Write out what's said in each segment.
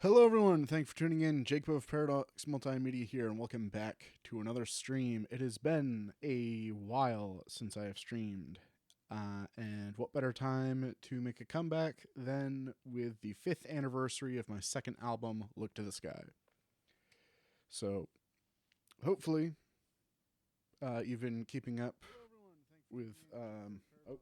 Hello, everyone. Thanks for tuning in. Jacob of Paradox Multimedia here, and welcome back to another stream. It has been a while since I have streamed, and what better time to make a comeback than with the 5th anniversary of my second album, Look to the Sky. So, hopefully, you've been keeping up with. Oh,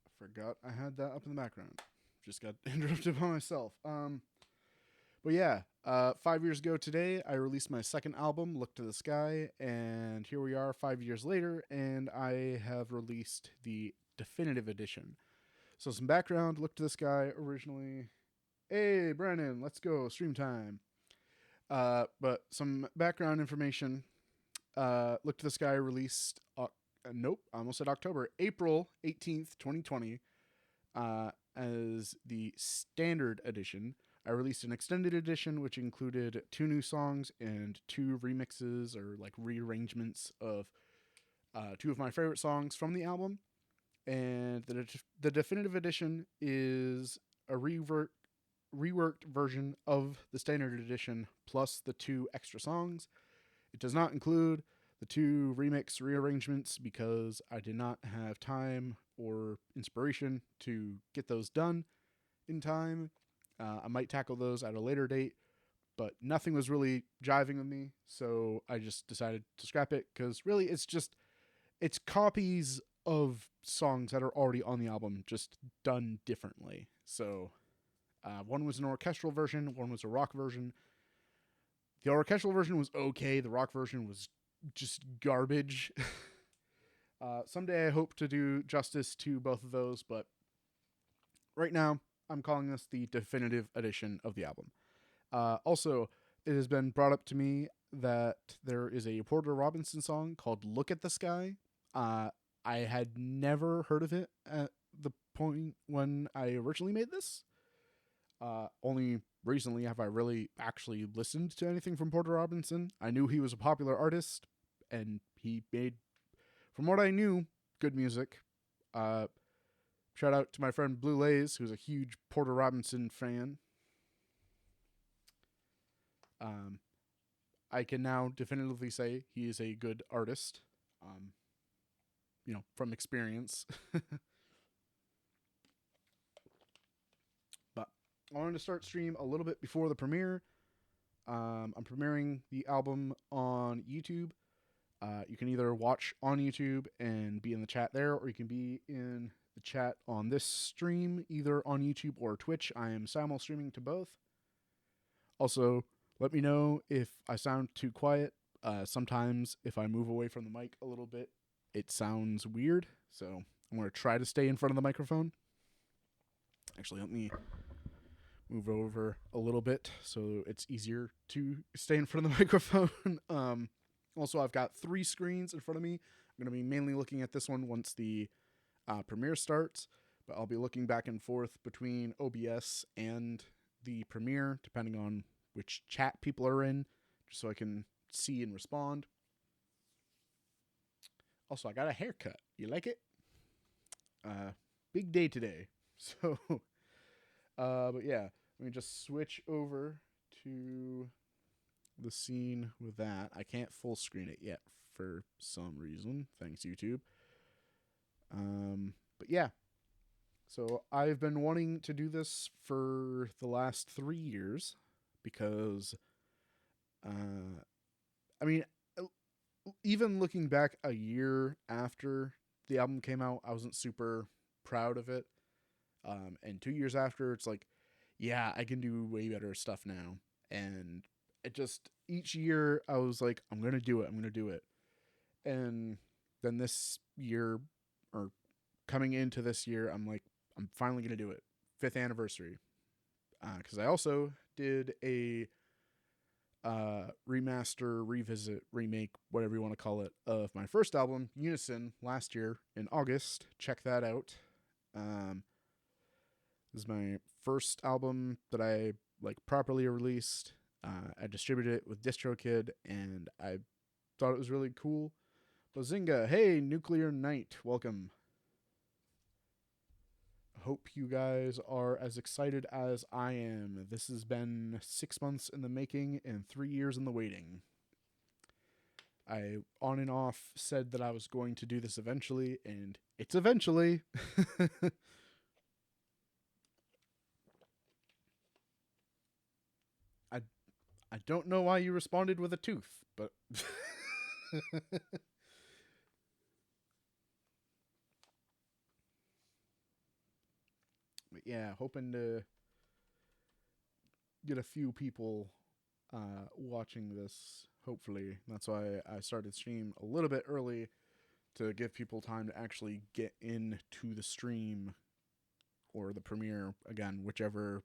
I forgot I had that up in the background. Just got interrupted by myself. But yeah, 5 years ago today, I released my second album, Look to the Sky, and here we are 5 years later, and I have released the definitive edition. So, some background: Look to the Sky originally. Hey, Brandon, let's go, stream time. But some background information. Look to the Sky released, nope, I almost said October, April 18th, 2020, as the standard edition. I released an extended edition, which included 2 new songs and 2 remixes or like rearrangements of 2 of my favorite songs from the album. And the definitive edition is a reworked version of the standard edition plus the 2 extra songs. It does not include the 2 remix rearrangements because I did not have time or inspiration to get those done in time. I might tackle those at a later date, but nothing was really jiving with me, so I just decided to scrap it because really it's copies of songs that are already on the album, just done differently. So one was an orchestral version, one was a rock version. The orchestral version was okay. The rock version was just garbage. Someday I hope to do justice to both of those, but right now I'm calling this the definitive edition of the album. Also, it has been brought up to me that there is a Porter Robinson song called Look at the Sky. I had never heard of it at the point when I originally made this. Only recently have I really actually listened to anything from Porter Robinson. I knew he was a popular artist, and he made, from what I knew, good music. Shout out to my friend Blue Lays, who's a huge Porter Robinson fan. Um, I can now definitively say he is a good artist, from experience. But I wanted to start stream a little bit before the premiere. I'm premiering the album on YouTube. You can either watch on YouTube and be in the chat there, or you can be in the chat on this stream, either on YouTube or Twitch. I am simul streaming to both. Also, let me know if I sound too quiet. Sometimes if I move away from the mic a little bit, it sounds weird. So I'm going to try to stay in front of the microphone. Actually, let me move over a little bit so it's easier to stay in front of the microphone. Also, I've got 3 screens in front of me. I'm going to be mainly looking at this one once the premiere starts, but I'll be looking back and forth between OBS and the premiere, depending on which chat people are in, just so I can see and respond. Also, I got a haircut. You like it? Big day today. So, but yeah, let me just switch over to the scene with that. I can't full screen it yet for some reason. Thanks, YouTube. But yeah. So I've been wanting to do this for the last 3 years because, I mean, even looking back a year after the album came out, I wasn't super proud of it. And 2 years after, it's like, yeah, I can do way better stuff now. And it just, each year, I was like, I'm going to do it. I'm going to do it. And then this year, or coming into this year, I'm like, I'm finally going to do it. 5th anniversary. Because I also did a remaster, revisit, remake, whatever you want to call it, of my first album, Unison, last year in August. Check that out. This is my first album that I like properly released. I distributed it with DistroKid, and I thought it was really cool. Bazinga! Hey, Nuclear Knight, welcome. hope you guys are as excited as I am. This has been 6 months in the making and 3 years in the waiting. I on and off said that I was going to do this eventually, and it's eventually. I I don't know why you responded with a tooth, but but yeah, hoping to get a few people watching this. Hopefully, that's why I started stream a little bit early to give people time to actually get into the stream or the premiere again, whichever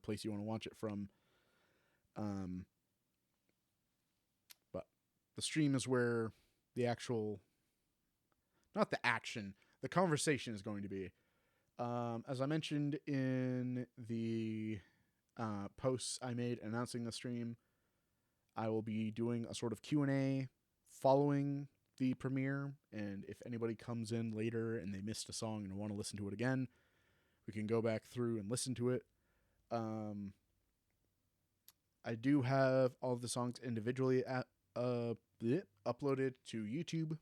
place you want to watch it from. Um, but the stream is where the actual, not the action, the conversation is going to be. As I mentioned in the posts I made announcing the stream, I will be doing a sort of Q&A following the premiere, and if anybody comes in later and they missed a song and want to listen to it again, we can go back through and listen to it. I do have all of the songs individually uploaded to YouTube.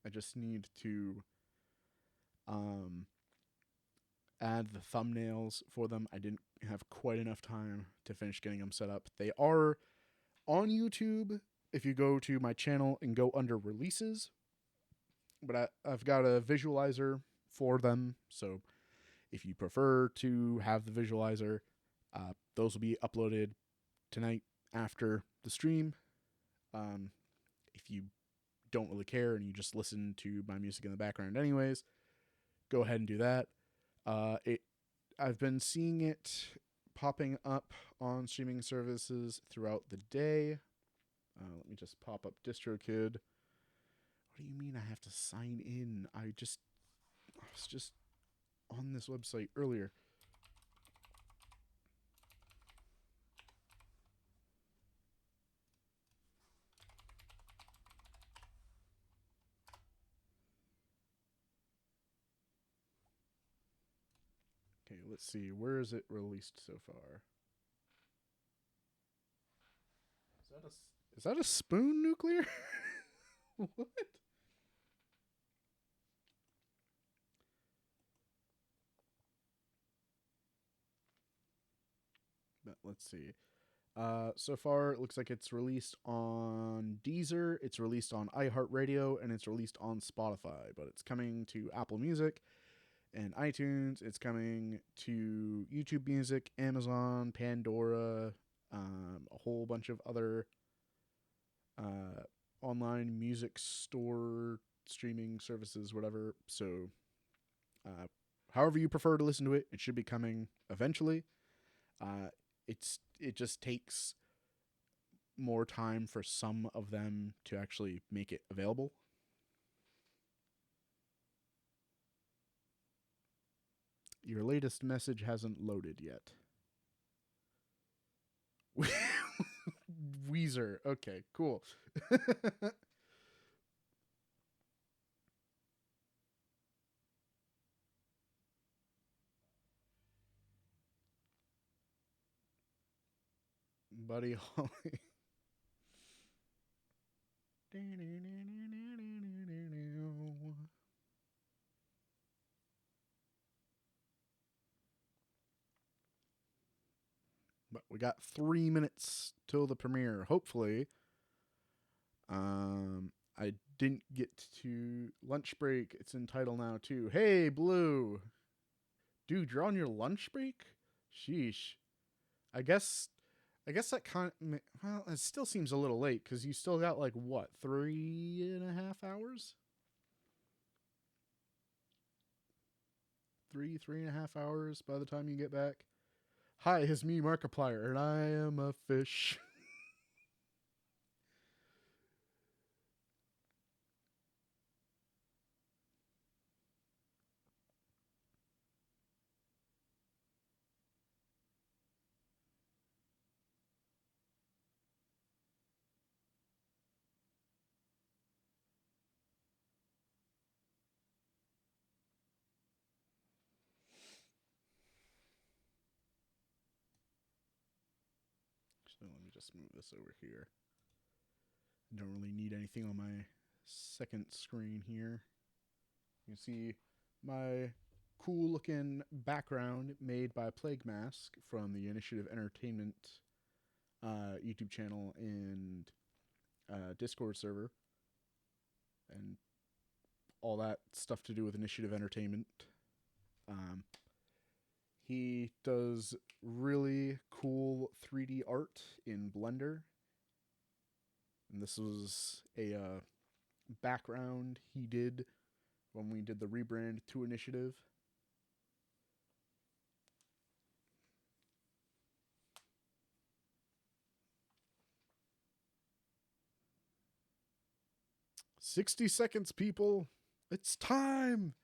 I just need to add the thumbnails for them. I didn't have quite enough time to finish getting them set up. They are on YouTube if you go to my channel and go under releases, but I've got a visualizer for them, so if you prefer to have the visualizer, those will be uploaded tonight after the stream. If you don't really care and you just listen to my music in the background anyways, go ahead and do that. I've been seeing it popping up on streaming services throughout the day. Let me just pop up DistroKid. What do you mean I have to sign in? I was just on this website earlier. Okay, let's see. Where is it released so far? Is that a spoon nuclear? What? But let's see. So far, it looks like it's released on Deezer, it's released on iHeartRadio, and it's released on Spotify. But it's coming to Apple Music and iTunes. It's coming to YouTube Music, Amazon, Pandora, a whole bunch of other online music store streaming services, whatever. So, however you prefer to listen to it, it should be coming eventually. It just takes more time for some of them to actually make it available. Your latest message hasn't loaded yet. Weezer. Okay, cool. Buddy Holly. But we got 3 minutes till the premiere. Hopefully, I didn't get to lunch break. It's in title now too. Hey, Blue, dude, you're on your lunch break? Sheesh. I guess that kind of, well, it still seems a little late because you still got like what, 3.5 hours? 3.5 hours by the time you get back. Hi, it's me, Markiplier, and I am a fish. actually, let me just move this over here. Don't really need anything on my second screen here. You can see my cool looking background made by Plague Mask from the Initiative Entertainment YouTube channel and Discord server, and all that stuff to do with Initiative Entertainment. He does really cool 3D art in Blender, and this was a background he did when we did the rebrand to Initiative. "60 seconds, people. It's time."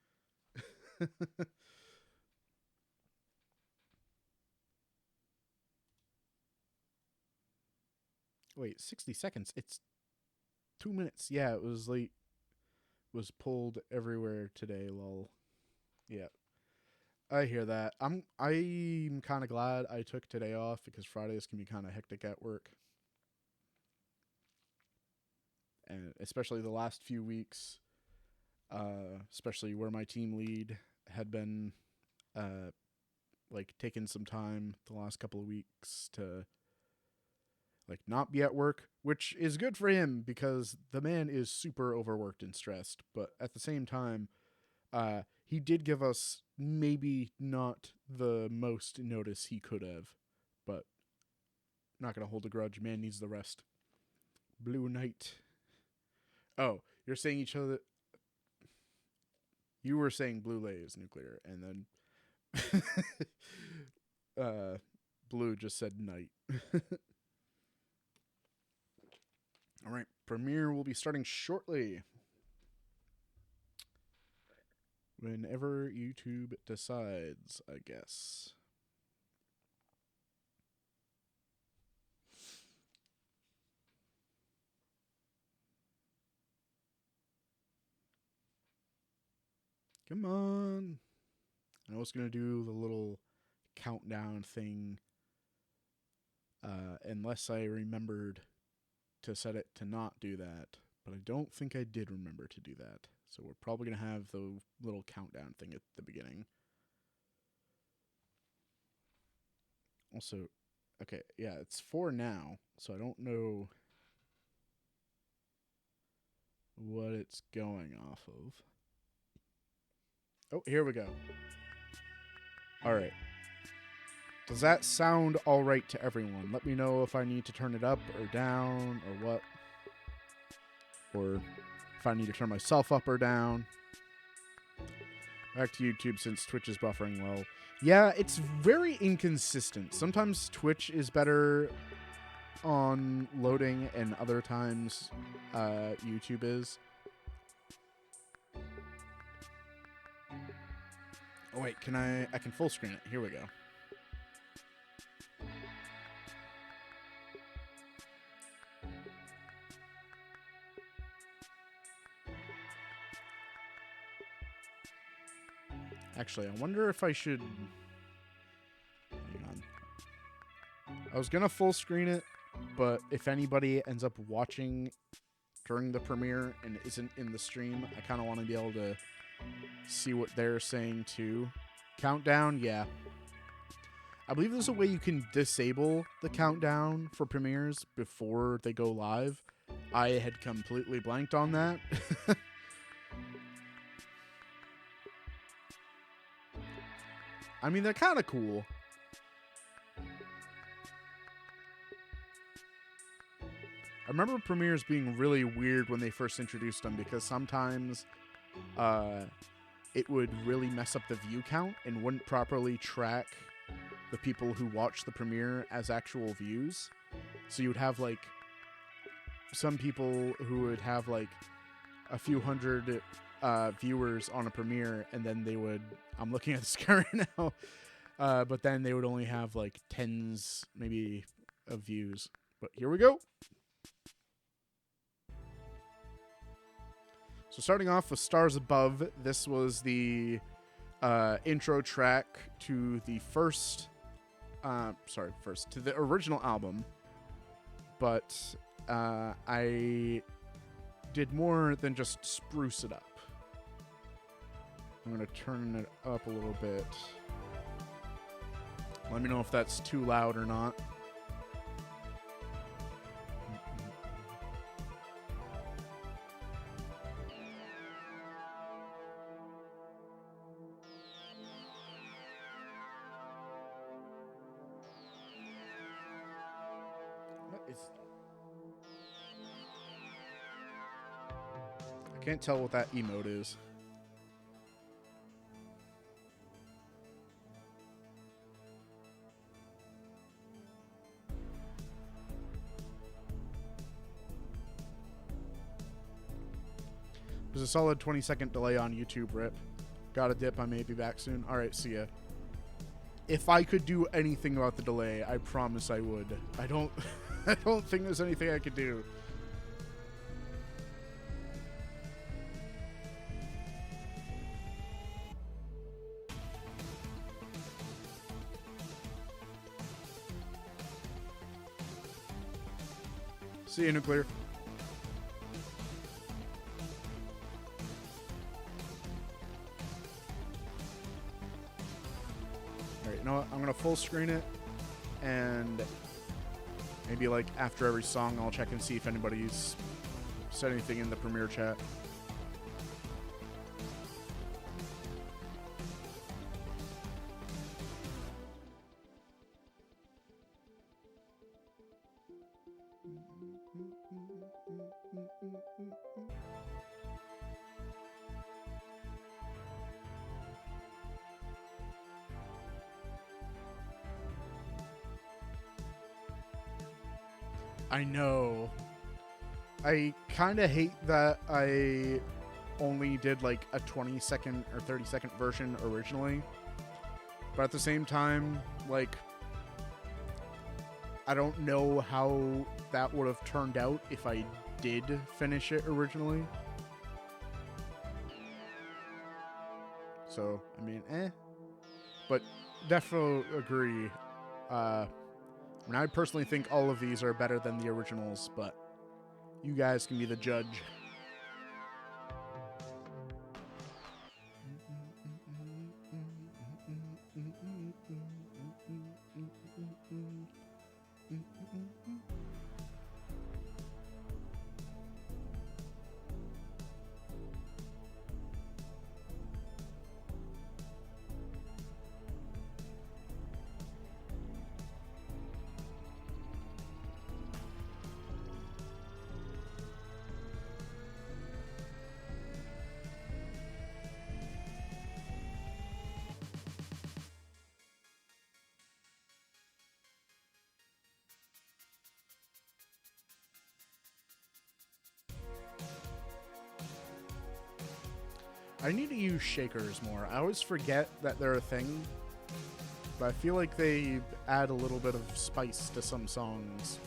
Wait, 60 seconds? It's 2 minutes. Yeah, it was late. Was pulled everywhere today, lol. Yeah. I hear that. I'm kind of glad I took today off because Fridays can be kind of hectic at work. And especially the last few weeks, especially where my team lead had been like taking some time the last couple of weeks to like not be at work, which is good for him because the man is super overworked and stressed. But at the same time, he did give us maybe not the most notice he could have, but not gonna hold a grudge. Man needs the rest. Blue Knight. Oh, you're saying each other. You were saying Blue Lay is nuclear, and then Blue just said night. All right, premiere will be starting shortly. Whenever YouTube decides, I guess. Come on. I was going to do the little countdown thing, unless I remembered to set it to not do that. But I don't think I did remember to do that. So we're probably going to have the little countdown thing at the beginning. Also, okay, yeah, it's 4 now, so I don't know what it's going off of. Oh, here we go. All right. Does that sound all right to everyone? Let me know if I need to turn it up or down or what. Or if I need to turn myself up or down. Back to YouTube since Twitch is buffering well. Yeah, it's very inconsistent. Sometimes Twitch is better on loading and other times YouTube is. Oh wait, I can full screen it. Here we go. Actually, I wonder if I should... Hang on. I was going to full screen it, but if anybody ends up watching during the premiere and isn't in the stream, I kind of want to be able to see what they're saying too. Countdown, yeah. I believe there's a way you can disable the countdown for premieres before they go live. I had completely blanked on that. I mean, they're kind of cool. I remember premieres being really weird when they first introduced them because sometimes it would really mess up the view count and wouldn't properly track the people who watched the premiere as actual views. So you would have like some people who would have like a few hundred viewers on a premiere, and then they would, I'm looking at the screen right now, but then they would only have like tens maybe of views. But here we go. So starting off with Stars Above, this was the intro track to the to the original album. but I did more than just spruce it up. I'm going to turn it up a little bit. Let me know if that's too loud or not. What is... I can't tell what that emote is. There's a solid 20-second delay on YouTube, rip. Got a dip, I may be back soon. Alright, see ya. If I could do anything about the delay, I promise I would. I don't I don't think there's anything I could do. See you, Nuclear. Alright, you know what? I'm gonna full screen it, and maybe like after every song I'll check and see if anybody's said anything in the Premiere chat. I know. I kind of hate that I only did like a 20-second or 30-second version originally. But at the same time, like, I don't know how that would have turned out if I did finish it originally. So, I mean, But definitely agree. I mean, I personally think all of these are better than the originals, but you guys can be the judge. I need to use shakers more. I always forget that they're a thing, but I feel like they add a little bit of spice to some songs.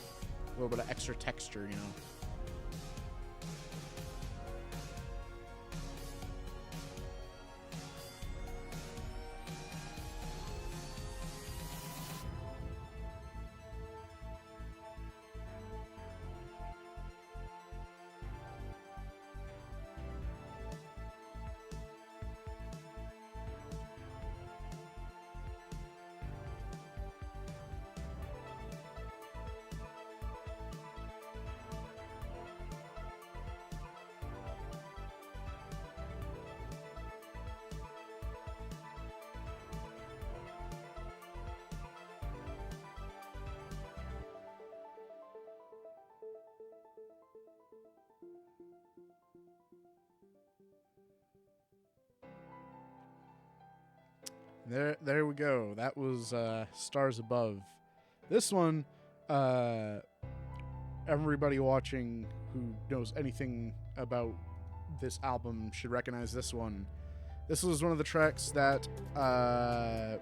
A little bit of extra texture, you know? There we go. That was Stars Above. This one, everybody watching who knows anything about this album should recognize this one. This was one of the tracks that I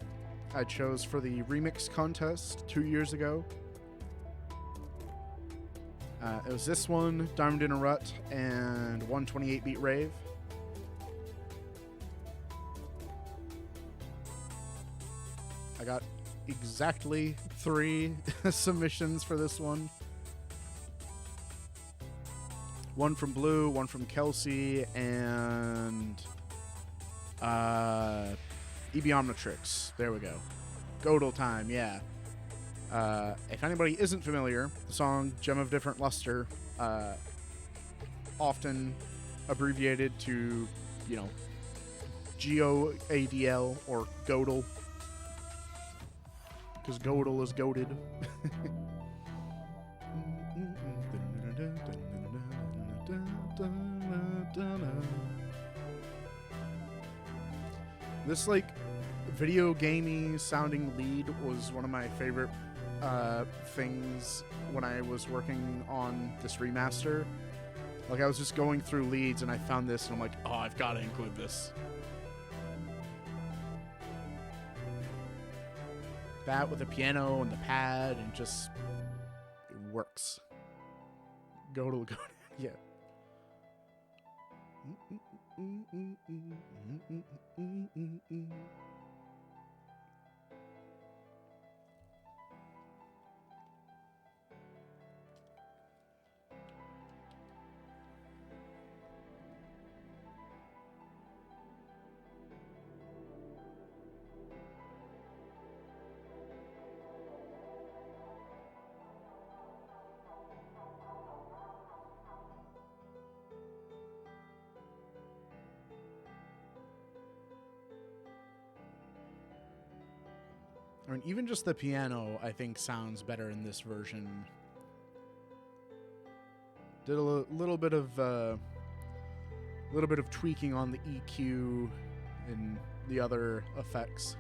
chose for the remix contest 2 years ago. It was this one, Diamond in a Rut, and 128 Beat Rave. I got exactly 3 submissions for this one. One from Blue, one from Kelsey, and EB Omnitrix. There we go. Godel time, yeah. If anybody isn't familiar, the song Gem of Different Luster, often abbreviated to, you know, GOADL or Godel, because Godel is goated. This, like, video gamey sounding lead was one of my favorite things when I was working on this remaster. Like, I was just going through leads and I found this and I'm like, oh, I've got to include this. That with the piano and the pad and just, it works. Go, yeah. I mean, even just the piano, I think, sounds better in this version. Did a little bit of tweaking on the EQ and the other effects.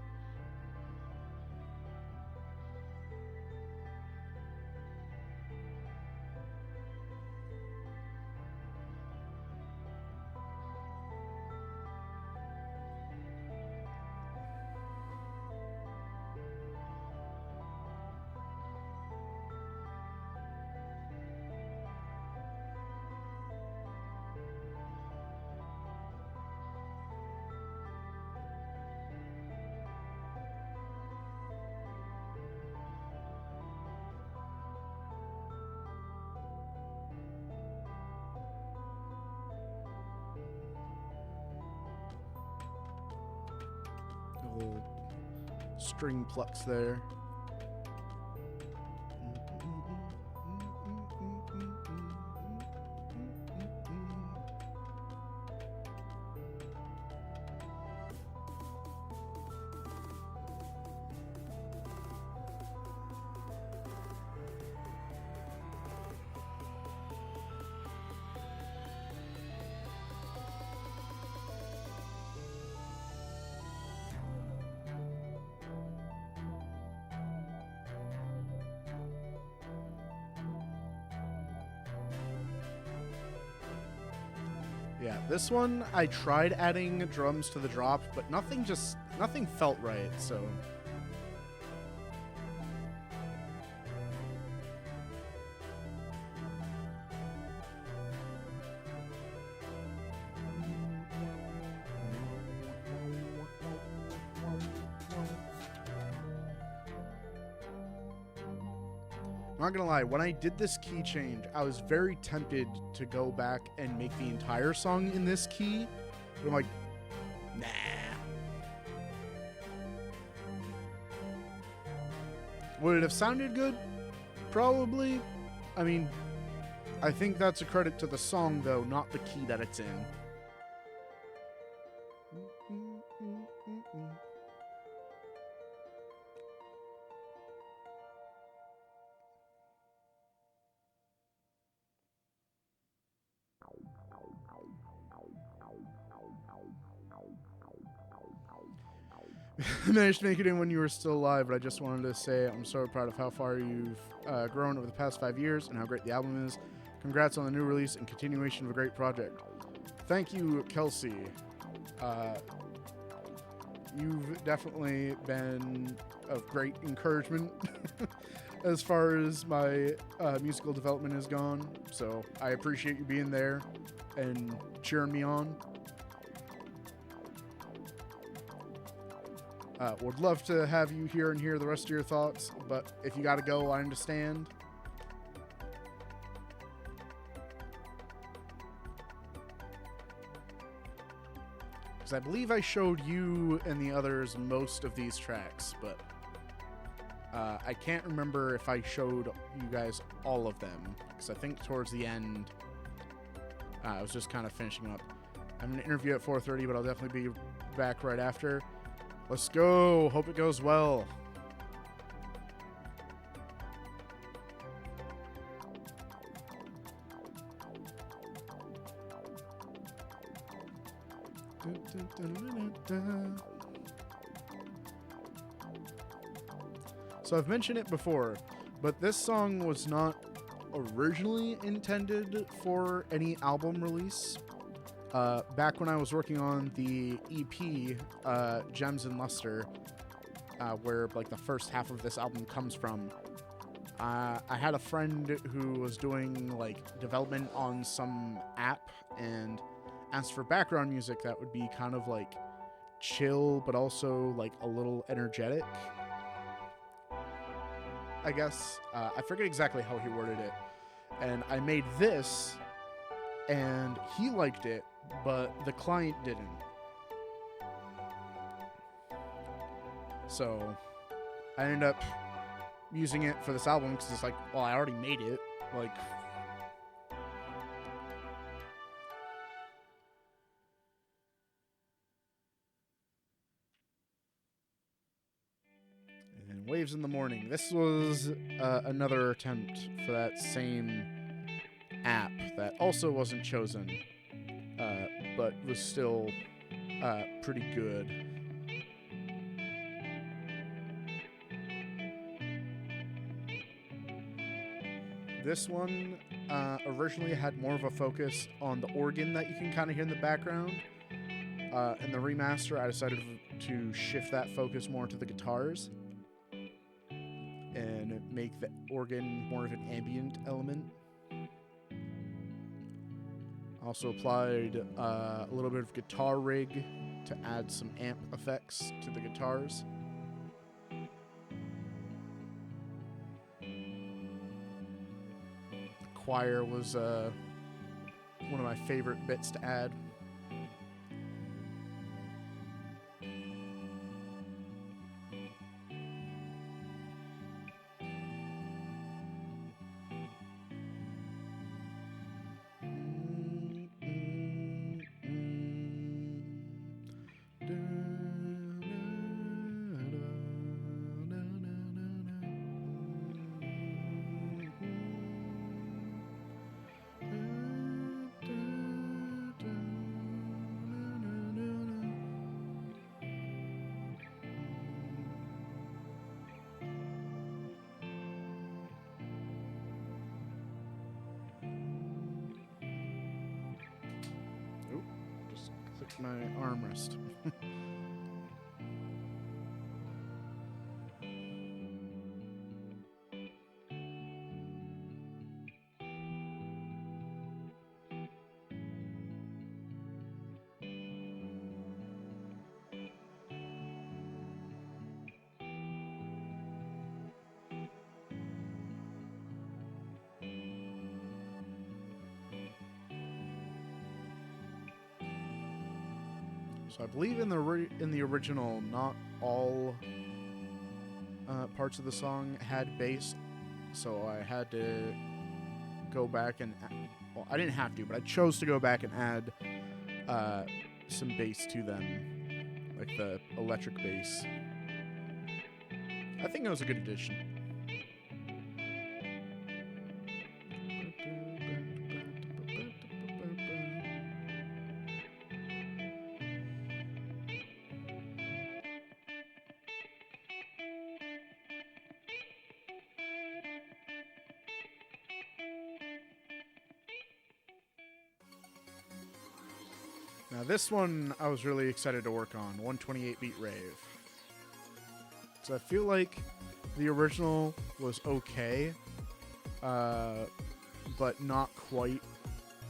A little string plucks there. Yeah, this one, I tried adding drums to the drop, but nothing felt right, so... I'm not gonna lie, when I did this key change, I was very tempted to go back and make the entire song in this key, but I'm like, nah. Would it have sounded good? Probably. I mean, I think that's a credit to the song, though, not the key that it's in. Managed to make it in when you were still alive, but I just wanted to say I'm so proud of how far you've grown over the past 5 years and how great the album is. Congrats on the new release and continuation of a great project. Thank you, Kelsey. You've definitely been of great encouragement as far as my musical development has gone, so I appreciate you being there and cheering me on. Would love to have you here and hear the rest of your thoughts, but if you gotta go, I understand. because I believe I showed you and the others most of these tracks, but I can't remember if I showed you guys all of them, because I think towards the end, I was just kind of finishing up. I'm going to interview at 4:30, but I'll definitely be back right after. Let's go. Hope it goes well. So I've mentioned it before, but this song was not originally intended for any album release. Back when I was working on the EP, Gems and Luster, where like the first half of this album comes from, I had a friend who was doing like development on some app and asked for background music that would be kind of like chill, but also like a little energetic, I guess. I forget exactly how he worded it. And I made this, and he liked it, but the client didn't. So I ended up using it for this album because it's like, well, I already made it. Like, and Waves in the Morning. This was another attempt for that same app that also wasn't chosen, but was still pretty good. This one originally had more of a focus on the organ that you can kind of hear in the background. In the remaster, I decided to shift that focus more to the guitars and make the organ more of an ambient element. Also applied a little bit of guitar rig to add some amp effects to the guitars. The choir was one of my favorite bits to add. My armrest. So I believe in the original, not all parts of the song had bass, so I had to go back and, well, I didn't have to, but I chose to go back and add some bass to them, like the electric bass. I think it was a good addition. Now this one I was really excited to work on, 128-beat rave. So I feel like the original was okay, but not quite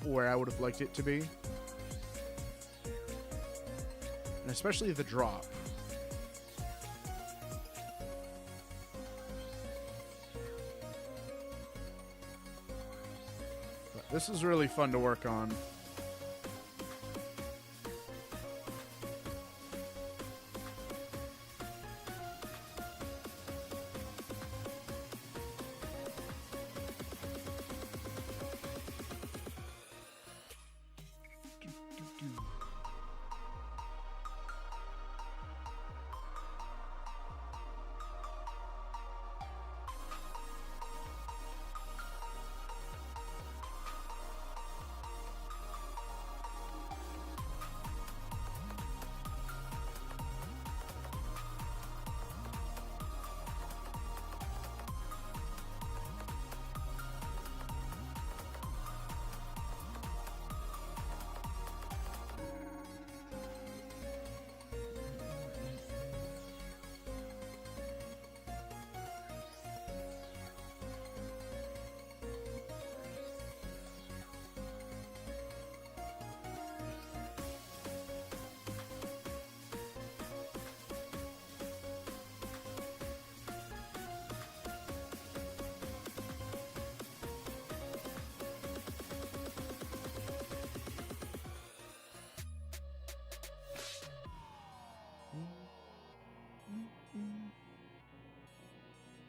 where I would have liked it to be. And especially the drop. But this is really fun to work on.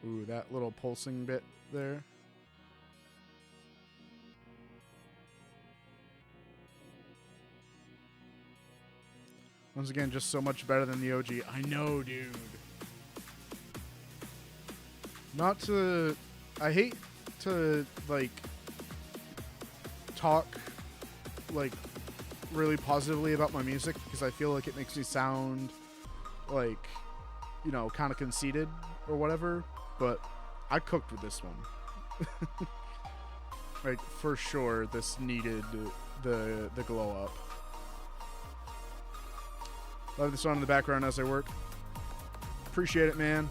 Ooh, that little pulsing bit there. Once again, just so much better than the OG. I know, dude. Not to... I hate to, like, talk, like, really positively about my music because I feel like it makes me sound, like, you know, kind of conceited or whatever. But I cooked with this one. Like, for sure, this needed the glow up. Love the song in the background as I work. Appreciate it, man.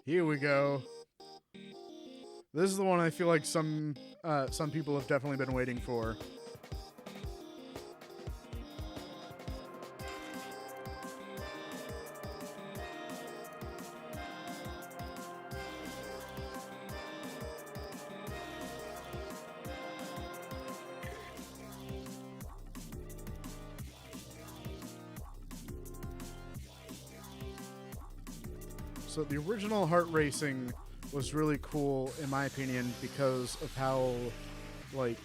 Here we go. This is the one I feel like some people have definitely been waiting for. So the original Heart Racing was really cool, in my opinion, because of how, like,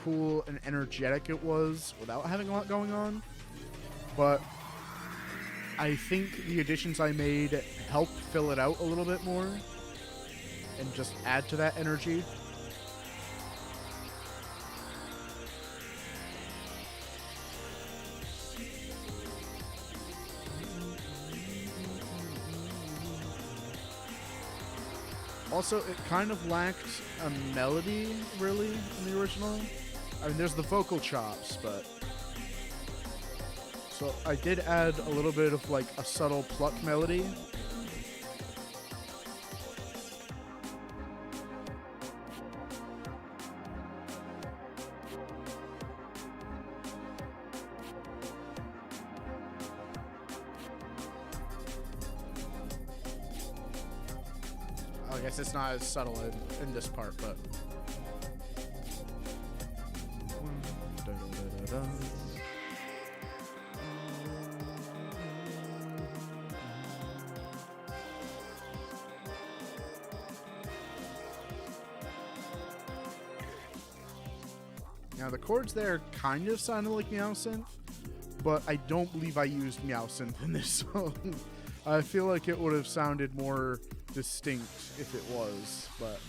cool and energetic it was without having a lot going on. But I think the additions I made helped fill it out a little bit more and just add to that energy. Also, it kind of lacked a melody, really, in the original. I mean, there's the vocal chops, but... So I did add a little bit of, like, a subtle pluck melody. I guess it's not as subtle in this part, but... Now, the chords there kind of sounded like Meowsynth, but I don't believe I used Meowsynth in this song. I feel like it would have sounded more distinct if it was, but...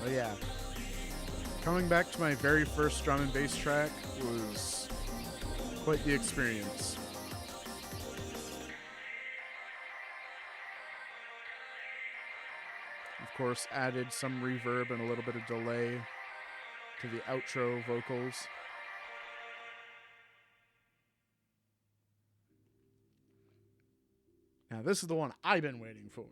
But yeah, coming back to my very first drum and bass track was quite the experience. Of course, added some reverb and a little bit of delay to the outro vocals. Now, this is the one I've been waiting for.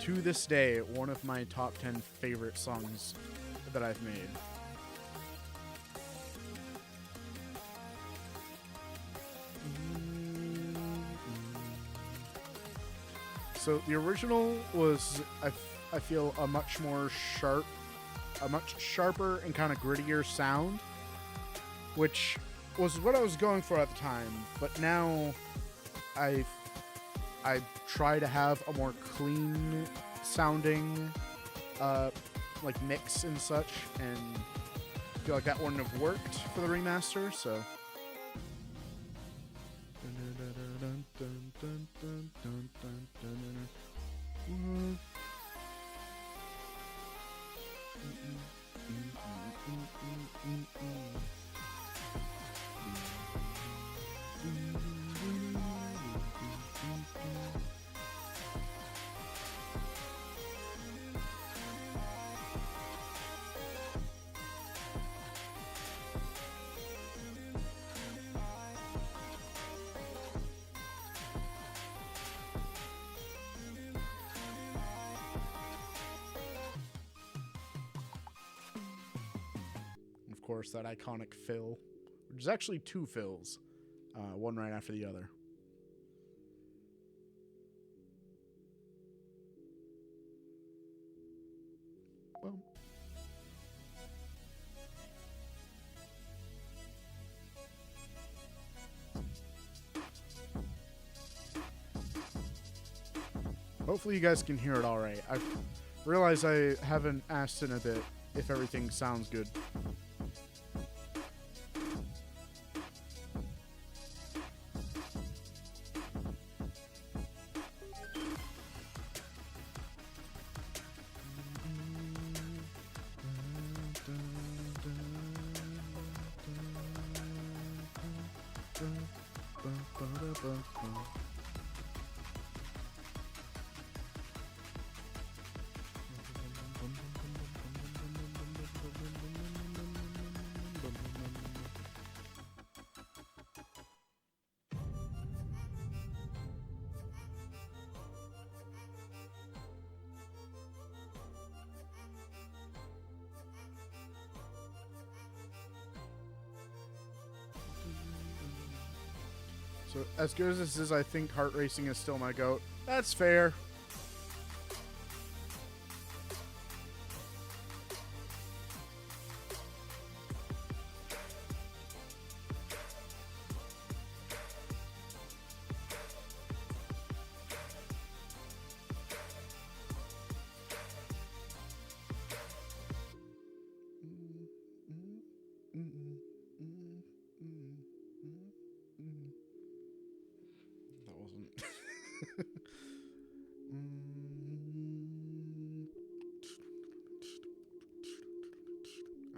To this day, one of my top 10 favorite songs that I've made. So the original was, I feel, a much sharper and kind of grittier sound, which was what I was going for at the time. But now, I I try to have a more clean sounding like mix and such, and I feel like that wouldn't have worked for the remaster, so of course that iconic fill, which is actually two fills, one right after the other. Boom. Hopefully you guys can hear it all right. I realize I haven't asked in a bit if everything sounds good. So, as good as this is, I think Heart Racing is still my GOAT. That's fair.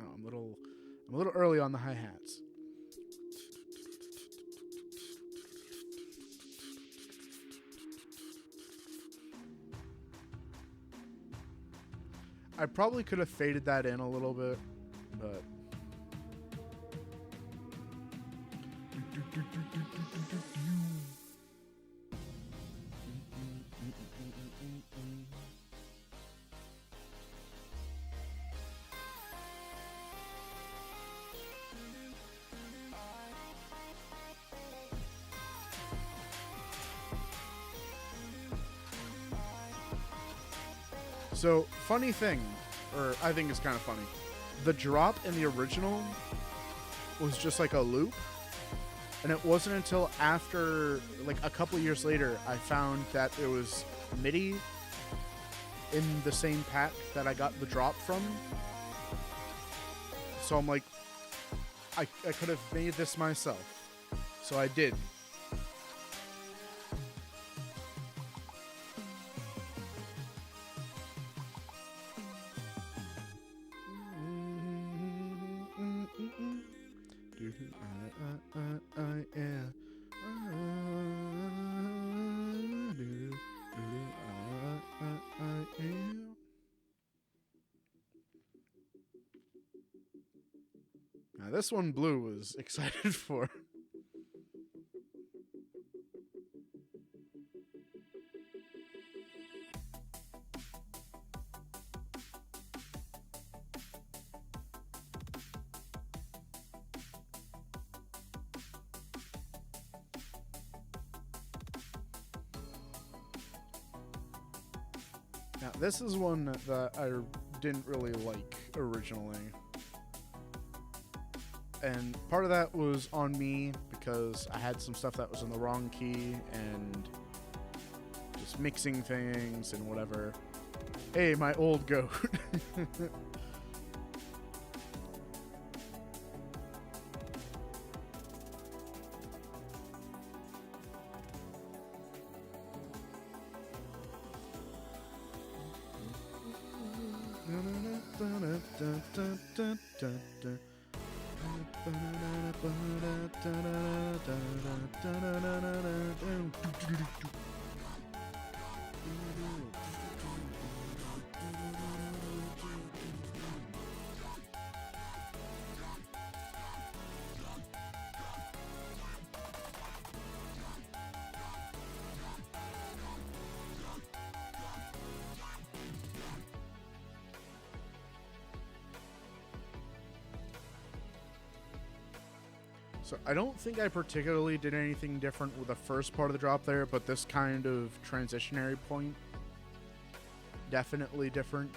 I'm a little early on the hi-hats. I probably could have faded that in a little bit, but so, funny thing, or I think it's kind of funny, the drop in the original was just like a loop, and it wasn't until after, like a couple years later, I found that it was MIDI in the same pack that I got the drop from. So I'm like, I could have made this myself. So I did. Now this one Blue was excited for. Now, this is one that I didn't really like originally. And part of that was on me because because I had some stuff that was in the wrong key and just mixing things and whatever. Hey, my old goat. So I don't think I particularly did anything different with the first part of the drop there, but this kind of transitionary point, definitely different.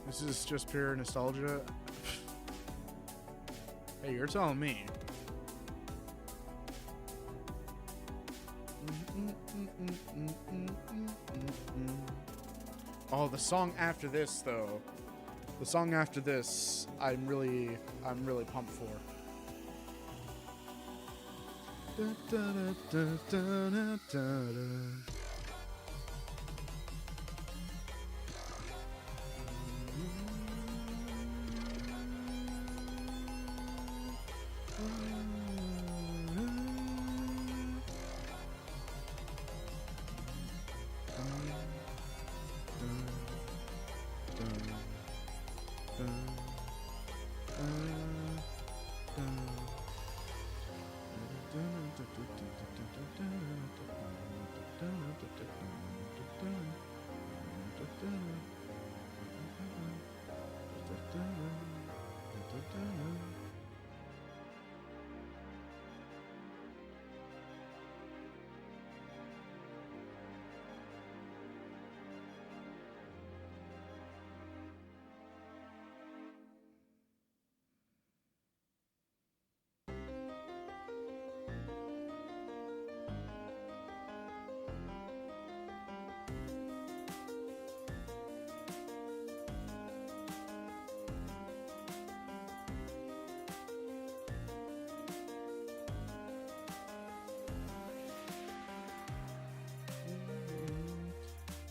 This is just pure nostalgia. Hey, you're telling me. Oh, the song after this, though. The song after this, I'm really pumped for.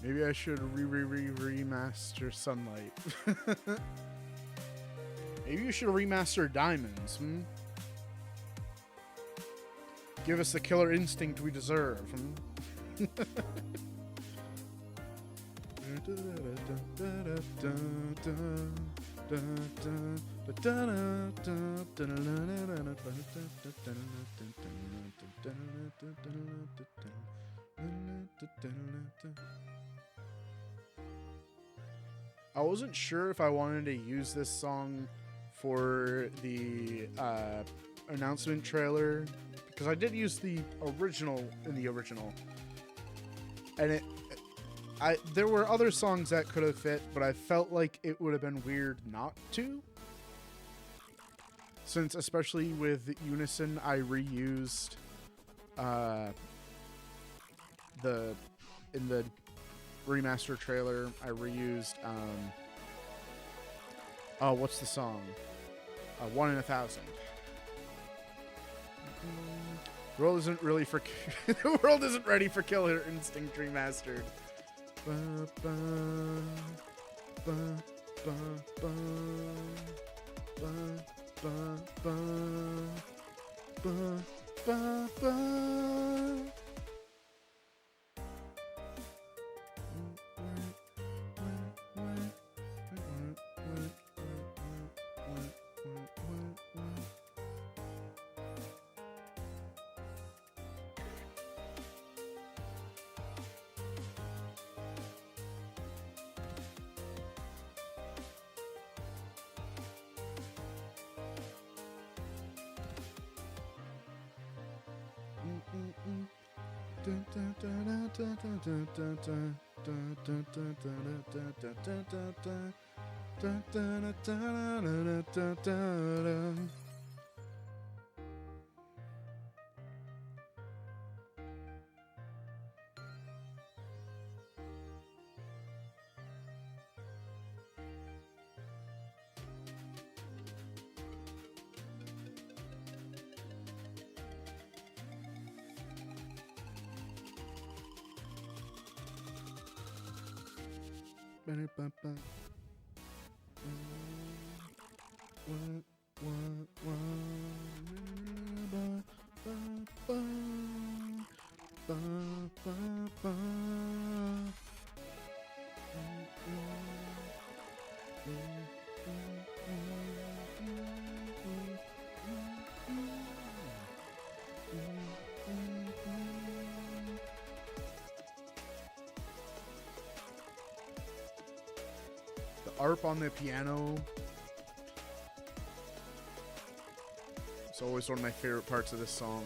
Maybe I should remaster Sunlight. Maybe you should remaster Diamonds, Give us the killer instinct we deserve, I wasn't sure if I wanted to use this song for the announcement trailer, because I did use the original in the original, and there were other songs that could have fit, but I felt like it would have been weird not to, since especially with Unison I reused in the remaster trailer, I reused what's the song? 1 in 1,000. The world isn't really for the world isn't ready for Killer Instinct Remastered. ARP on the piano. It's always one of my favorite parts of this song.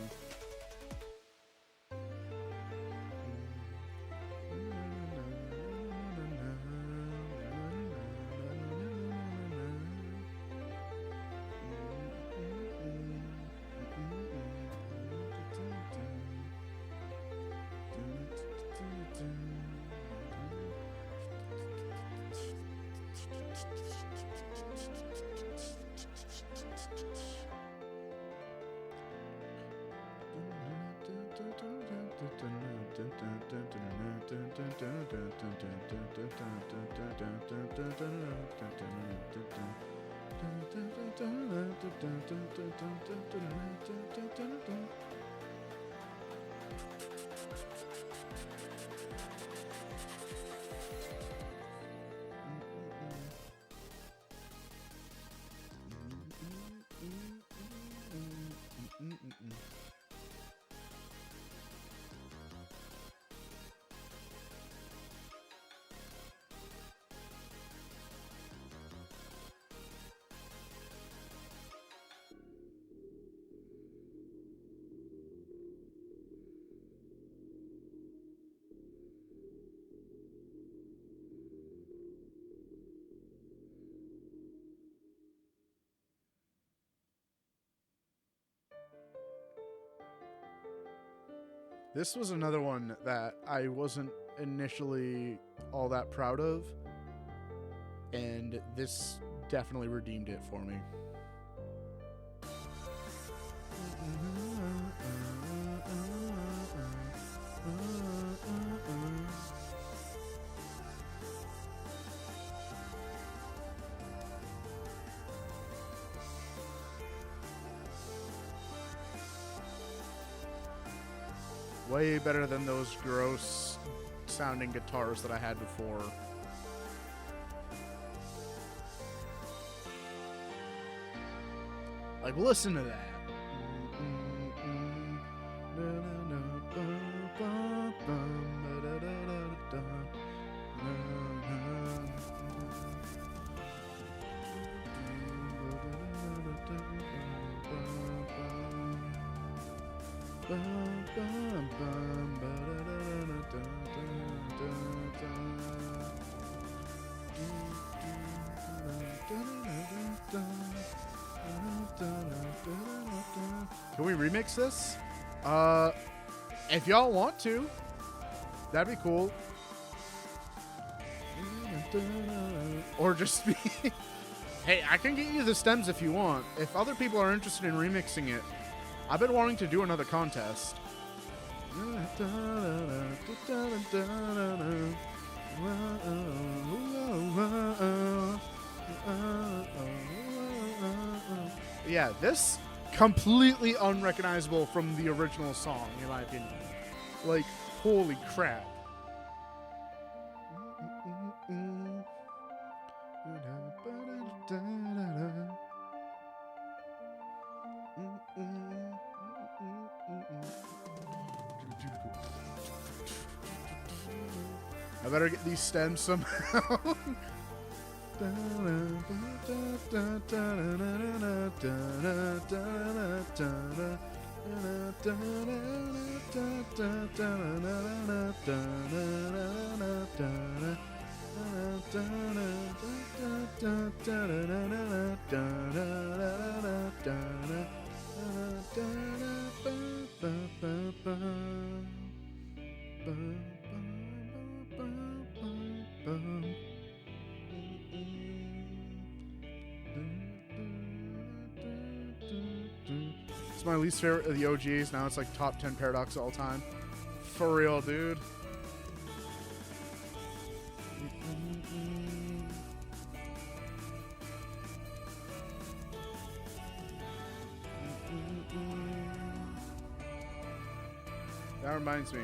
This was another one that I wasn't initially all that proud of, and this definitely redeemed it for me. Way better than those gross sounding guitars that I had before. Like, listen to that. Can we remix this? If y'all want to, that'd be cool. Or just be... Hey, I can get you the stems if you want. If other people are interested in remixing it, I've been wanting to do another contest. Yeah, this completely unrecognizable from the original song, in my opinion. Like, holy crap. I better get these stems somehow. It's my least favorite of the OGs. Now it's like top 10 Paradox of all time. For real, dude. That reminds me.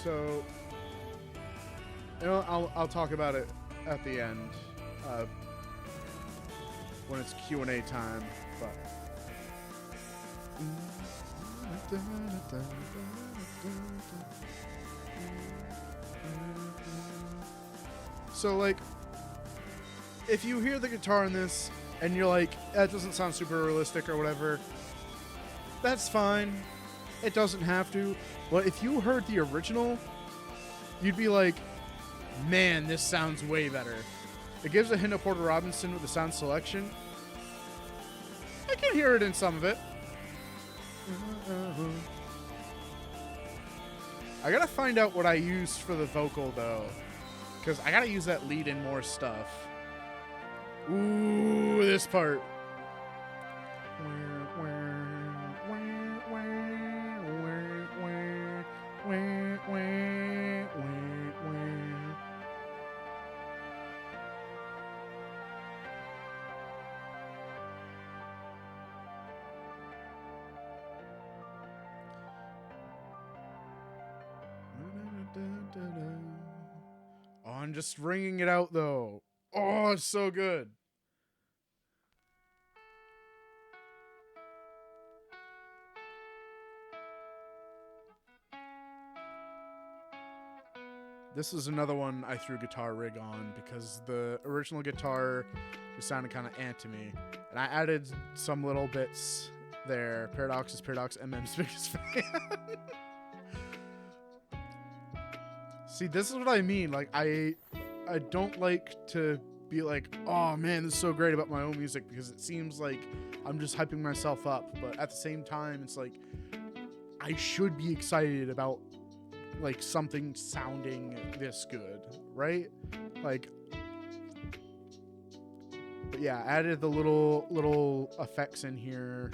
So, you know, I'll talk about it at the end when it's Q&A time. But so, like, if you hear the guitar in this and you're like, that doesn't sound super realistic or whatever, that's fine. It doesn't have to. But if you heard the original, you'd be like, man, this sounds way better. It gives a hint of Porter Robinson with the sound selection. I can hear it in some of it. I gotta find out what I used for the vocal, though. Because I gotta use that lead in more stuff. Ooh, this part. Oh, I'm just ringing it out, though. Oh, it's so good. This is another one I threw guitar rig on because the original guitar just sounded kind of ant to me. And I added some little bits there. Paradox is Paradox MM's biggest fan. See, this is what I mean. Like, I don't like to be like, oh man, this is so great about my own music, because it seems like I'm just hyping myself up. But at the same time, it's like, I should be excited about like something sounding this good, right? Like, but yeah, added the little effects in here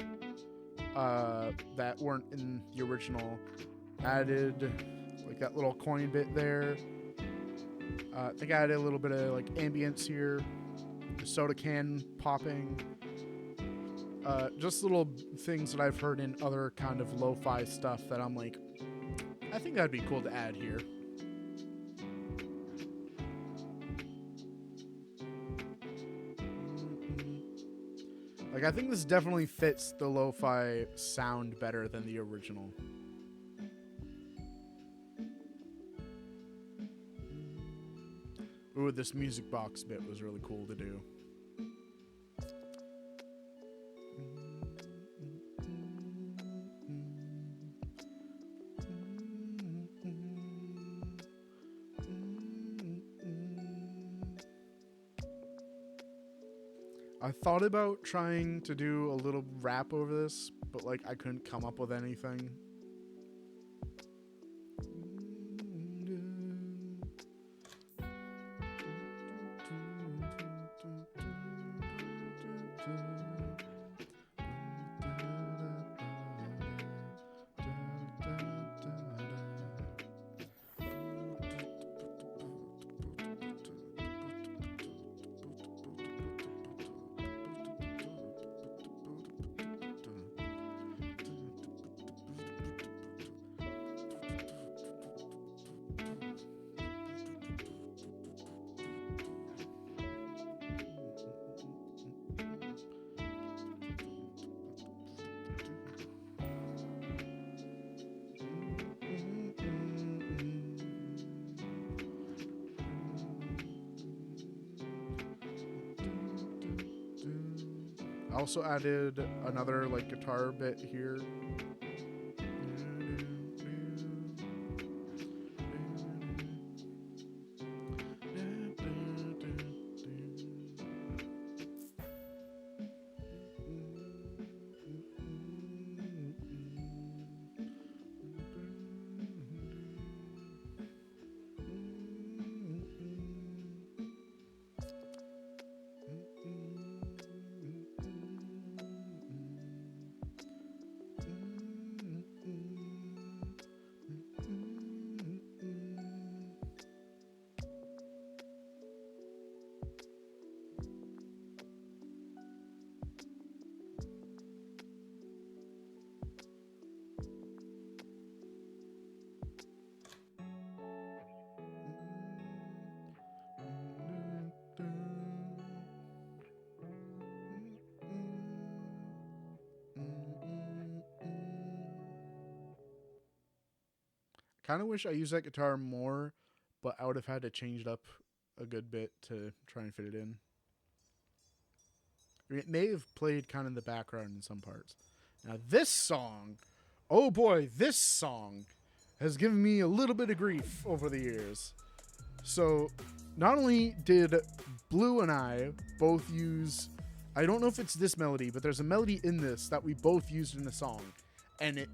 that weren't in the original. Added like that little coin bit there. I think I added a little bit of like ambience here, the soda can popping. Just little things that I've heard in other kind of lo-fi stuff that I'm like, I think that'd be cool to add here. Like, I think this definitely fits the lo-fi sound better than the original. Ooh, this music box bit was really cool to do. I thought about trying to do a little rap over this, but like I couldn't come up with anything. I also added another like guitar bit here. Kind of wish I used that guitar more, but I would have had to change it up a good bit to try and fit it in. I mean, it may have played kind of in the background in some parts. Now this song, oh boy, this song has given me a little bit of grief over the years. So not only did Blue and I both use, I don't know if it's this melody, but there's a melody in this that we both used in the song. And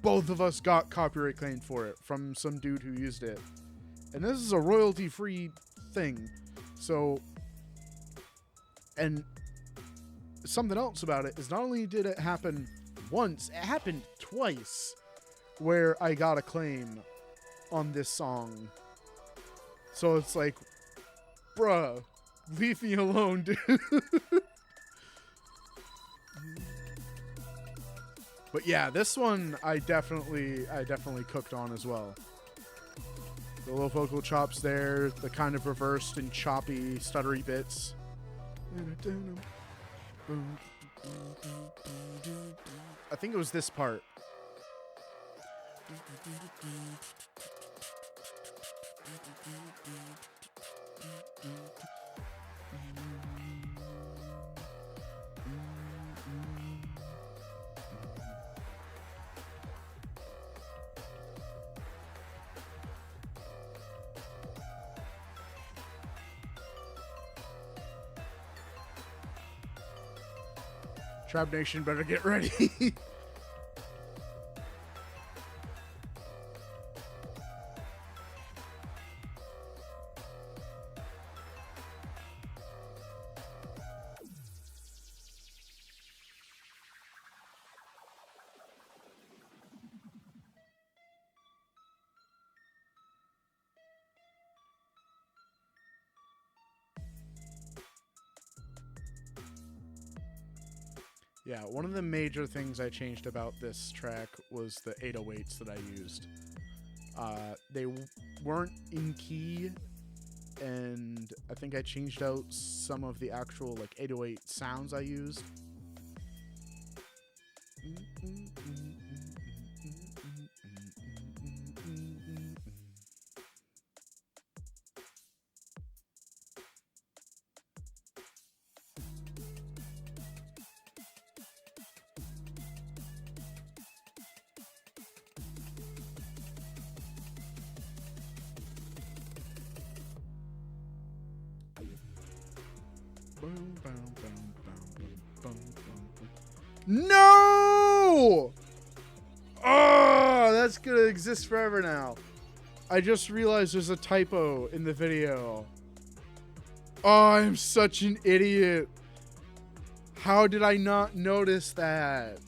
both of us got copyright claimed for it from some dude who used it. And this is a royalty-free thing. So, and something else about it is not only did it happen once, it happened twice where I got a claim on this song. So it's like, bruh, leave me alone, dude. But yeah, this one I definitely cooked on as well. The low vocal chops there, the kind of reversed and choppy, stuttery bits. I think it was this part. Trap Nation better get ready. Yeah, one of the major things I changed about this track was the 808s that I used. They weren't in key, and I think I changed out some of the actual like 808 sounds I used. No! Oh, that's gonna exist forever now. I just realized there's a typo in the video. Oh, I'm such an idiot. How did I not notice that?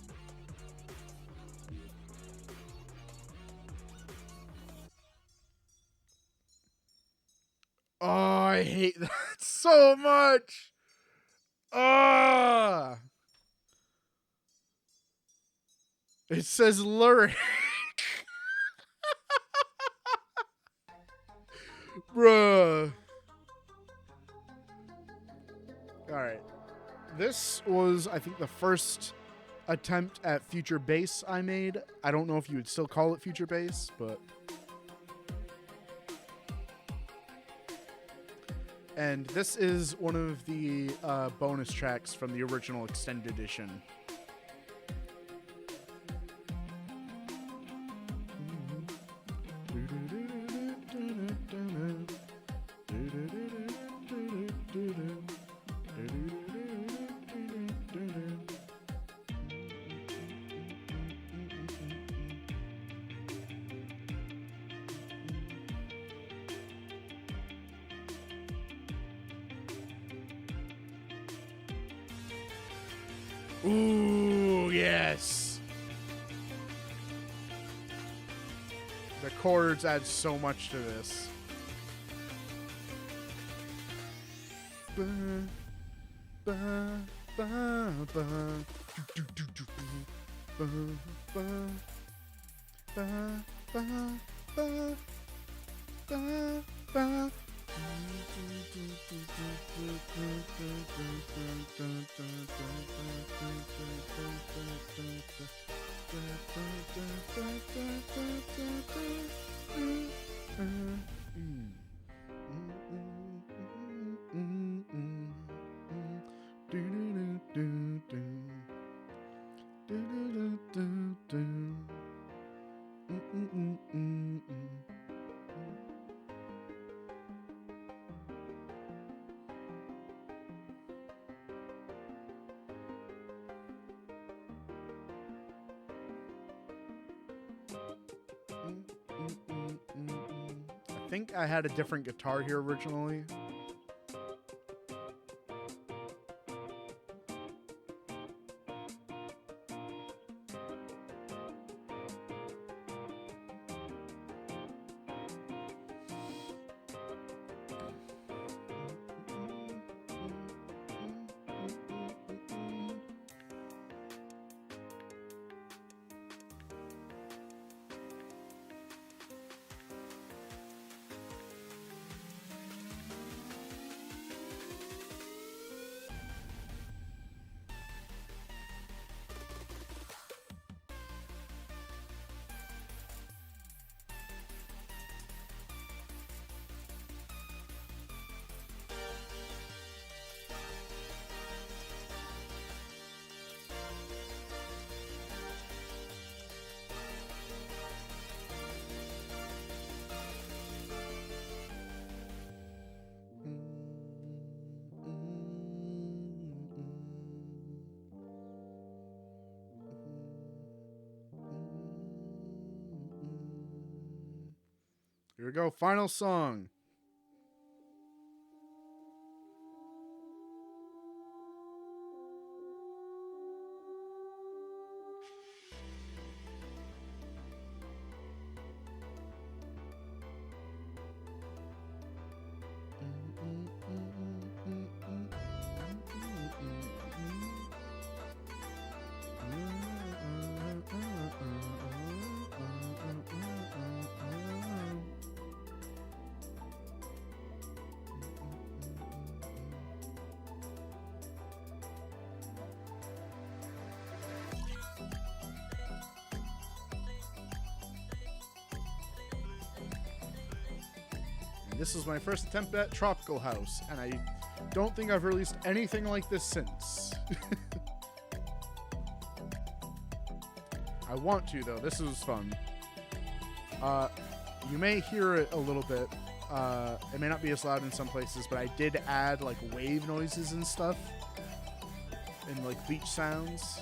Oh, I hate that so much. Ah. It says lyric. Bruh. Alright. This was, I think, the first attempt at future bass I made. I don't know if you would still call it future bass, but... And this is one of the bonus tracks from the original extended edition. Ooh, yes. The chords add so much to this. Ba, ba, ba, ba. Do, do, do, do. Ba, ba, ba, ba, ba, ba, ba. I think I had a different guitar here originally. Here we go, final song. This was my first attempt at Tropical House, and I don't think I've released anything like this since. I want to, though. This was fun. You may hear it a little bit. It may not be as loud in some places, but I did add like wave noises and stuff, and like beach sounds.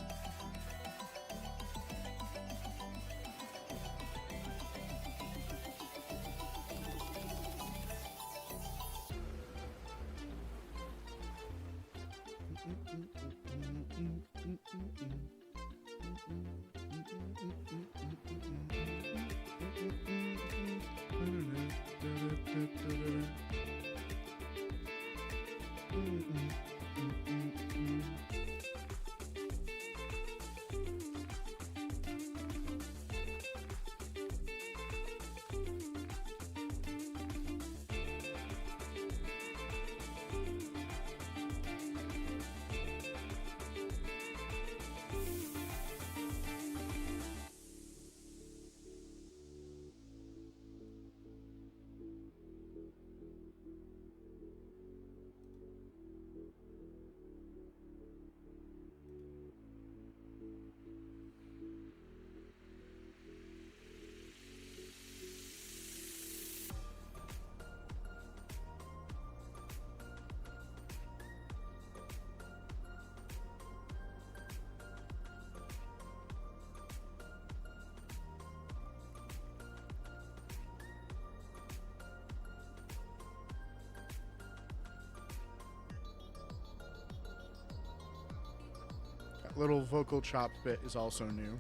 little vocal chop bit is also new.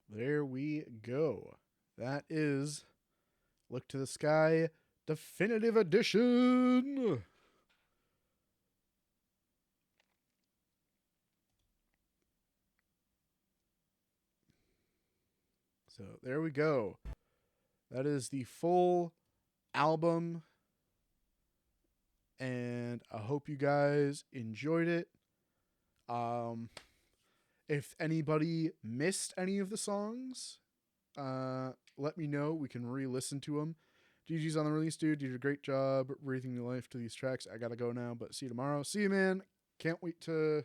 There we go. That is Look to the Sky Definitive Edition. So there we go. That is the full album. And I hope you guys enjoyed it. If anybody missed any of the songs, let me know. We can re-listen to them. GG's on the release, dude. You did a great job breathing new life to these tracks. I gotta go now, but see you tomorrow. See you, man. Can't wait to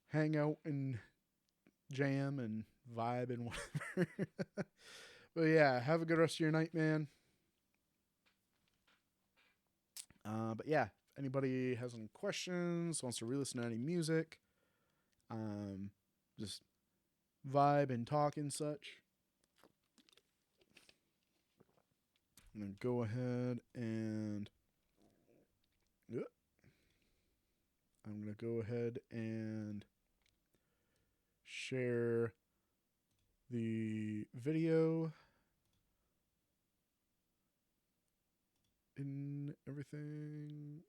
hang out and jam and vibe and whatever. But yeah, have a good rest of your night, man. But yeah, if anybody has any questions, wants to re-listen to any music, just vibe and talk and such, I'm going to go ahead and share the video and everything.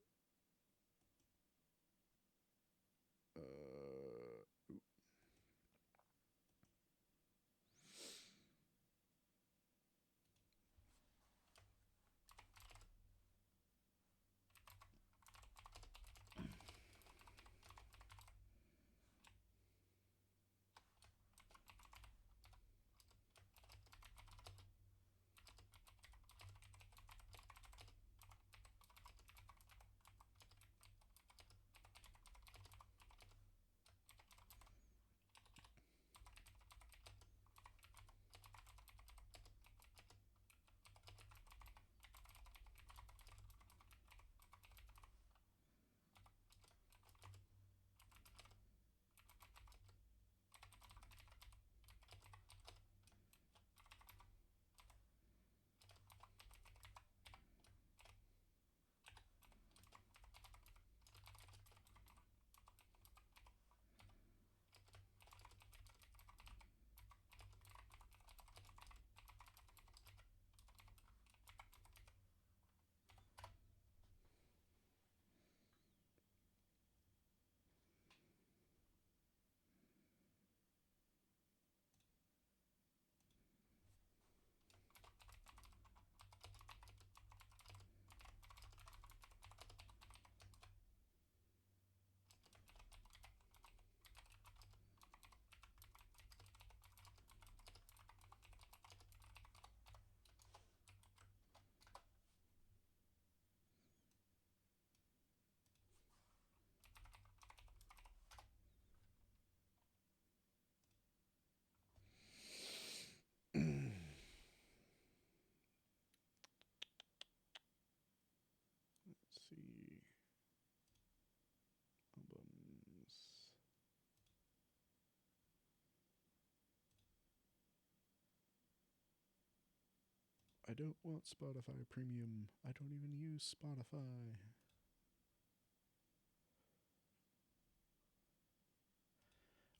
I don't want Spotify Premium. I don't even use Spotify.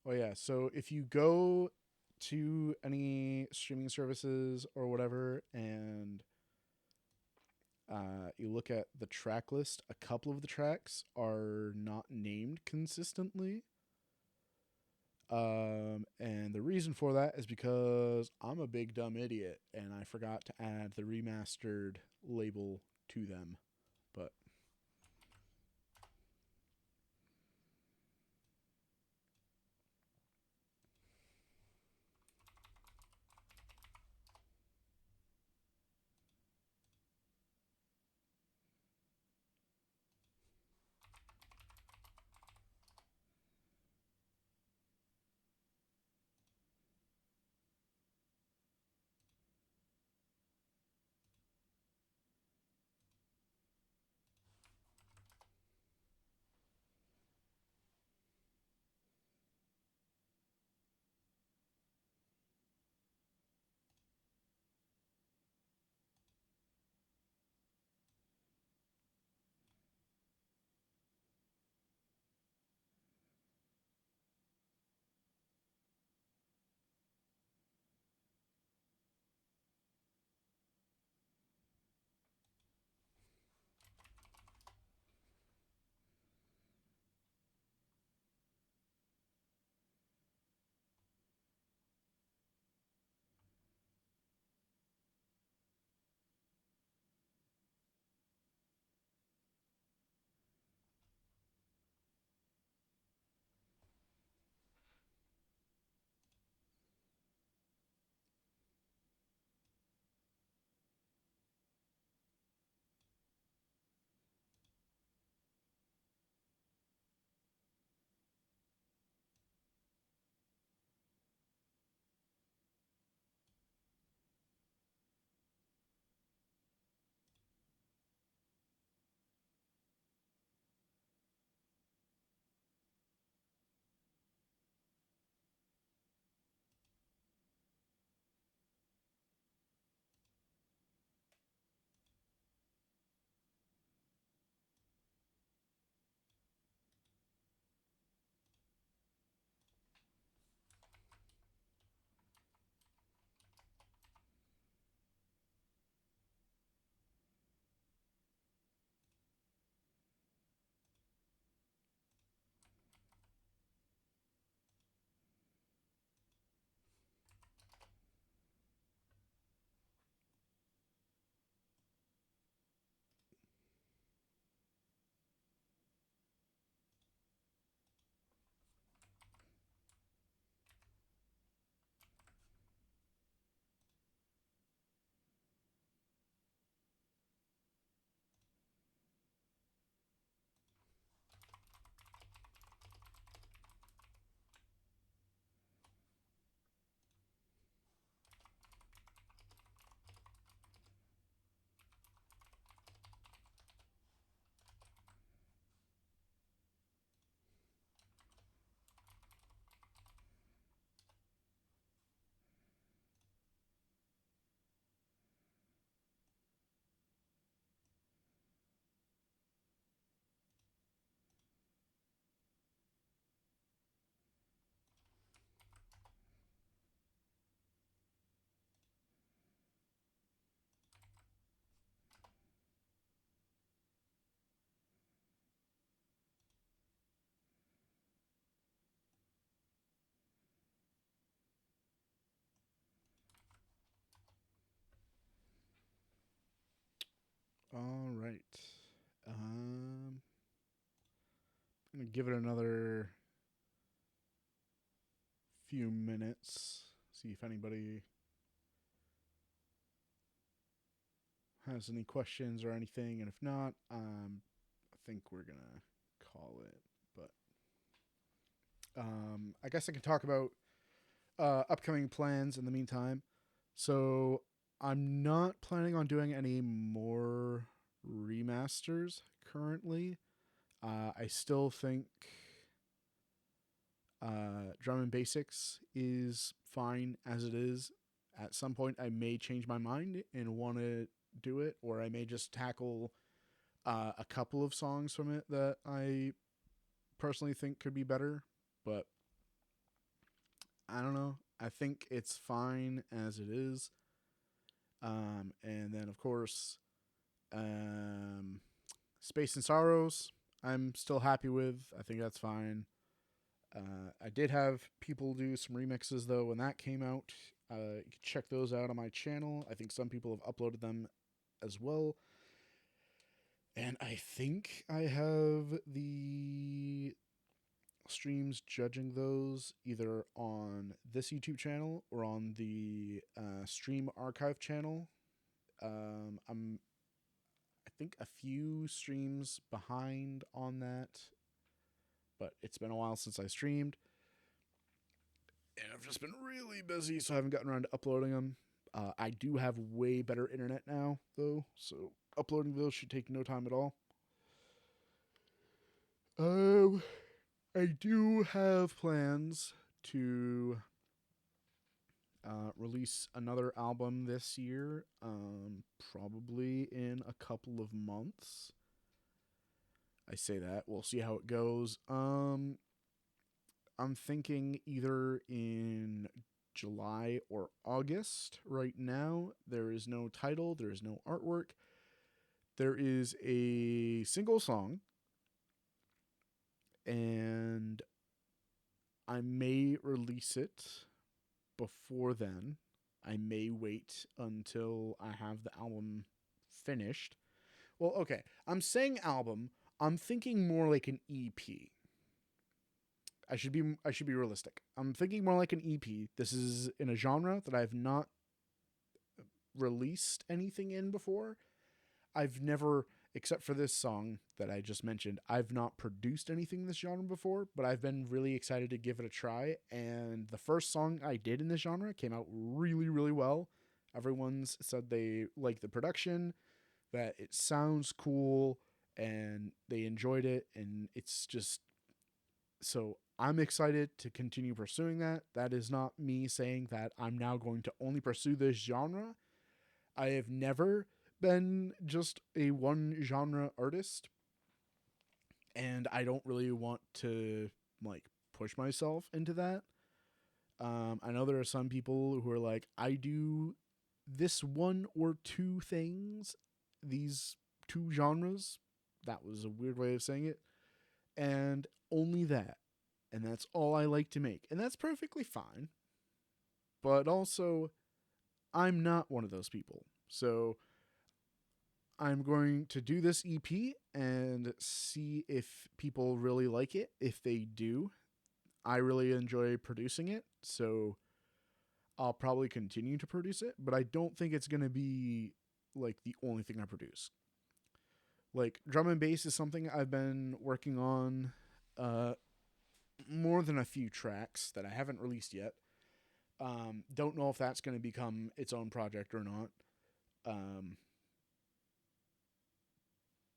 Oh yeah, so if you go to any streaming services or whatever and you look at the track list, a couple of the tracks are not named consistently. And the reason for that is because I'm a big dumb idiot and I forgot to add the remastered label to them. But all right. Um I'm going to give it another few minutes, see if anybody has any questions or anything, and if not, I think we're going to call it. But I guess I can talk about upcoming plans in the meantime. So I'm not planning on doing any more remasters currently. I still think Drum and Basics is fine as it is, At some point, I may change my mind and want to do it, or I may just tackle a couple of songs from it that I personally think could be better. But I don't know. I think it's fine as it is. And then, of course, um, Space and Sorrows, I'm still happy with. I think that's fine. I did have people do some remixes, though, when that came out. You can check those out on my channel. I think some people have uploaded them as well. And I think I have the streams judging those either on this YouTube channel or on the Stream Archive channel. I'm, I think, a few streams behind on that, but it's been a while since I streamed, and I've just been really busy, so I haven't gotten around to uploading them. I do have way better internet now, though, so uploading those should take no time at all. I do have plans to release another album this year, probably in a couple of months. I say that. We'll see how it goes. I'm thinking either in July or August. Right now, there is no title, there is no artwork. There is a single song, and I may release it before then. I may wait until I have the album finished. Well, okay, I'm saying album. I'm thinking more like an EP. I should be realistic. I'm thinking more like an EP. This is in a genre that I've not released anything in before. I've never, except for this song that I just mentioned, I've not produced anything in this genre before, but I've been really excited to give it a try. And the first song I did in this genre came out really, really well. Everyone's said they like the production, that it sounds cool, and they enjoyed it. And it's just, so I'm excited to continue pursuing that. That is not me saying that I'm now going to only pursue this genre. I have never been just a one genre artist, and I don't really want to like push myself into that. I know there are some people who are like, I do this one or two things, these two genres. That was a weird way of saying it. And only that. And that's all I like to make. And that's perfectly fine. But also, I'm not one of those people. So I'm going to do this EP and see if people really like it. If they do, I really enjoy producing it. So I'll probably continue to produce it. But I don't think it's going to be like the only thing I produce. Like drum and bass is something I've been working on more than a few tracks that I haven't released yet. Don't know if that's going to become its own project or not.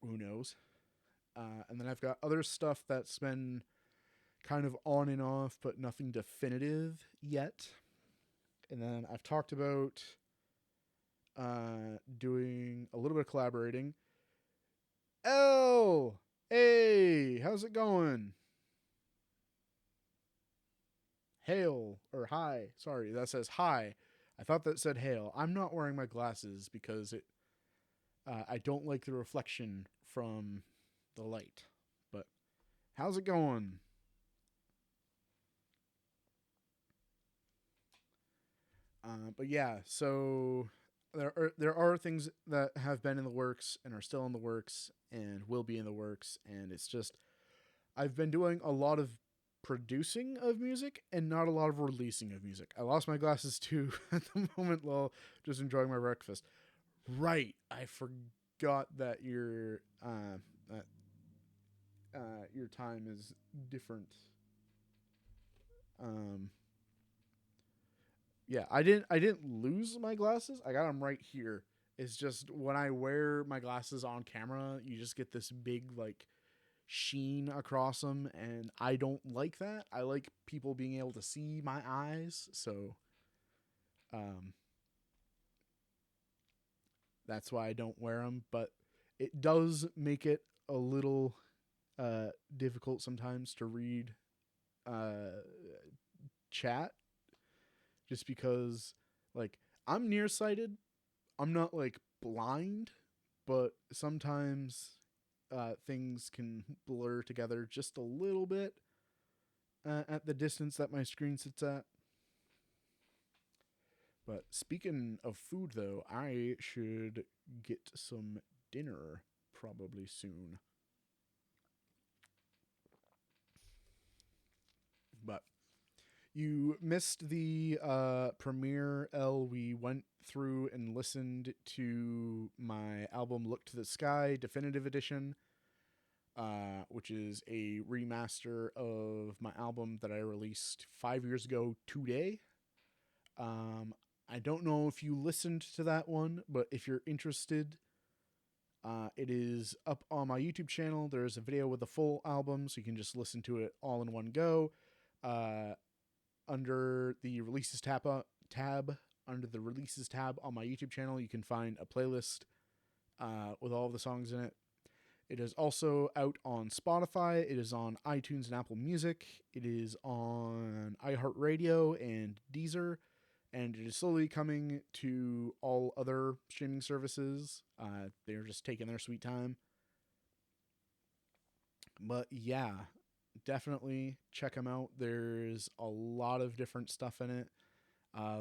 Who knows? And then I've got other stuff that's been kind of on and off, but nothing definitive yet. And then I've talked about doing a little bit of collaborating. Oh, hey, how's it going? Hail or hi. Sorry, that says hi. I thought that said hail. I'm not wearing my glasses because I don't like the reflection from the light. But how's it going? But yeah, so there are things that have been in the works and are still in the works and will be in the works, and it's just I've been doing a lot of producing of music and not a lot of releasing of music. I lost my glasses too at the moment while just enjoying my breakfast. Right, I forgot that your time is different. Um, yeah, I didn't lose my glasses. I got them right here. It's just when I wear my glasses on camera, you just get this big like sheen across them, and I don't like that. I like people being able to see my eyes. So, um, That's why I don't wear them. But it does make it a little difficult sometimes to read uh, chat, just because like I'm nearsighted. I'm not like blind, but sometimes things can blur together just a little bit at the distance that my screen sits at. But speaking of food, though, I should get some dinner probably soon. But you missed the premiere, L. We went through and listened to my album Look to the Sky Definitive Edition, which is a remaster of my album that I released 5 years ago today. Um, I don't know if you listened to that one, but if you're interested, it is up on my YouTube channel. There's a video with the full album, so you can just listen to it all in one go. Uh, Under the releases tab, under the releases tab on my YouTube channel, you can find a playlist with all of the songs in it. It is also out on Spotify. It is on iTunes and Apple Music. It is on iHeartRadio and Deezer. And it is slowly coming to all other streaming services. They're just taking their sweet time. But yeah, definitely check them out. There's a lot of different stuff in it.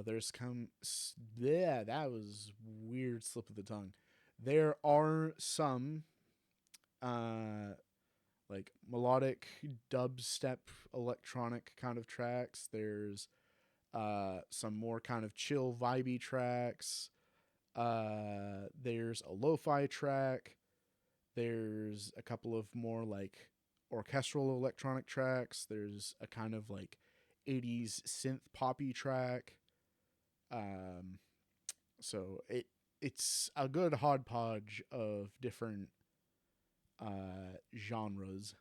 There's yeah, that was weird slip of the tongue. There are some like melodic dubstep electronic kind of tracks. There's some more kind of chill vibey tracks. There's a lo-fi track. There's a couple of more like orchestral electronic tracks. There's a kind of like 80s synth poppy track. Um, so it's a good hodgepodge of different genres,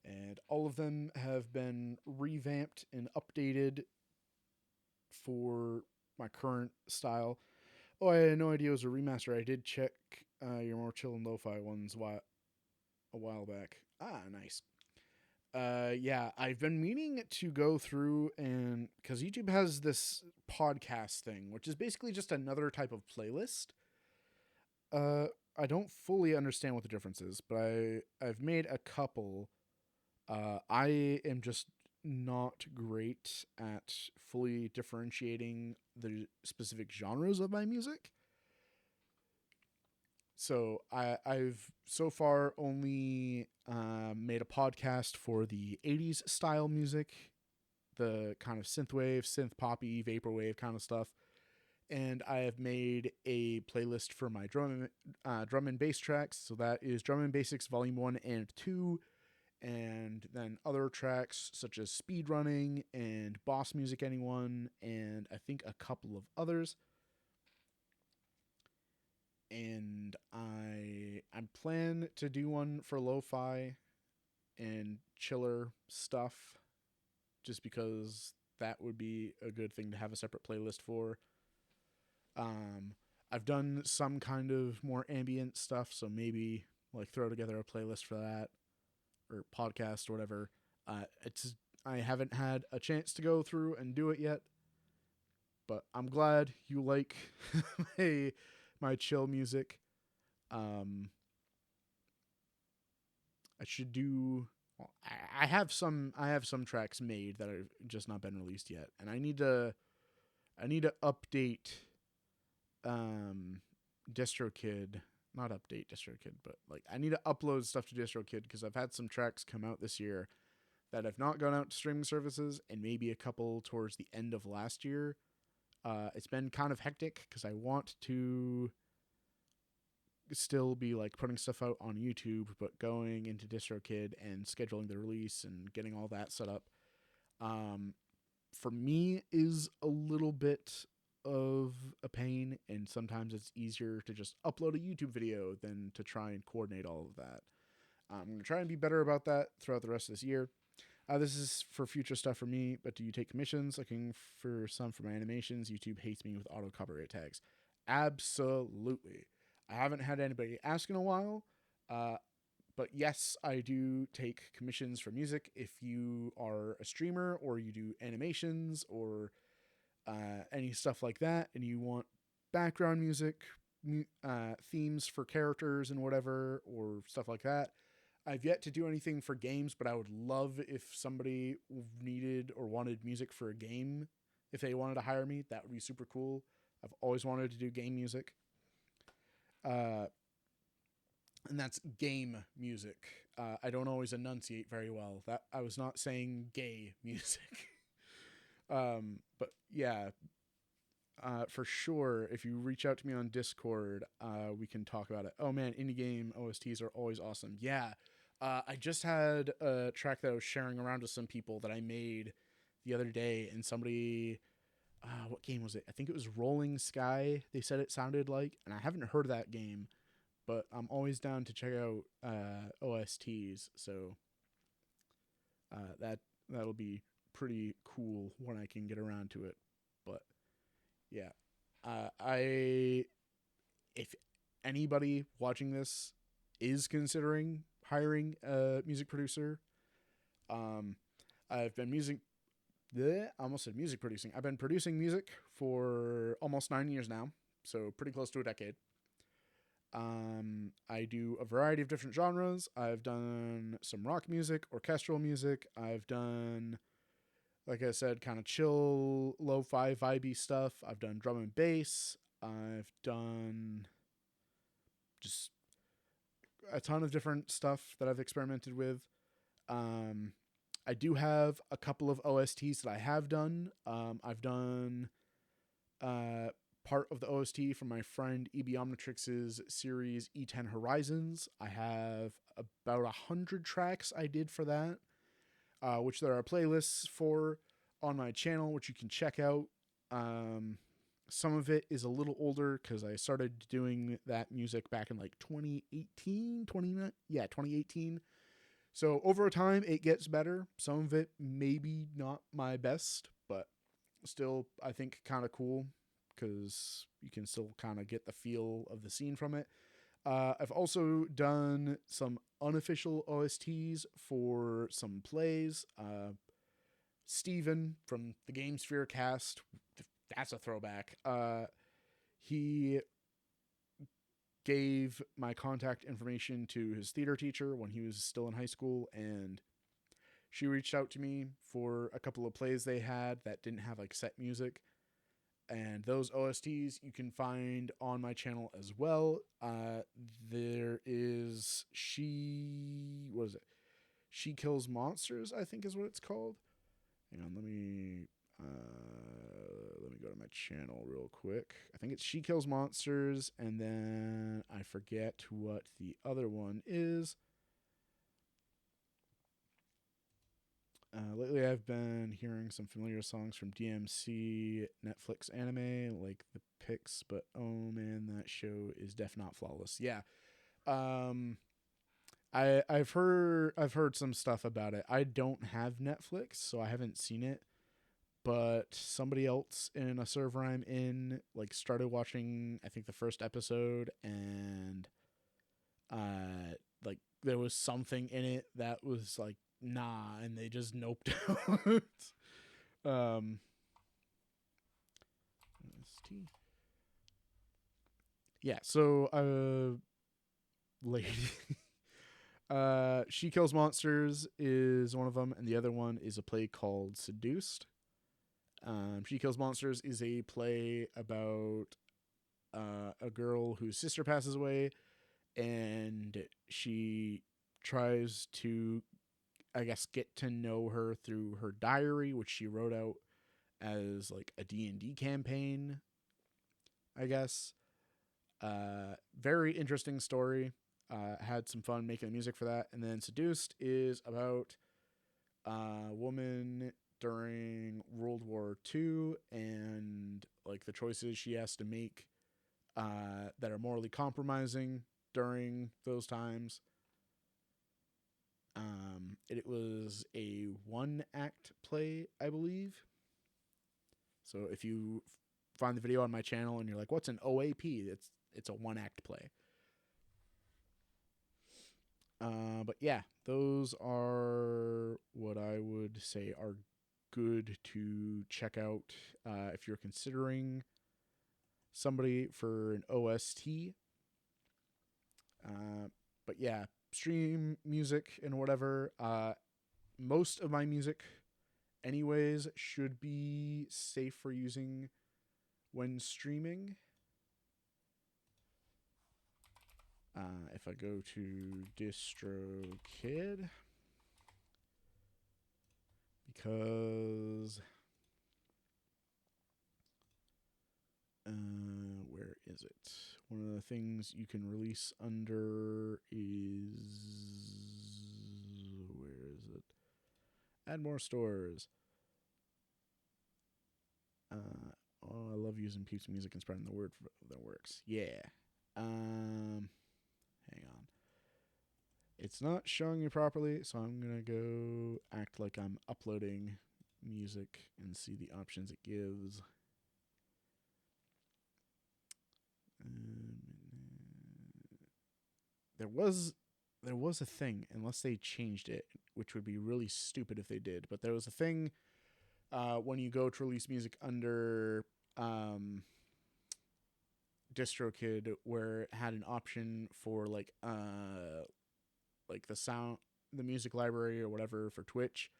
and all of them have been revamped and updated for my current style. Oh, I had no idea it was a remaster. I did check your more chill and lo-fi ones a while back. Ah, nice. Yeah, I've been meaning to go through, and because YouTube has this podcast thing, which is basically just another type of playlist. Uh, I don't fully understand what the difference is, but I've made a couple. I am just not great at fully differentiating the specific genres of my music. So I've so far only made a podcast for the 80s style music, the kind of synthwave, synth poppy, vaporwave kind of stuff. And I have made a playlist for my drum and bass tracks. So that is Drum and Basics Volume 1 and 2, and then other tracks such as Speedrunning and Boss Music Anyone, and I think a couple of others. And I plan to do one for lo-fi and chiller stuff, just because that would be a good thing to have a separate playlist for. Um, I've done some kind of more ambient stuff, so maybe like throw together a playlist for that, or podcast or whatever. It's I haven't had a chance to go through and do it yet, but I'm glad you like my my chill music. Um, I should do. Well, I have some tracks made that have just not been released yet, and I need to update um DistroKid. Not update DistroKid, but like I need to upload stuff to DistroKid because I've had some tracks come out this year that have not gone out to streaming services, and maybe a couple towards the end of last year. It's been kind of hectic because I want to still be like putting stuff out on YouTube, but going into DistroKid and scheduling the release and getting all that set up, um, for me is a little bit of a pain, and sometimes it's easier to just upload a YouTube video than to try and coordinate all of that. I'm going to try and be better about that throughout the rest of this year. This is for future stuff for me, but do you take commissions? Looking for some for my animations. YouTube hates me with auto copyright tags. Absolutely. I haven't had anybody ask in a while, uh, but yes, I do take commissions for music. If you are a streamer or you do animations or any stuff like that, and you want background music, themes for characters and whatever, or stuff like that. I've yet to do anything for games, but I would love if somebody needed or wanted music for a game. If they wanted to hire me, that would be super cool. I've always wanted to do game music. Uh, and that's game music. I don't always enunciate very well. That I was not saying gay music. But yeah, for sure, if you reach out to me on Discord, we can talk about it. Oh man, indie game OSTs are always awesome. Yeah, I just had a track that I was sharing around with some people that I made the other day, and somebody, what game was it? I think it was Rolling Sky. They said it sounded like, and I haven't heard of that game, but I'm always down to check out OSTs. So that'll be pretty cool when I can get around to it. But yeah, I if anybody watching this is considering hiring a music producer, um, I've been music. I almost said music producing. I've been producing music for almost 9 years now, so pretty close to a decade. I do a variety of different genres. I've done some rock music, orchestral music. I've done, like I said, kind of chill, lo-fi, vibey stuff. I've done drum and bass. I've done just a ton of different stuff that I've experimented with. Um, I do have a couple of OSTs that I have done. I've done uh, part of the OST from my friend EB Omnitrix's series E10 Horizons. I have about 100 tracks I did for that, which there are playlists for on my channel, which you can check out. Some of it is a little older because I started doing that music back in like 2018, 2018. So over time, it gets better. Some of it maybe not my best, but still, I think kind of cool because you can still kind of get the feel of the scene from it. I've also done some unofficial OSTs for some plays. Steven from the Game Sphere cast, that's a throwback. He gave my contact information to his theater teacher when he was still in high school, and she reached out to me for a couple of plays they had that didn't have like set music. And those OSTs you can find on my channel as well. There is what is it? She Kills Monsters, I think is what it's called. Hang on, let me go to my channel real quick. I think it's She Kills Monsters, and then I forget what the other one is. Lately, I've been hearing some familiar songs from DMC Netflix anime, like The Pix, but oh man, that show is def not flawless. Yeah, um, I've heard some stuff about it. I don't have Netflix, so I haven't seen it. But somebody else in a server I'm in like started watching, I think, the first episode, and like there was something in it that was like nah, and they just noped out. um yeah, so lady She Kills Monsters is one of them, and the other one is a play called Seduced. She Kills Monsters is a play about a girl whose sister passes away, and she tries to, I guess, get to know her through her diary, which she wrote out as like a D&D campaign, I guess. Very interesting story. Had some fun making the music for that. And then Seduced is about a woman during World War II and like the choices she has to make that are morally compromising during those times. It was a one act play, I believe. So if you find the video on my channel and you're like, what's an OAP? It's a one act play. But yeah, those are what I would say are good to check out if you're considering somebody for an OST. But yeah, stream music and whatever. Most of my music, anyways, should be safe for using when streaming. If I go to DistroKid, because where is it? One of the things you can release under is, where is it? Add more stores. Oh, I love using Peeps Music and spreading the word that works. Yeah. Hang on. It's not showing me properly, so I'm gonna go act like I'm uploading music and see the options it gives. There was a thing, unless they changed it, which would be really stupid if they did. But there was a thing when you go to release music under DistroKid where it had an option for like the music library or whatever for Twitch.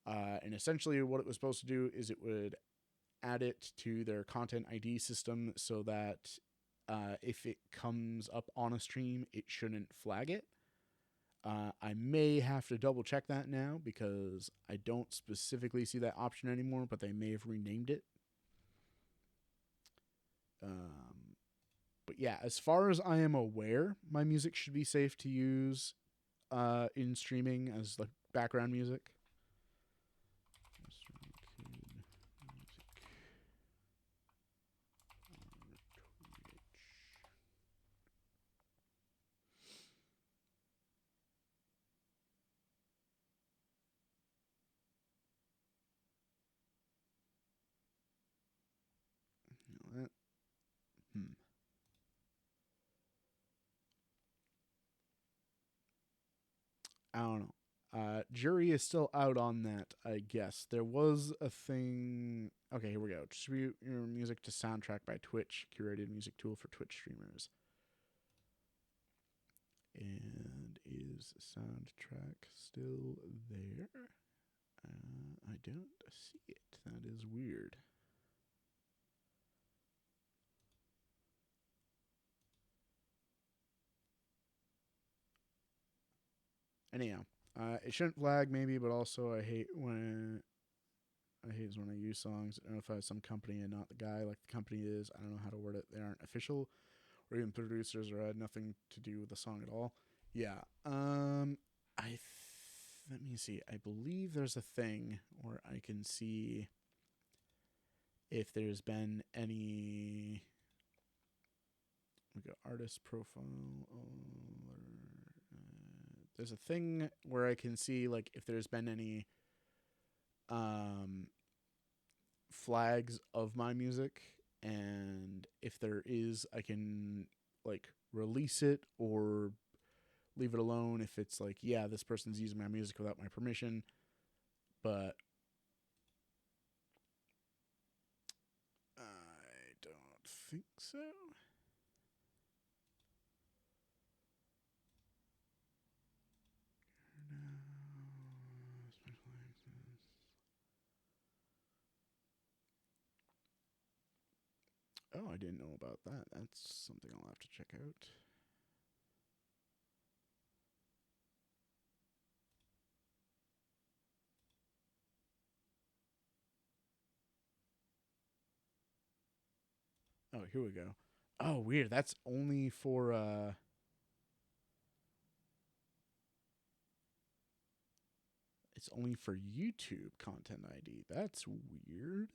And essentially what it was supposed to do is it would add it to their content ID system so that if it comes up on a stream, it shouldn't flag it. I may have to double check that now because I don't specifically see that option anymore, but they may have renamed it. But yeah, as far as I am aware, my music should be safe to use in streaming as like background music. I don't know. Jury is still out on that, I guess. There was a thing. Okay, here we go. Distribute your music to soundtrack by Twitch, curated music tool for Twitch streamers. And is soundtrack still there? I don't see it. That is weird. Anyhow, it shouldn't flag maybe, but also I hate when I use songs that notify some company and not the guy like the company is. I don't know how to word it. They aren't official or even producers or had nothing to do with the song at all. Yeah. Let me see. I believe there's a thing where I can see if there's been any. We got artist profile. There's a thing where I can see like if there's been any flags of my music, and if there is, I can like release it or leave it alone if it's like, yeah, this person's using my music without my permission. But I don't think so. Oh, I didn't know about that. That's something I'll have to check out. Oh, here we go. Oh, weird. That's only for it's only for YouTube content ID. That's weird.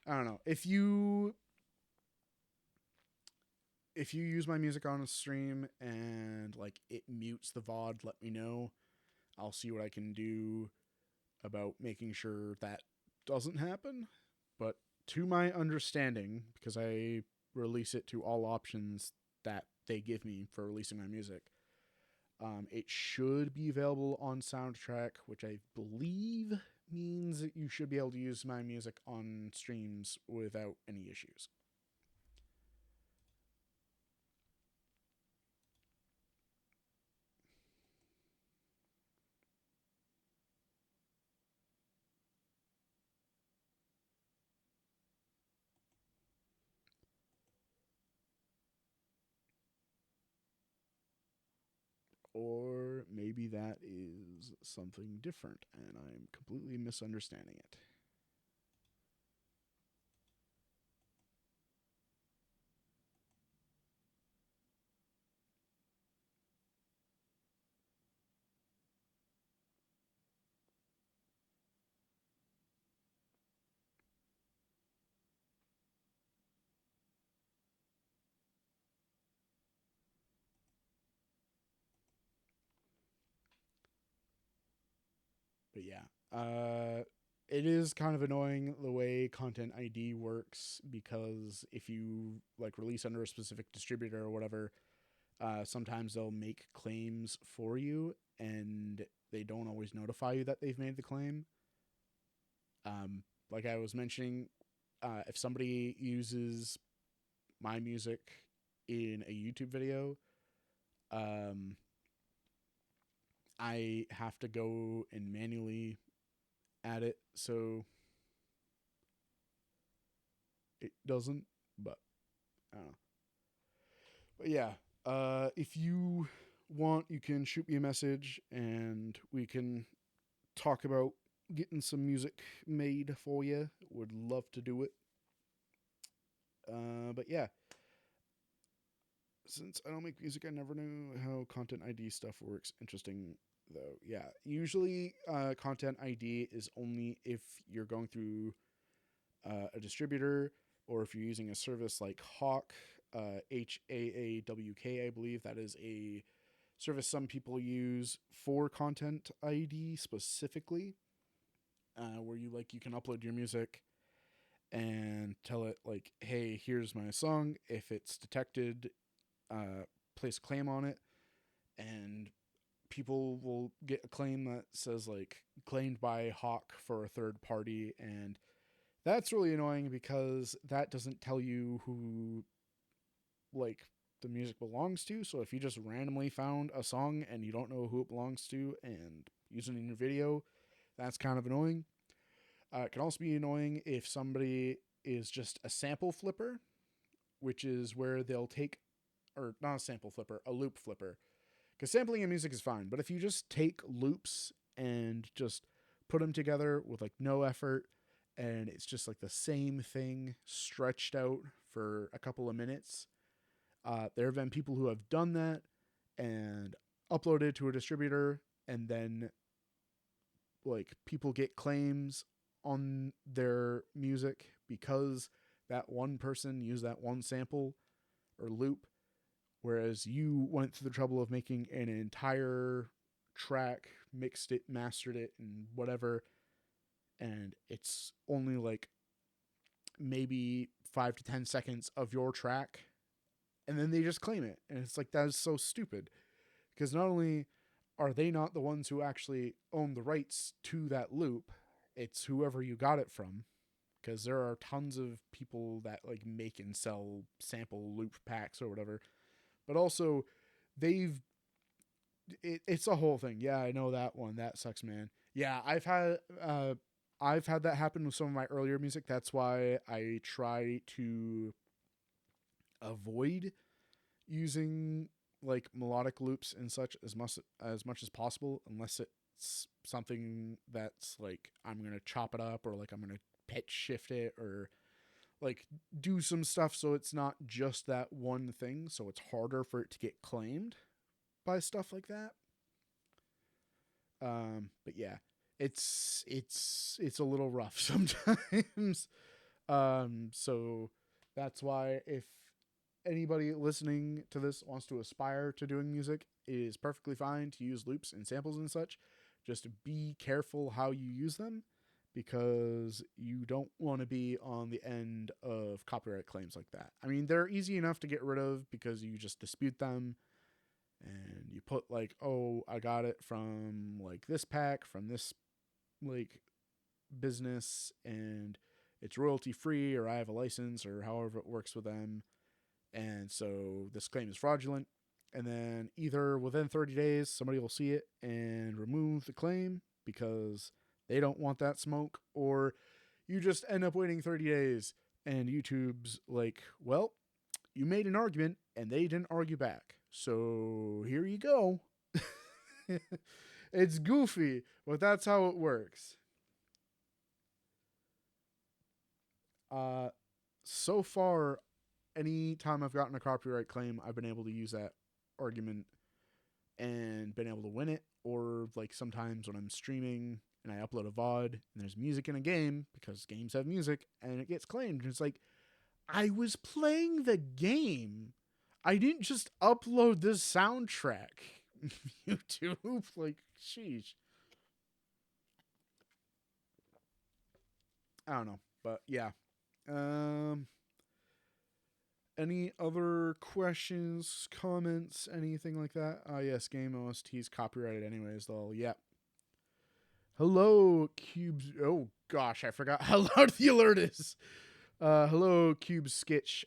I don't know. If you use my music on a stream and like it mutes the VOD, let me know. I'll see what I can do about making sure that doesn't happen, but to my understanding, because I release it to all options that they give me for releasing my music, it should be available on Soundtrack, which I believe means that you should be able to use my music on streams without any issues. Or maybe that is something different and I'm completely misunderstanding it. But yeah, it is kind of annoying the way Content ID works because if you like release under a specific distributor or whatever, sometimes they'll make claims for you and they don't always notify you that they've made the claim. Like I was mentioning, if somebody uses my music in a YouTube video, um, I have to go and manually add it so it doesn't. But I don't know. But yeah, if you want, you can shoot me a message and we can talk about getting some music made for you. Would love to do it. But yeah, since I don't make music, I never knew how Content ID stuff works. Interesting though. Yeah, usually Content ID is only if you're going through a distributor or if you're using a service like Hawk, HAAWK, I believe that is a service some people use for Content ID specifically, where you can upload your music and tell it like, hey, here's my song. If it's detected, place a claim on it, and people will get a claim that says like claimed by Hawk for a third party, and that's really annoying because that doesn't tell you who like the music belongs to. So if you just randomly found a song and you don't know who it belongs to and use it in your video, that's kind of annoying. It can also be annoying if somebody is just a sample flipper, which is where they'll take, or not a sample flipper, a loop flipper. Because sampling in music is fine, but if you just take loops and just put them together with like no effort, and it's just like the same thing stretched out for a couple of minutes, there have been people who have done that and uploaded to a distributor, and then like people get claims on their music because that one person used that one sample or loop, whereas you went through the trouble of making an entire track, mixed it, mastered it, and whatever, and it's only like maybe 5 to 10 seconds of your track, and then they just claim it, and it's like that is so stupid because not only are they not the ones who actually own the rights to that loop, it's whoever you got it from, because there are tons of people that like make and sell sample loop packs or whatever, but also they've it's a whole thing. Yeah, I know that one. That sucks, man. Yeah, I've had that happen with some of my earlier music. That's why I try to avoid using like melodic loops and such as much as possible, unless it's something that's like I'm gonna chop it up or like I'm gonna pitch shift it or like do some stuff so it's not just that one thing, so it's harder for it to get claimed by stuff like that. But yeah, it's a little rough sometimes. So that's why if anybody listening to this wants to aspire to doing music, it is perfectly fine to use loops and samples and such. Just be careful how you use them because you don't want to be on the end of copyright claims like that. I mean, they're easy enough to get rid of because you just dispute them and you put like, oh, I got it from like this pack from this like business and it's royalty free, or I have a license, or however it works with them. And so this claim is fraudulent. And then either within 30 days, somebody will see it and remove the claim because they don't want that smoke, or you just end up waiting 30 days and YouTube's like, well, you made an argument and they didn't argue back. So here you go. It's goofy, but that's how it works. So far, any time I've gotten a copyright claim, I've been able to use that argument and been able to win it. Or like sometimes when I'm streaming and I upload a VOD and there's music in a game, because games have music, and it gets claimed. And it's like, I was playing the game. I didn't just upload this soundtrack. YouTube, like, sheesh. I don't know, but yeah. Um, any other questions, comments, anything like that? Yes, Game OST is copyrighted anyways, though. Yeah. Hello, Cubes. Oh, gosh, I forgot how loud the alert is. Hello, Cube Skitch.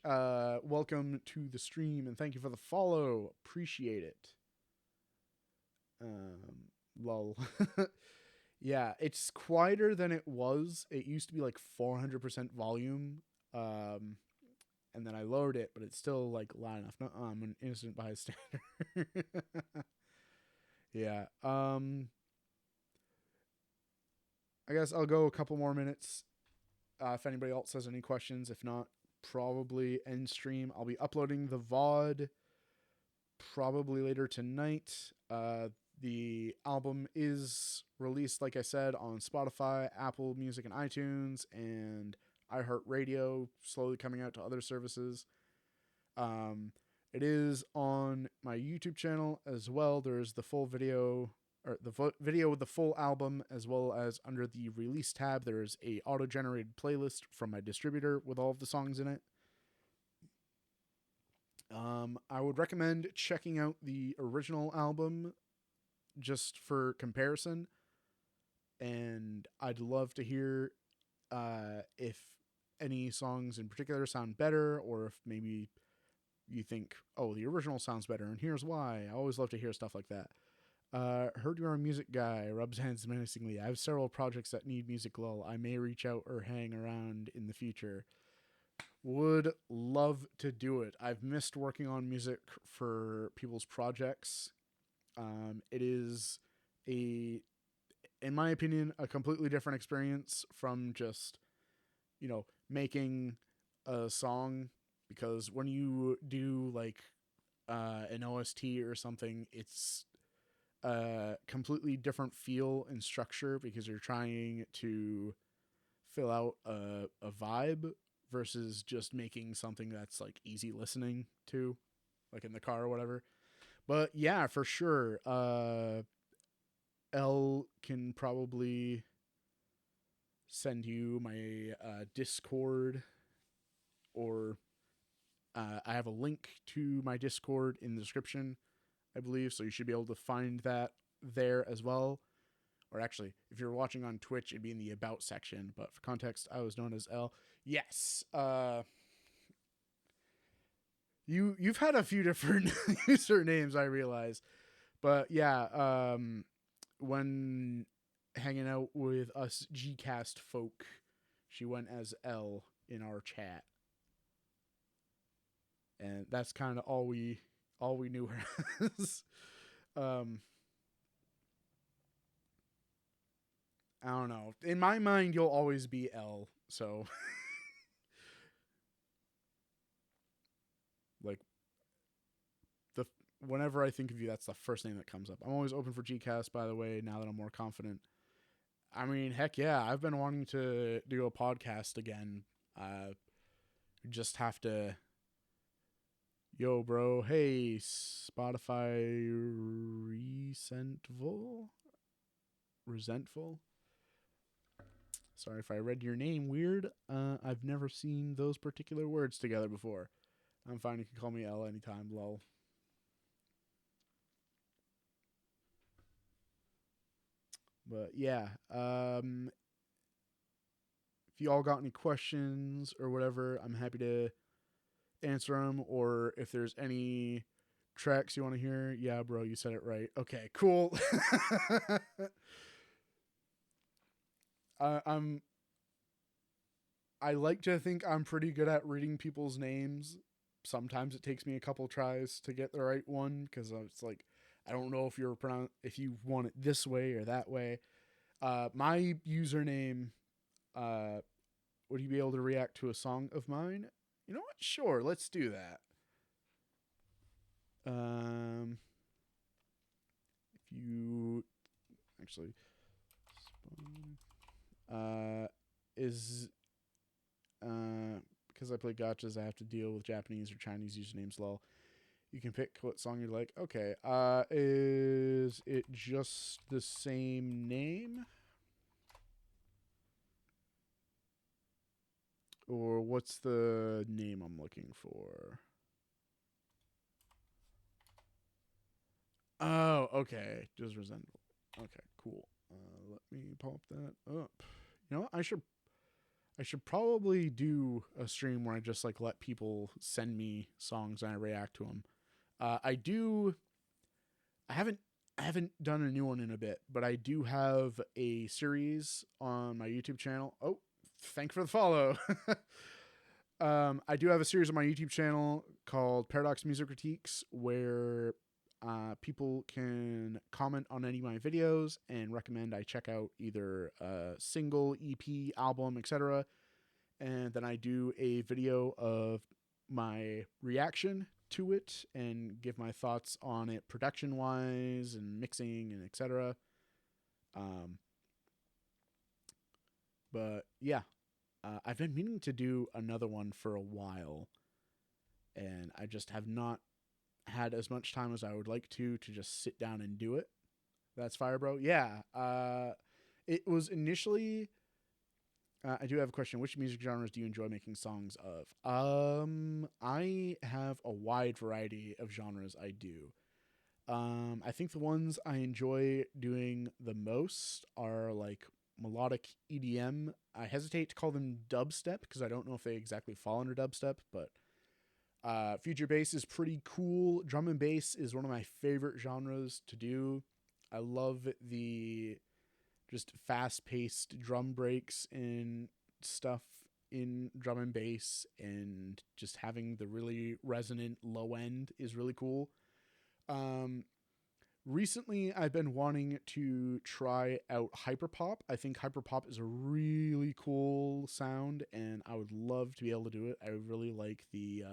Welcome to the stream, and thank you for the follow. Appreciate it. Lol. Yeah, it's quieter than it was. It used to be like 400% volume. And then I lowered it, but it's still like loud enough. No, I'm an innocent bystander. Yeah. I guess I'll go a couple more minutes. If anybody else has any questions, if not, probably end stream. I'll be uploading the VOD probably later tonight. The album is released, like I said, on Spotify, Apple Music, and iTunes, and iHeartRadio, slowly coming out to other services. It is on my YouTube channel as well. There's the full video, or the video with the full album, as well as under the release tab, there's a auto-generated playlist from my distributor with all of the songs in it. I would recommend checking out the original album just for comparison, and I'd love to hear if any songs in particular sound better, or if maybe you think, oh, the original sounds better, and here's why. I always love to hear stuff like that. Heard you're a music guy, rubs hands menacingly. I have several projects that need music lull. I may reach out or hang around in the future. Would love to do it. I've missed working on music for people's projects. It is in my opinion, a completely different experience from just, making a song, because when you do like an OST or something, it's a completely different feel and structure because you're trying to fill out a vibe versus just making something that's like easy listening to, like in the car or whatever. But yeah, for sure. L can probably send you my Discord, or I have a link to my Discord in the description, I believe, so you should be able to find that there as well. Or actually, if you're watching on Twitch, it'd be in the About section, but for context, I was known as L. Yes, you've had a few different usernames, I realize. But yeah, when hanging out with us Gcast folk, she went as L in our chat. And that's kind of all we knew her as. I don't know. In my mind, you'll always be L. So, like, whenever I think of you, that's the first name that comes up. I'm always open for Gcast, by the way, now that I'm more confident. I mean, heck yeah, I've been wanting to do a podcast again. Just have to. Yo, bro. Hey, Spotify resentful? Sorry if I read your name weird. I've never seen those particular words together before. I'm fine. You can call me L anytime, lol. But yeah, if you all got any questions or whatever, I'm happy to answer them. Or if there's any tracks you want to hear, yeah, bro, you said it right. Okay, cool. I'm. I like to think I'm pretty good at reading people's names. Sometimes it takes me a couple tries to get the right one because it's like I don't know if if you want it this way or that way. My username. Would you be able to react to a song of mine? You know what? Sure, let's do that. Um, if you actually, uh, is because I play gotchas, I have to deal with Japanese or Chinese usernames. Lol. You can pick what song you like. Okay. Is it just the same name? Or what's the name I'm looking for? Oh, okay. Just resentful. Okay, cool. Let me pop that up. You know what? I should probably do a stream where I just like let people send me songs and I react to them. I do. I haven't done a new one in a bit, but I do have a series on my YouTube channel. Oh, thank you for the follow. I do have a series on my YouTube channel called Paradox Music Critiques where people can comment on any of my videos and recommend I check out either a single, EP, album, etc. And then I do a video of my reaction to it and give my thoughts on it production wise and mixing and etc. Um, but yeah, I've been meaning to do another one for a while, and I just have not had as much time as I would like to just sit down and do it. That's Fire Bro. Yeah. It was initially. I do have a question. Which music genres do you enjoy making songs of? I have a wide variety of genres I do. I think the ones I enjoy doing the most are like melodic EDM. I hesitate to call them dubstep because I don't know if they exactly fall under dubstep, but future bass is pretty cool. Drum and bass is one of my favorite genres to do. I love the just fast paced drum breaks and stuff in drum and bass, and just having the really resonant low end is really cool. Um, Recently, I've been wanting to try out hyperpop. I think hyperpop is a really cool sound, and I would love to be able to do it. I really like the.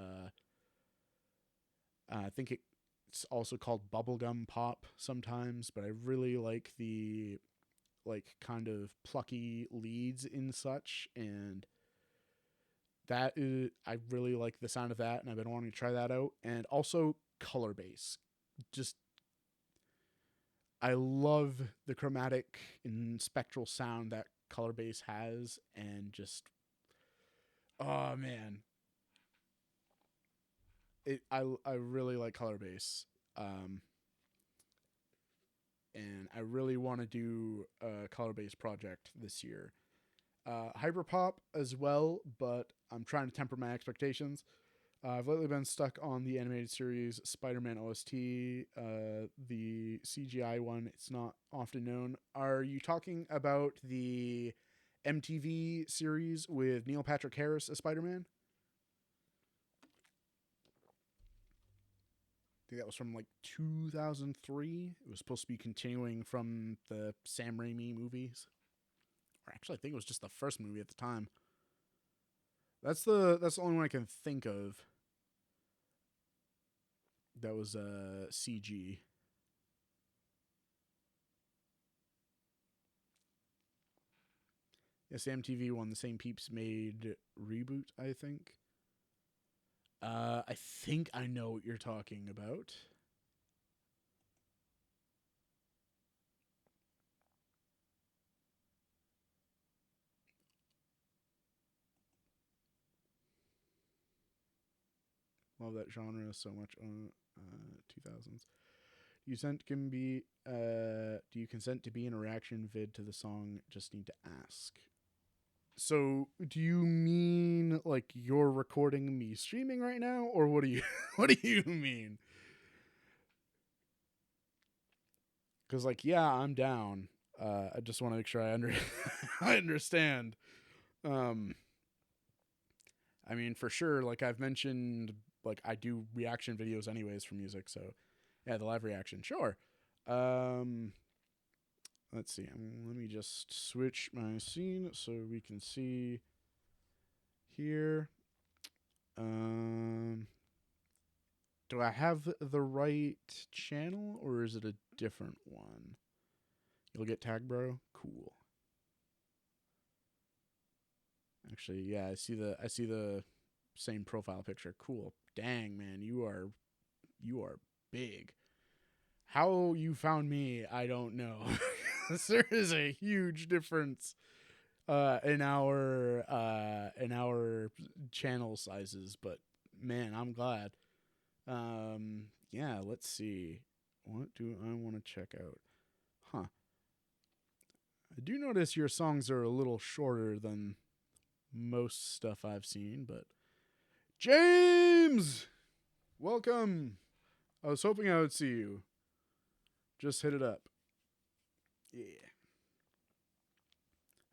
I think it's also called bubblegum pop sometimes, but I really like the like kind of plucky leads in such, and that is I really like the sound of that, and I've been wanting to try that out. And also color bass, just I love the chromatic and spectral sound that color bass has, and just oh man, I really like color bass, um, and I really want to do a color bass project this year. Hyperpop as well, but I'm trying to temper my expectations. I've lately been stuck on the animated series Spider-Man OST, the CGI one. It's not often known. Are you talking about the MTV series with Neil Patrick Harris as Spider-Man? I think that was from like 2003. It was supposed to be continuing from the Sam Raimi movies. Or actually, I think it was just the first movie at the time. That's the only one I can think of that was CG. Yes, MTV one, the same peeps made Reboot, I think. I think I know what you're talking about. Love that genre so much. 2000s. Do you consent to be in a reaction vid to the song? Just need to ask. So, do you mean like you're recording me streaming right now, or what do you what do you mean? Because like, yeah, I'm down. I just want to make sure I understand. Um, I mean, for sure. Like I've mentioned, like I do reaction videos anyways for music, so yeah, the live reaction, sure. Um, let's see. Let me just switch my scene so we can see here. Um, do I have the right channel or is it a different one? You'll get tagged, bro. Cool. Actually, yeah, I see the same profile picture. Cool. Dang, man, you are big. How you found me, I don't know. There is a huge difference in our channel sizes, but man, I'm glad. Yeah, let's see. What do I want to check out? Huh. I do notice your songs are a little shorter than most stuff I've seen, but James, welcome. I was hoping I would see you. Just hit it up. Yeah.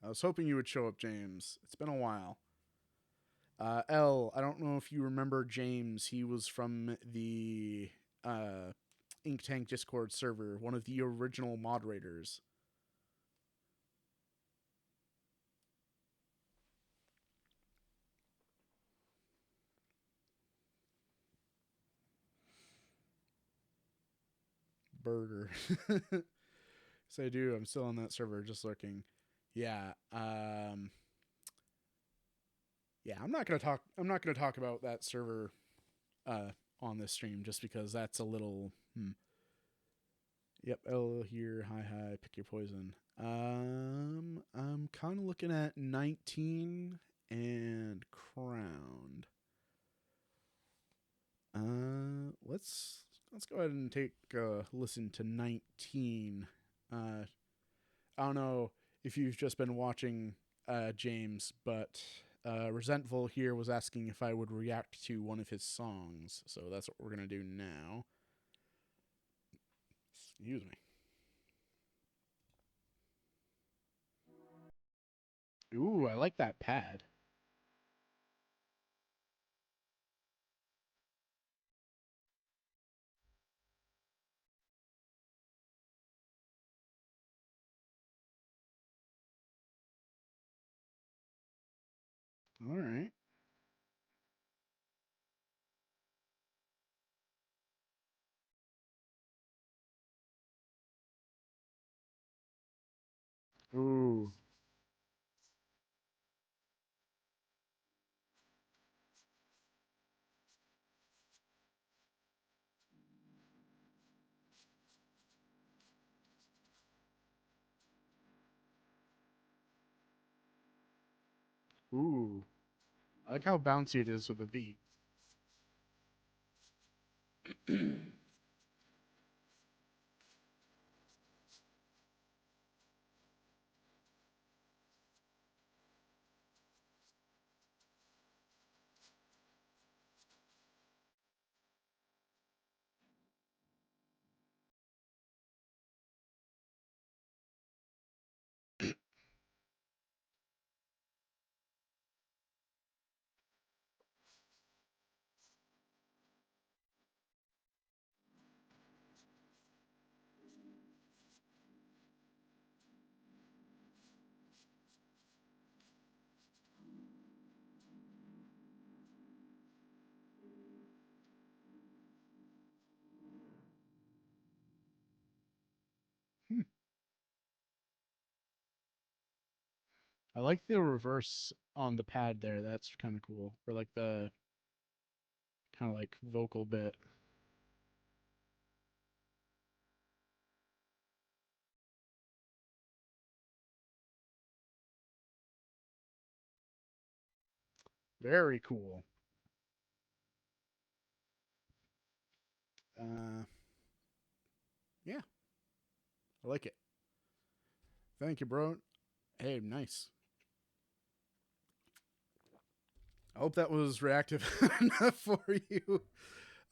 I was hoping you would show up, James. It's been a while. I don't know if you remember James. He was from the Ink Tank Discord server, one of the original moderators. Burger. So I do. I'm still on that server, just lurking. Yeah. Yeah. I'm not gonna talk about that server on this stream just because that's a little. Yep. L here. Hi hi. Pick your poison. I'm kind of looking at 19 and crowned. Let's go ahead and take a listen to 19. I don't know if you've just been watching James, but Resentful here was asking if I would react to one of his songs, so that's what we're gonna do now. Excuse me. Ooh, I like that pad. All right. Ooh. Ooh. I like how bouncy it is with the beat. Hmm. I like the reverse on the pad there. That's kind of cool. Or like the kind of like vocal bit. Very cool. Uh, yeah, I like it. Thank you, bro. Hey, nice. I hope that was reactive enough for you.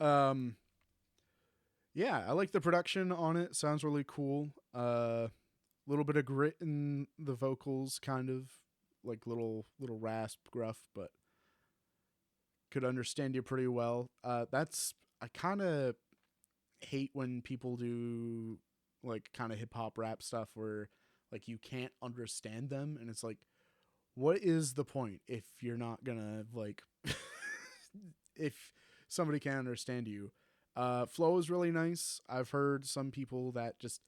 Um, yeah, I like the production on it. Sounds really cool. Little bit of grit in the vocals, kind of like little rasp, gruff, but could understand you pretty well. That's I kind of hate when people do like kind of hip hop rap stuff where like you can't understand them, and it's like, what is the point if you're not gonna like if somebody can't understand you? Flow is really nice. I've heard some people that just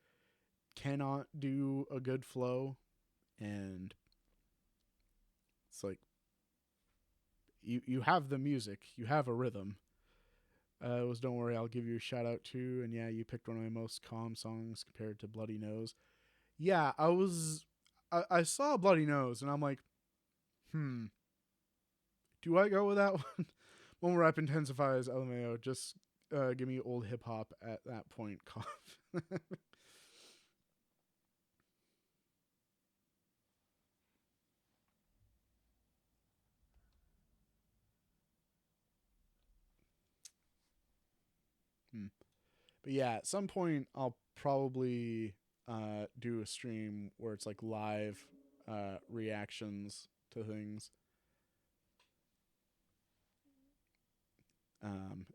cannot do a good flow, and it's like you have the music, you have a rhythm. It was Don't Worry, I'll Give You a Shout Out too. And yeah, you picked one of my most calm songs compared to Bloody Nose. Yeah, I saw Bloody Nose and I'm like, hmm, do I go with that one? One where rap intensifies LMAO, just give me old hip hop at that point. Cough. Hmm. But yeah, at some point I'll probably do a stream where it's like live reactions to things.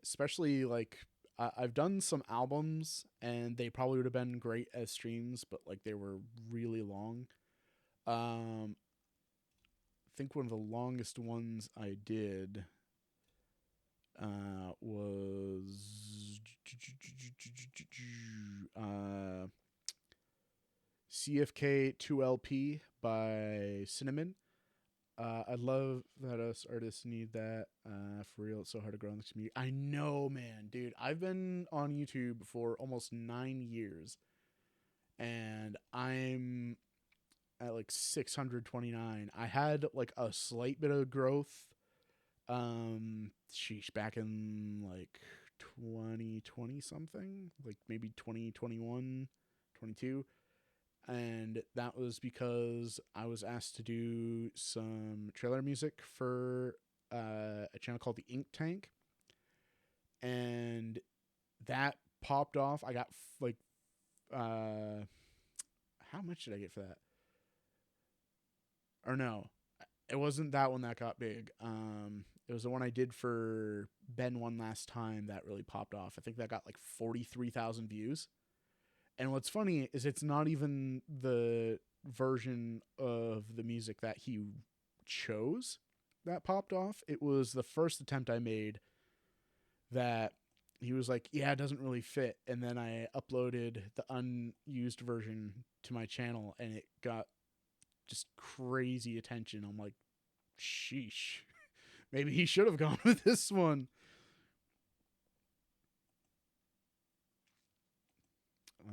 Especially like I've done some albums and they probably would have been great as streams, but like they were really long. I think one of the longest ones I did was uh, CFK 2LP by Cinnamon. I love that us artists need that. For real, it's so hard to grow in this community. I know, man, dude. I've been on YouTube for almost 9 years, and I'm at like 629. I had like a slight bit of growth. Sheesh, back in like 2020 something, like maybe 2021, 22. And that was because I was asked to do some trailer music for a channel called the Ink Tank, and that popped off. I got like how much did I get for that? Or no, it wasn't that one that got big. It was the one I did for Ben one last time that really popped off. I think that got like 43,000 views. And what's funny is it's not even the version of the music that he chose that popped off. It was the first attempt I made that he was like, yeah, it doesn't really fit. And then I uploaded the unused version to my channel and it got just crazy attention. I'm like, sheesh. Maybe he should have gone with this one.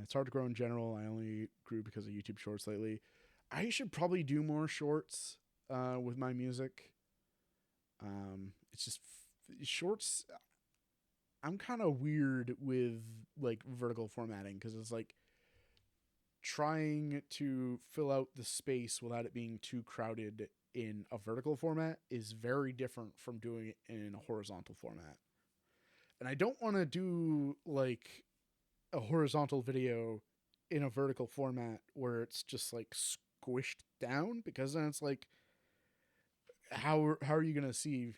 It's hard to grow in general. I only grew because of YouTube Shorts lately. I should probably do more shorts with my music. It's just shorts. I'm kind of weird with like vertical formatting because it's like trying to fill out the space without it being too crowded in a vertical format is very different from doing it in a horizontal format. And I don't want to do like a horizontal video in a vertical format where it's just like squished down because then it's like how are you going to see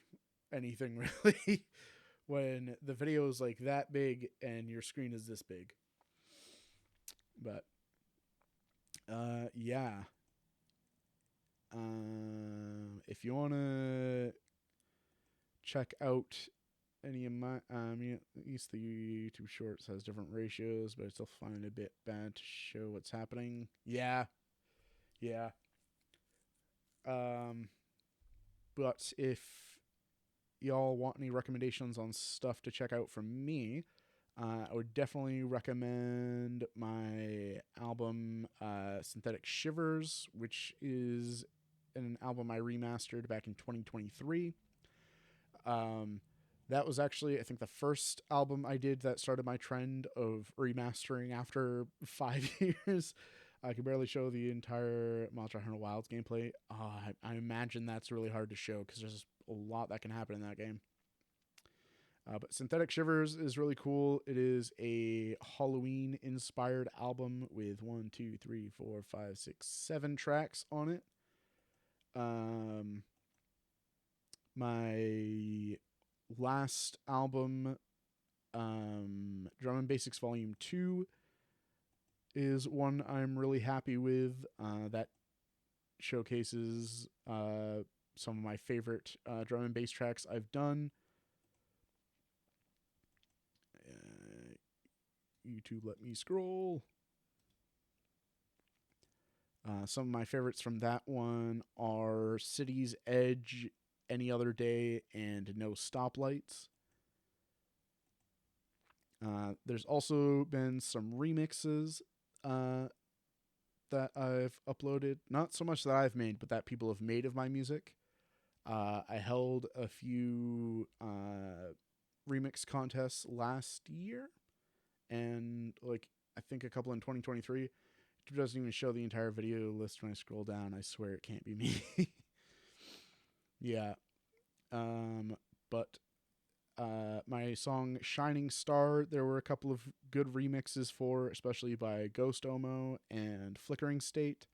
anything really when the video is like that big and your screen is this big. But yeah. If you want to check out any of my at least the YouTube Shorts has different ratios, but I still find it a bit bad to show what's happening. Yeah, yeah. Um, but if y'all want any recommendations on stuff to check out from me, I would definitely recommend my album Synthetic Shivers, which is an album I remastered back in 2023. Um, That was actually, I think, the first album I did that started my trend of remastering after 5 years. I can barely show the entire Monster Hunter Wilds gameplay. I imagine that's really hard to show because there's a lot that can happen in that game. But Synthetic Shivers is really cool. It is a Halloween inspired album with 7 tracks on it. My last album, Drum and Basics Volume 2, is one I'm really happy with. That showcases some of my favorite drum and bass tracks I've done. YouTube, let me scroll. Some of my favorites from that one are City's Edge, Any Other Day, and No Stoplights. There's also been some remixes that I've uploaded. Not so much that I've made, but that people have made of my music. I held a few remix contests last year, and like I think a couple in 2023. It doesn't even show the entire video list when I scroll down. I swear it can't be me. Yeah. But my song Shining Star, there were a couple of good remixes for, especially by Ghost Omo and Flickering State.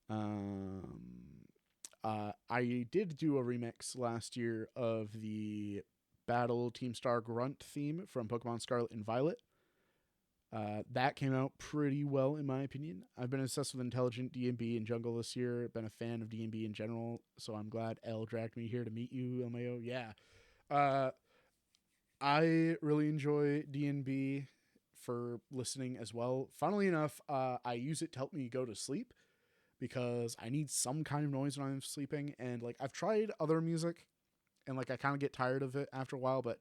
I did do a remix last year of the Battle Team Star Grunt theme from Pokemon Scarlet and Violet. That came out pretty well, in my opinion. I've been obsessed with Intelligent D&B and Jungle this year. Been a fan of D&B in general, so I'm glad Elle dragged me here to meet you, LMAO. Yeah. I really enjoy D&B for listening as well. Funnily enough, I use it to help me go to sleep because I need some kind of noise when I'm sleeping. And like I've tried other music, and like I kind of get tired of it after a while. But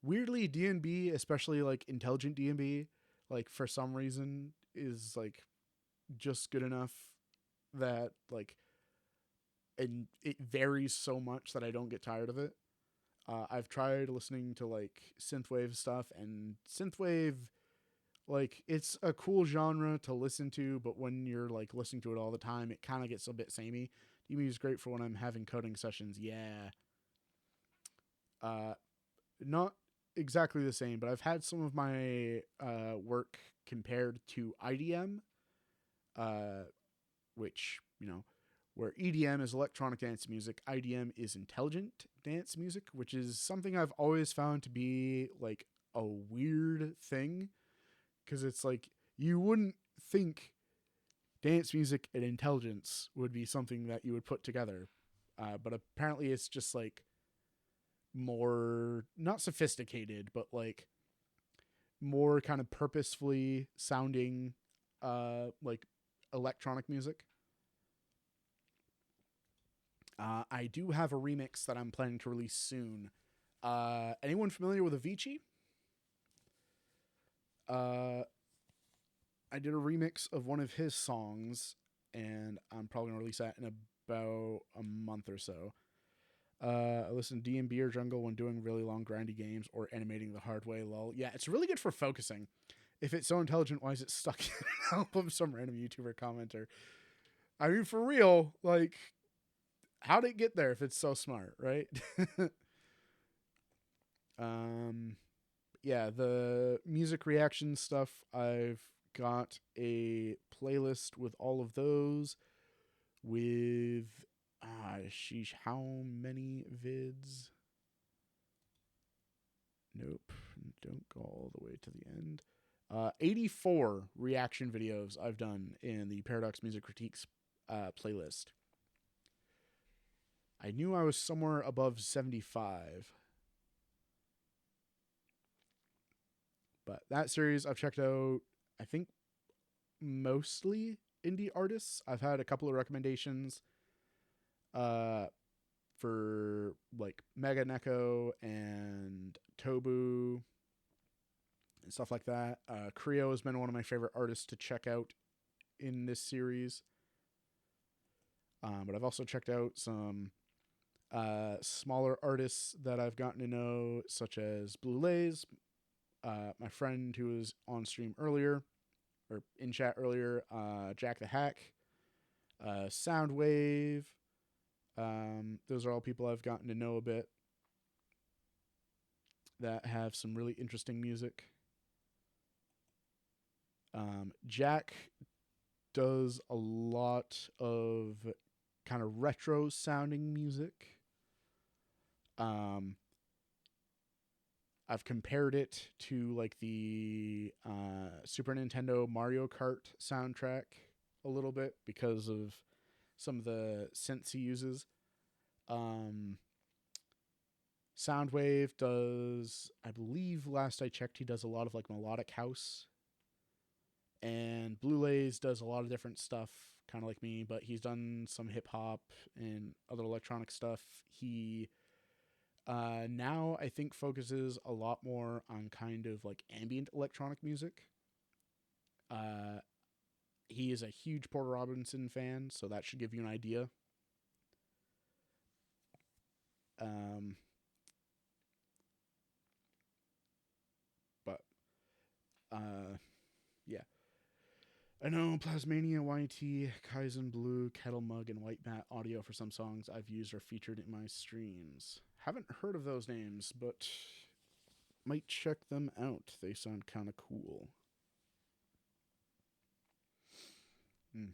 weirdly, D&B, especially like Intelligent D&B, like for some reason is like just good enough that like, and it varies so much that I don't get tired of it. I've tried listening to like synthwave stuff, and synthwave, like it's a cool genre to listen to, but when you're like listening to it all the time, it kind of gets a bit samey. DMU is great for when I'm having coding sessions. Yeah. Not exactly the same, but I've had some of my work compared to IDM, uh, which, you know, where EDM is electronic dance music, IDM is intelligent dance music, which is something I've always found to be like a weird thing, because it's like you wouldn't think dance music and intelligence would be something that you would put together, but apparently it's just like more not sophisticated, but like more kind of purposefully sounding like electronic music. I do have a remix that I'm planning to release soon. Anyone familiar with Avicii? I did a remix of one of his songs, and I'm probably gonna release that in about a month or so. I listen to DMB or Jungle when doing really long grindy games or animating the hard way. Lol. Yeah, it's really good for focusing. If it's so intelligent, why is it stuck in an album? Some random YouTuber commenter. I mean, for real, like, how'd it get there if it's so smart, right? um, yeah, the music reaction stuff, I've got a playlist with all of those with sheesh, how many vids? Nope, don't go all the way to the end. 84 reaction videos I've done in the Paradox Music Critiques playlist. I knew I was somewhere above 75. But that series I've checked out, I think mostly indie artists. I've had a couple of recommendations for like Mega Neko and Tobu and stuff like that. Creo has been one of my favorite artists to check out in this series. But I've also checked out some Smaller artists that I've gotten to know, such as Blue Lays, my friend who was on stream earlier, or in chat earlier, Jack the Hack, Soundwave. Those are all people I've gotten to know a bit that have some really interesting music. Jack does a lot of kind of retro sounding music. Um, I've compared it to like the Super Nintendo Mario Kart soundtrack a little bit because of some of the synths he uses. Um, Soundwave does, I believe, last I checked, he does a lot of like melodic house. And Blue Lays does a lot of different stuff, kind of like me, but he's done some hip hop and other electronic stuff. He now I think focuses a lot more on kind of like ambient electronic music. Uh, he is a huge Porter Robinson fan, so that should give you an idea. Um, but yeah, I know Plasmania, YT, Kaizen Blue, Kettle Mug, and White Bat Audio for some songs I've used or featured in my streams. Haven't heard of those names, but might check them out. They sound kind of cool. Hmm.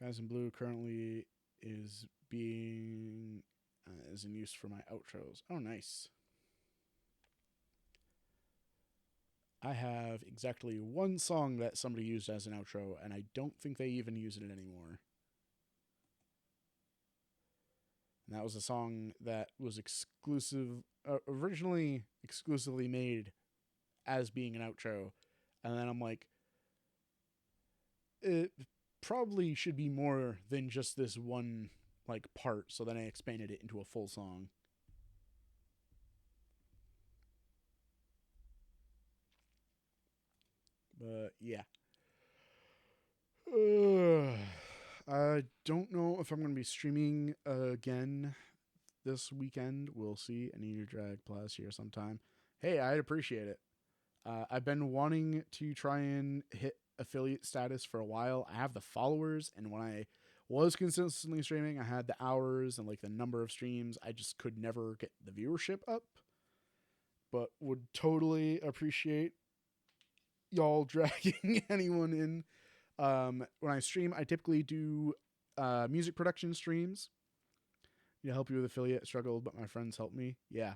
Kaizen Blue currently is being is in use for my outros. Oh, nice. I have exactly one song that somebody used as an outro, and I don't think they even use it anymore. And that was a song that was originally exclusively made as being an outro. And then I'm like, it probably should be more than just this one like part. So then I expanded it into a full song. But yeah. I don't know if I'm going to be streaming again this weekend. We'll see. I need to drag Plas here sometime. Hey, I'd appreciate it. I've been wanting to try and hit affiliate status for a while. I have the followers, and when I was consistently streaming, I had the hours and like the number of streams. I just could never get the viewership up, but would totally appreciate y'all dragging anyone in. When I stream, I typically do music production streams. You know, help you with affiliate struggle, but my friends help me. Yeah,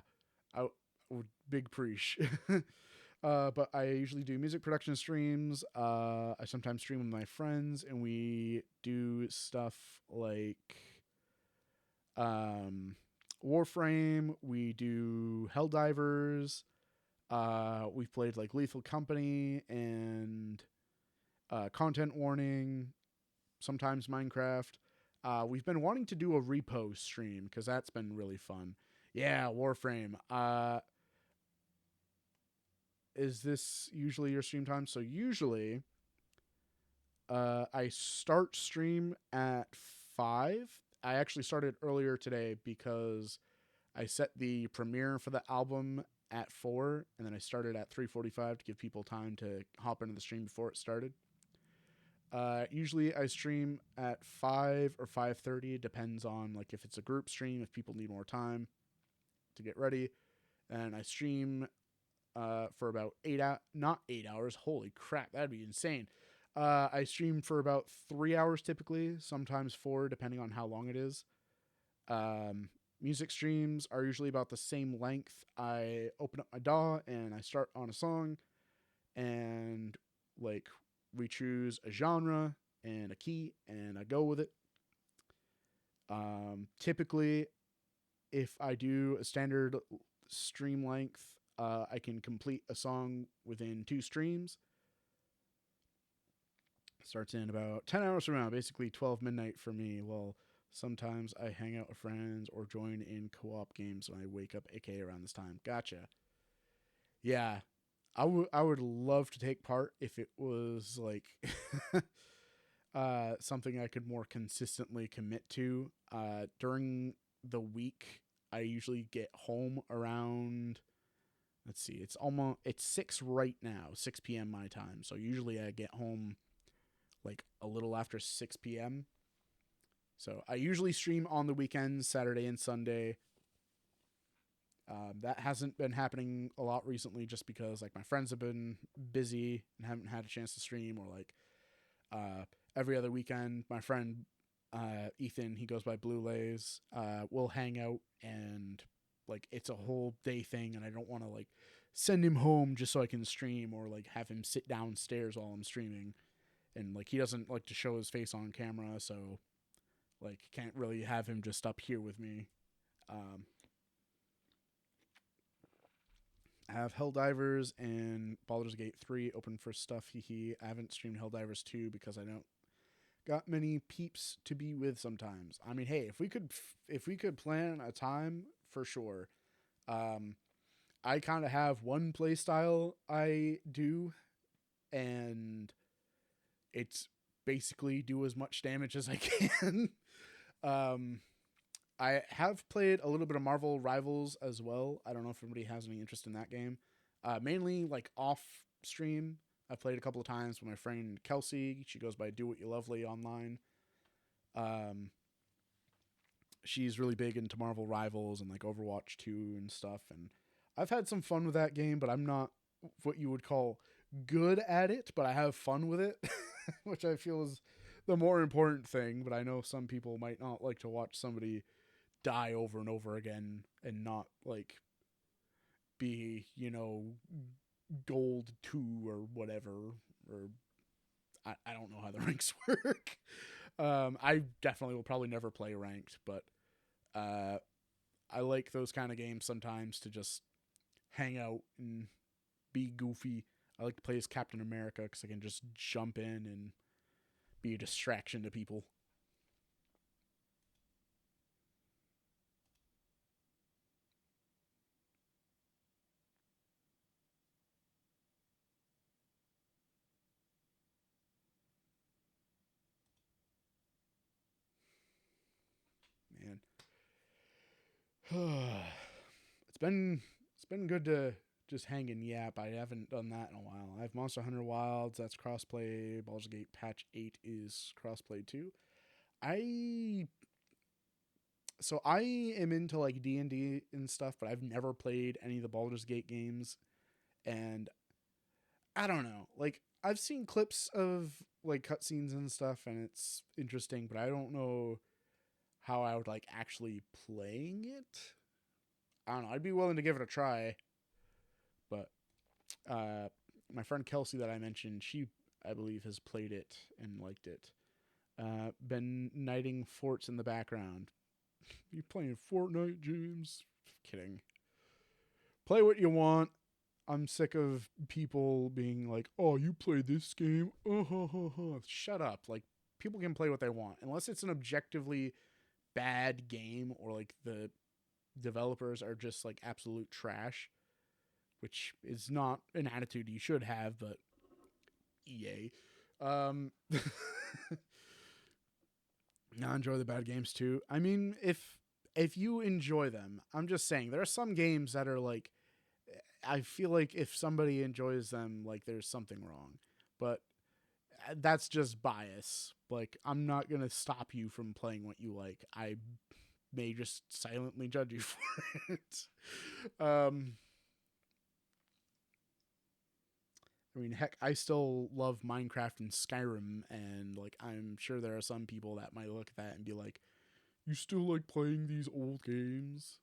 I would big preach. But I usually do music production streams. I sometimes stream with my friends, and we do stuff like um, Warframe. We do Helldivers. We've played like Lethal Company and Content Warning. Sometimes Minecraft. We've been wanting to do a repo stream because that's been really fun. Yeah, Warframe. Is this usually your stream time? So usually, I start stream at 5. I actually started earlier today because I set the premiere for the album at 4, and then I started at 3:45 to give people time to hop into the stream before it started. Usually I stream at 5 or 5:30. Depends on like if it's a group stream, if people need more time to get ready. And I stream for about 8 hours. Not 8 hours. Holy crap, that'd be insane. I stream for about 3 hours typically, sometimes 4, depending on how long it is. Um, Music streams are usually about the same length. I open up my DAW and I start on a song, and like we choose a genre and a key, and I go with it. Typically, if I do a standard stream length, I can complete a song within 2 streams. Starts in about 10 hours from now, basically 12 midnight for me. Well, sometimes I hang out with friends or join in co op games when I wake up, aka around this time. Gotcha. Yeah. I would love to take part if it was like something I could more consistently commit to. During the week, I usually get home around, let's see, it's 6 right now, 6 p.m. my time. So usually I get home like a little after 6 p.m. So I usually stream on the weekends, Saturday and Sunday. That hasn't been happening a lot recently just because like my friends have been busy and haven't had a chance to stream, or like every other weekend my friend Ethan, he goes by Blue Lays, we'll hang out, and like it's a whole day thing, and I don't want to like send him home just so I can stream, or like have him sit downstairs while I'm streaming, and like he doesn't like to show his face on camera, so like can't really have him just up here with me. um, I have Helldivers and Baldur's Gate 3 open for stuff. Hee. I haven't streamed Helldivers 2 because I don't got many peeps to be with sometimes. I mean, hey, if we could plan a time for sure. Um I kind of have one play style I do, and it's basically do as much damage as I can. um I have played a little bit of Marvel Rivals as well. I don't know if anybody has any interest in that game. Mainly like off stream. I've played a couple of times with my friend Kelsey. She goes by Do What You Lovely online. Um, she's really big into Marvel Rivals and like Overwatch 2 and stuff. And I've had some fun with that game, but I'm not what you would call good at it, but I have fun with it, which I feel is the more important thing. But I know some people might not like to watch somebody die over and over again and not like be, gold 2 or whatever, or I don't know how the ranks work. I definitely will probably never play ranked, but uh, I like those kind of games sometimes to just hang out and be goofy. I like to play as Captain America because I can just jump in and be a distraction to people. Man, it's been good to just hang and yap. I haven't done that in a while. I have Monster Hunter Wilds, that's crossplay. Baldur's Gate Patch 8 is crossplay too. I I am into like D&D and stuff, but I've never played any of the Baldur's Gate games, and I don't know. Like I've seen clips of like cutscenes and stuff, and it's interesting, but I don't know how I would like actually playing it. I don't know. I'd be willing to give it a try, but uh, my friend Kelsey that I mentioned, she I believe has played it and liked it. Been knighting forts in the background. You playing Fortnite, James? Kidding. Play what you want. I'm sick of people being like, "Oh, you play this game?" Shut up. Like people can play what they want unless it's an objectively bad game, or like the developers are just like absolute trash, which is not an attitude you should have, but EA. Um I enjoy the bad games too. I mean, if you enjoy them, I'm just saying there are some games that are like I feel like if somebody enjoys them, like there's something wrong. But that's just bias. Like I'm not going to stop you from playing what you like. I may just silently judge you for it. Um I mean, heck, I still love Minecraft and Skyrim, and like I'm sure there are some people that might look at that and be like, "You still like playing these old games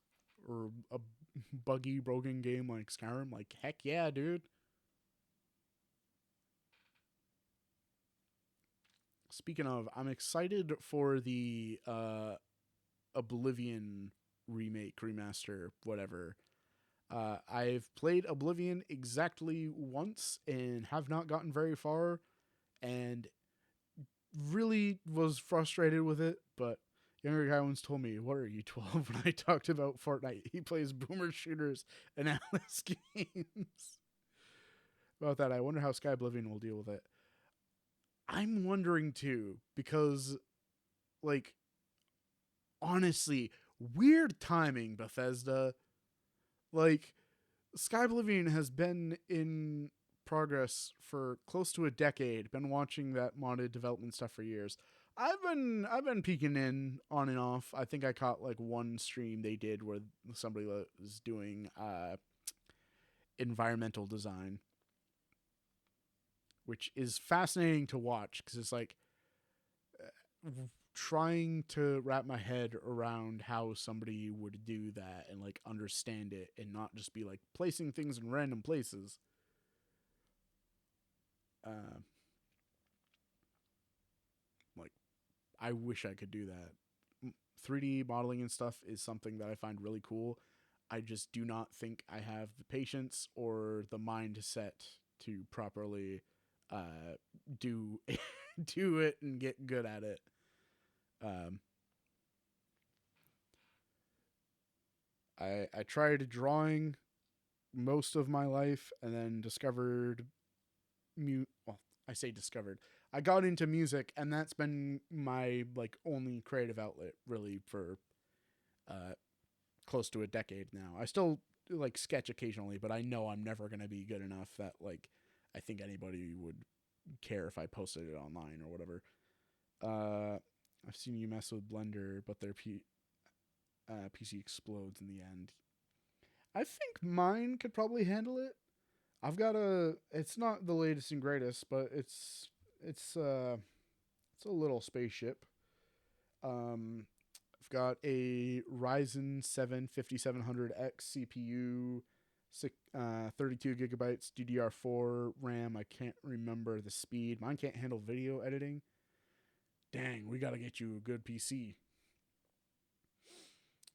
or a buggy, broken game like Skyrim?" Like, heck yeah, dude. Speaking of, I'm excited for the Oblivion remake, remaster, whatever. I've played Oblivion exactly once and have not gotten very far, and really was frustrated with it. But younger guy once told me, "What are you, 12?" When I talked about Fortnite, he plays boomer shooters and Atlas games. About that, I wonder how Sky Oblivion will deal with it. I'm wondering too, because like honestly, Weird timing, Bethesda. Like, Sky Oblivion has been in progress for close to a decade. Been watching that modded development stuff for years. I've been peeking in on and off. I think I caught like one stream they did where somebody was doing environmental design, which is fascinating to watch because it's like trying to wrap my head around how somebody would do that and like understand it and not just be like placing things in random places. Uh, like I wish I could do that. 3D modeling and stuff is something that I find really cool. I just do not think I have the patience or the mindset to properly uh, do do it and get good at it. Um, I tried drawing most of my life and then discovered well, I say discovered. I got into music and that's been my like only creative outlet really for uh close to a decade now. I still like sketch occasionally, but I know I'm never going to be good enough that like I think anybody would care if I posted it online or whatever. Uh I've seen you mess with Blender, but their PC explodes in the end. I think mine could probably handle it. I've got a. It's not the latest and greatest, but it's a little spaceship. Um, I've got a Ryzen 7 5700X CPU, 32 gigabytes DDR4 RAM. I can't remember the speed. Mine can't handle video editing. Dang, we got to get you a good PC.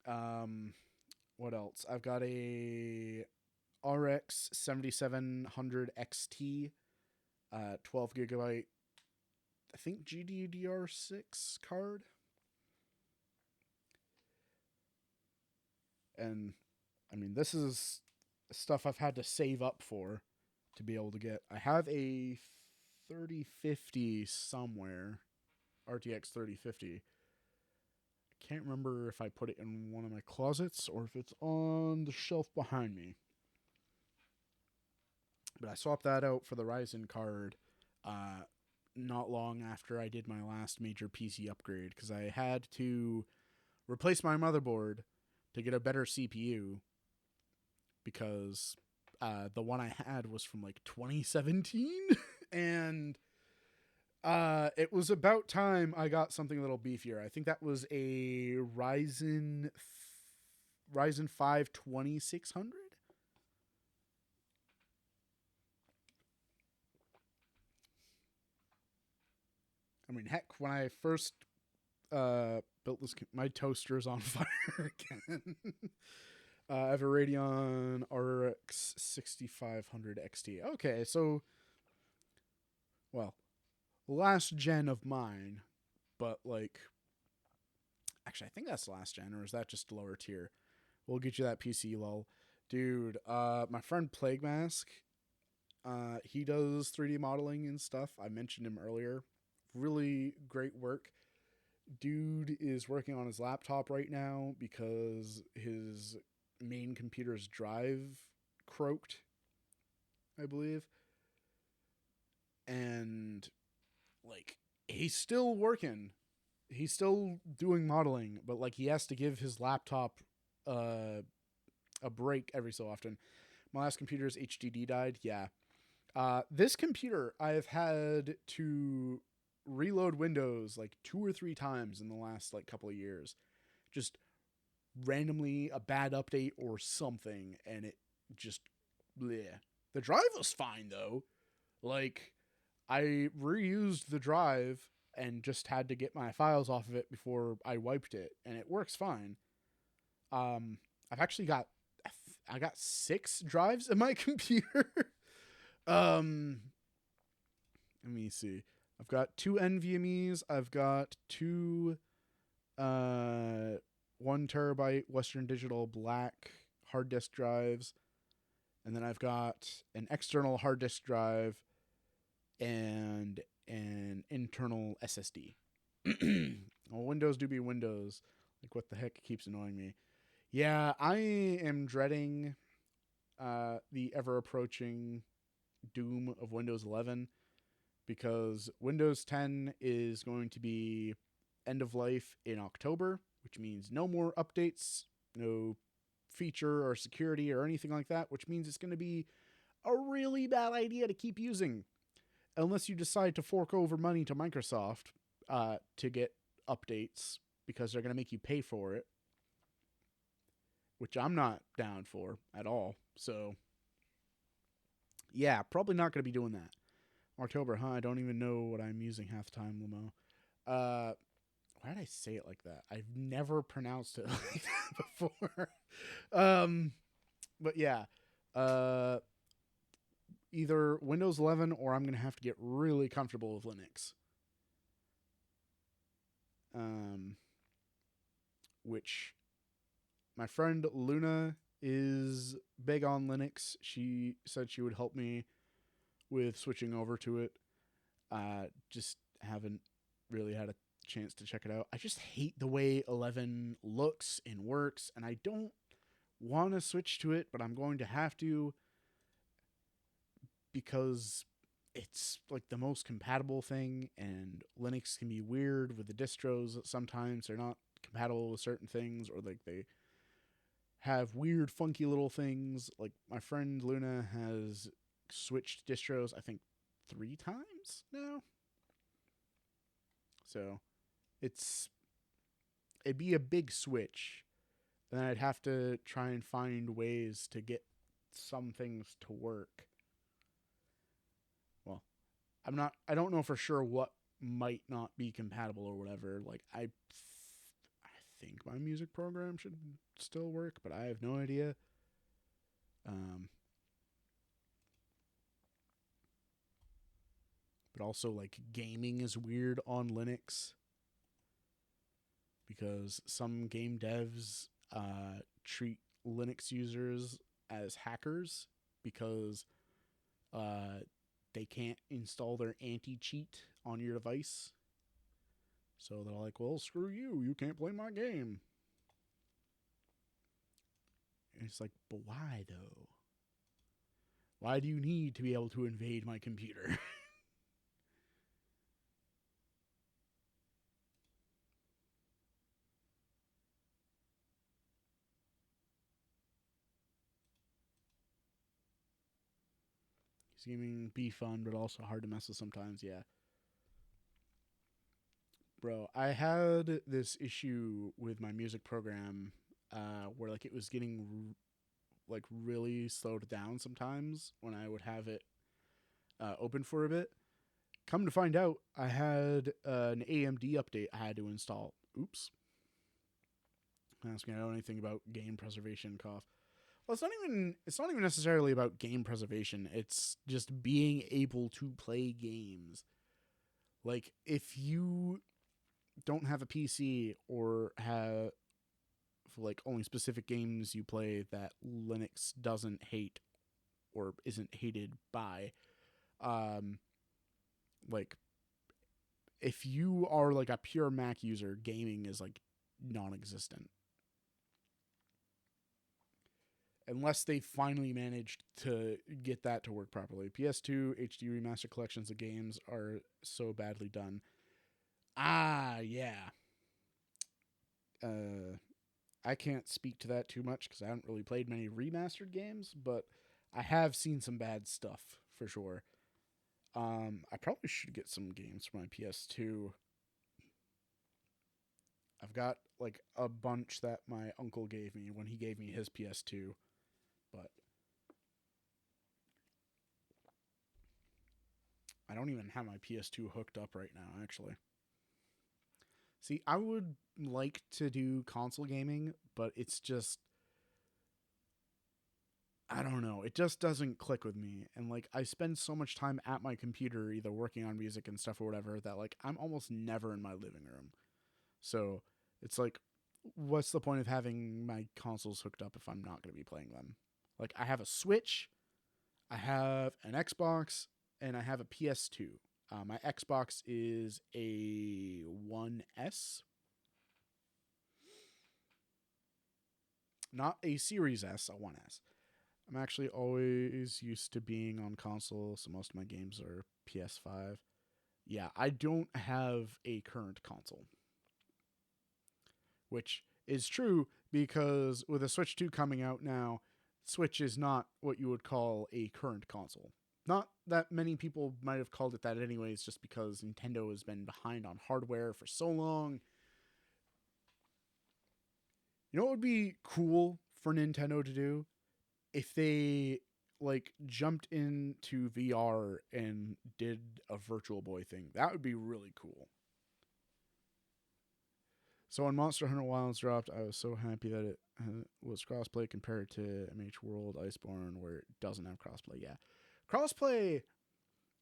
Um, what else? I've got a RX 7700 XT, 12 gigabyte, I think GDDR6 card. And I mean, this is stuff I've had to save up for to be able to get. I have a 3050 somewhere, RTX 3050. I can't remember if I put it in one of my closets or if it's on the shelf behind me. But I swapped that out for the Ryzen card uh, not long after I did my last major PC upgrade because I had to replace my motherboard to get a better CPU because the one I had was from like 2017 and it was about time I got something a little beefier. I think that was a Ryzen 5 2600. I mean, heck, when I first built this, my toaster is on fire again. I have a Radeon RX 6500 XT. Okay, so, well, last gen of mine, but like, actually, I think that's last gen, or is that just lower tier? We'll get you that PC, lol. Dude, my friend Plague Mask, he does 3D modeling and stuff. I mentioned him earlier. Really great work. Dude is working on his laptop right now because his main computer's drive croaked, I believe. And like he's still working. He's still doing modeling, but like he has to give his laptop uh, a break every so often. My last computer's HDD died. Yeah. This computer I've had to reload Windows like 2 or 3 times in the last like couple of years. Just randomly a bad update or something, and it just bleh. The drive was fine though. Like I reused the drive and just had to get my files off of it before I wiped it, and it works fine. I've actually got I got 6 drives in my computer. um, Let me see. I've got 2 NVMe's. I've got 2 uh 1 terabyte Western Digital black hard disk drives, and then I've got an external hard disk drive and an internal SSD. Well, Windows do be Windows. Like, what the heck keeps annoying me? Yeah, I am dreading the ever approaching doom of Windows 11 because Windows 10 is going to be end of life in October, which means no more updates, no feature or security or anything like that, which means it's going to be a really bad idea to keep using unless you decide to fork over money to Microsoft to get updates because they're going to make you pay for it, which I'm not down for at all. So, yeah, probably not going to be doing that. October, huh? I don't even know what I'm using half the time, Lamo. Why did I say it like that? I've never pronounced it like that before. But yeah, uh, either Windows 11 or I'm gonna have to get really comfortable with Linux. Um, which my friend Luna is big on Linux. She said she would help me with switching over to it. Just haven't really had a chance to check it out. I just hate the way 11 looks and works, and I don't want to switch to it, but I'm going to have to because it's like the most compatible thing, and Linux can be weird with the distros. Sometimes they're not compatible with certain things, or like they have weird, funky little things. Like my friend Luna has switched distros, I think, 3 times now. So it's it'd be a big switch. And then I'd have to try and find ways to get some things to work. Well, I don't know for sure what might not be compatible or whatever. Like I think my music program should still work, but I have no idea. Um but also like gaming is weird on Linux because some game devs treat Linux users as hackers because uh, they can't install their anti cheat on your device. So they're like, well, screw you. You can't play my game. And it's like, but why though? Why do you need to be able to invade my computer? Gaming be fun, but also hard to mess with sometimes. Yeah, bro. I had this issue with my music program where like it was getting like really slowed down sometimes when I would have it open for a bit. Come to find out, I had an AMD update I had to install. Oops. Ask me I know anything about game preservation cough. Well, it's not even necessarily about game preservation. It's just being able to play games. Like if you don't have a PC or have like only specific games you play that Linux doesn't hate or isn't hated by, um, like if you are like a pure Mac user, gaming is like non-existent unless they finally managed to get that to work properly. PS2 HD remaster collections of games are so badly done. Ah, yeah. Uh, I can't speak to that too much because I haven't really played many remastered games, but I have seen some bad stuff for sure. I probably should get some games for my PS2. I've got like a bunch that my uncle gave me when he gave me his PS2, but I don't even have my PS2 hooked up right now, actually. See, I would like to do console gaming, but it's just I don't know. It just doesn't click with me. And like I spend so much time at my computer either working on music and stuff or whatever that like I'm almost never in my living room. So, it's like what's the point of having my consoles hooked up if I'm not going to be playing them? Like I have a Switch, I have an Xbox, and I have a PS2. My Xbox is a One S. not a Series S, a 1S. I'm actually always used to being on console, so most of my games are PS5. Yeah, I don't have a current console, which is true because with a Switch 2 coming out now, Switch is not what you would call a current console. Not that many people might have called it that anyways, just because Nintendo has been behind on hardware for so long. You know what would be cool for Nintendo to do? If they like jumped into VR and did a Virtual Boy thing. That would be really cool. So when Monster Hunter Wilds dropped, I was so happy that it was crossplay compared to MH World Iceborne, where it doesn't have crossplay. Yeah, crossplay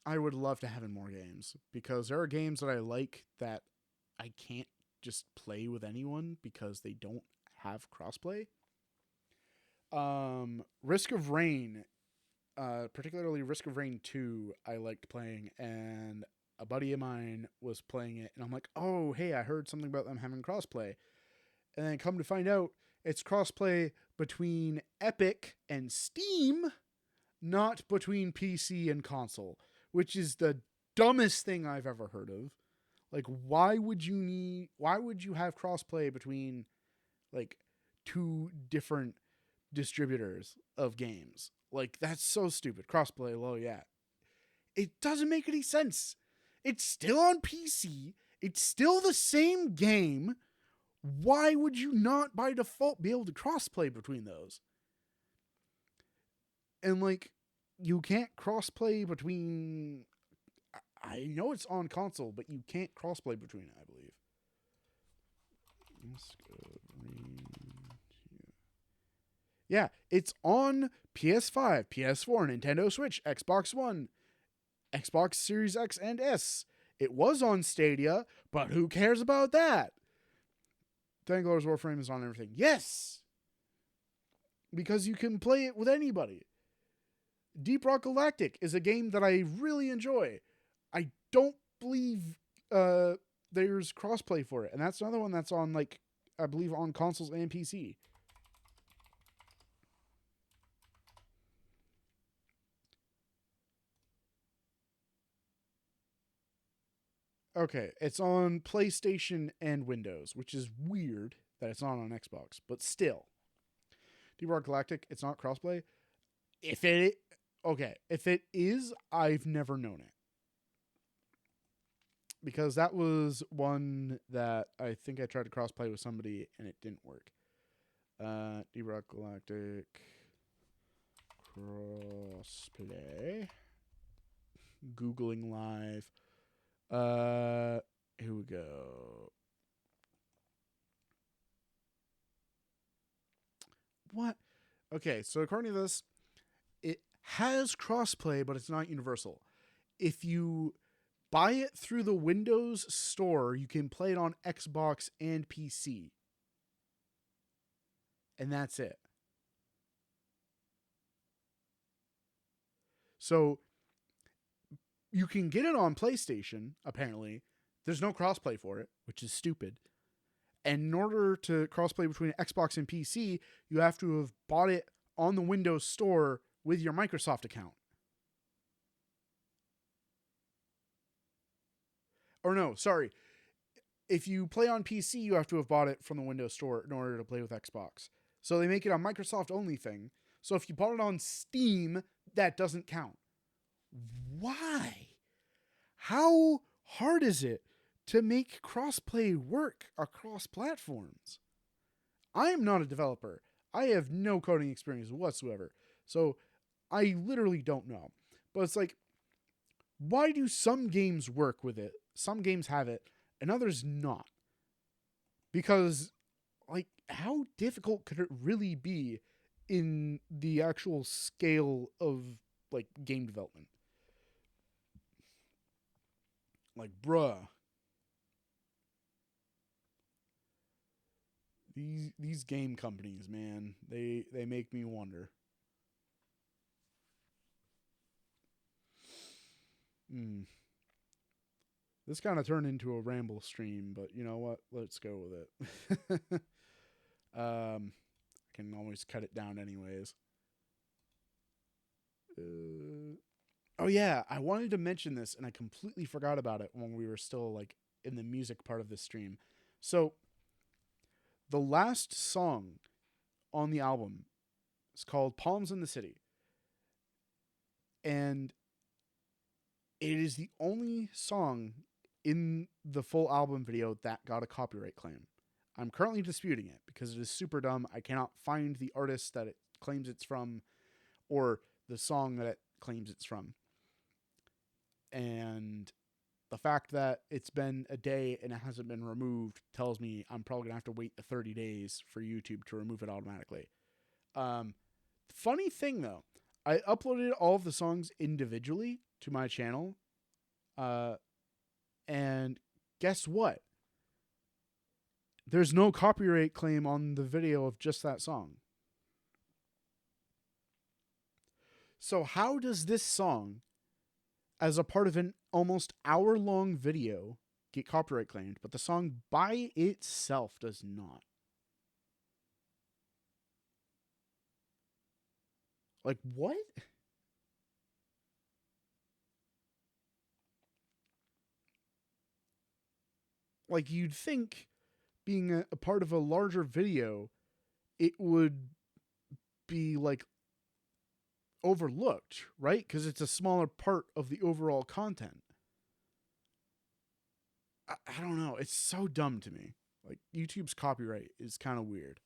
I would love to have in more games because there are games that I like that I can't just play with anyone because they don't have crossplay. Risk of Rain, particularly Risk of Rain 2, I liked playing, and a buddy of mine was playing it, and I'm like, oh, hey, I heard something about them having crossplay. And then come to find out, it's crossplay between Epic and Steam, not between PC and console, which is the dumbest thing I've ever heard of. Like, why would you have crossplay between like two different distributors of games? Like, that's so stupid. Crossplay, well, yeah. It doesn't make any sense. It's still on PC. It's still the same game. Why would you not by default be able to crossplay between those? And like, you can't crossplay between. I know it's on console, but you can't crossplay between it, I believe. Yeah, it's on PS5, PS4, Nintendo Switch, Xbox One, Xbox Series X and S. It was on Stadia, but who cares about that? Tangler's Warframe is on everything. Yes! Because you can play it with anybody. Deep Rock Galactic is a game that I really enjoy. I don't believe there's crossplay for it. And that's another one that's on, like, I believe on consoles and PC. Okay, it's on PlayStation and Windows, which is weird that it's not on Xbox, but still. Deep Rock Galactic, it's not crossplay. If it if it is, I've never known it. Because that was one that I think I tried to crossplay with somebody and it didn't work. Deep Rock Galactic crossplay. Googling live. Here we go. What? Okay, so according to this, it has crossplay, but it's not universal. If you buy it through the Windows Store, you can play it on Xbox and PC. And that's it. So you can get it on PlayStation, apparently. There's no crossplay for it, which is stupid. And in order to crossplay between Xbox and PC, you have to have bought it on the Windows Store with your Microsoft account. Or no, sorry. If you play on PC, you have to have bought it from the Windows Store in order to play with Xbox. So they make it a Microsoft only thing. So if you bought it on Steam, that doesn't count. Why? How hard is it to make crossplay work across platforms? I am not a developer. I have no coding experience whatsoever. So I literally don't know. But it's like, why do some games work with it? Some games have it, and others not. Because, like, how difficult could it really be in the actual scale of, like, game development? Like, bruh. These game companies, man, they make me wonder. Hmm. This kind of turned into a ramble stream, but you know what? Let's go with it. I can't can always cut it down anyways. Oh yeah, I wanted to mention this and I completely forgot about it when we were still like in the music part of the stream. So the last song on the album is called Palms in the City. And it is the only song in the full album video that got a copyright claim. I'm currently disputing it because it is super dumb. I cannot find the artist that it claims it's from or the song that it claims it's from. And the fact that it's been a day and it hasn't been removed tells me I'm probably going to have to wait the 30 days for YouTube to remove it automatically. Funny thing though, I uploaded all of the songs individually to my channel. And guess what? There's no copyright claim on the video of just that song. So how does this song, as a part of an almost hour-long video, get copyright claimed, but the song by itself does not? Like, what? Like, you'd think, being a part of a larger video, it would be, like, overlooked, right? Because it's a smaller part of the overall content. I don't know. It's so dumb to me. Like, YouTube's copyright is kind of weird.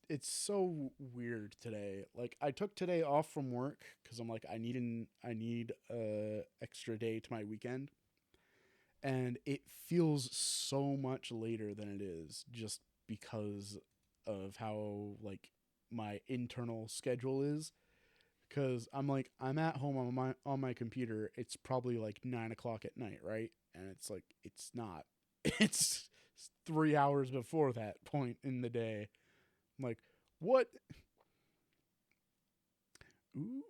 It's so weird today. Like I took today off from work because I'm like I need a extra day to my weekend, and it feels so much later than it is just because of how like my internal schedule is. Because I'm like I'm at home on my computer. It's probably like 9 o'clock at night, right? And it's like it's not. It's 3 hours before that point in the day. I'm like, what? Ooh.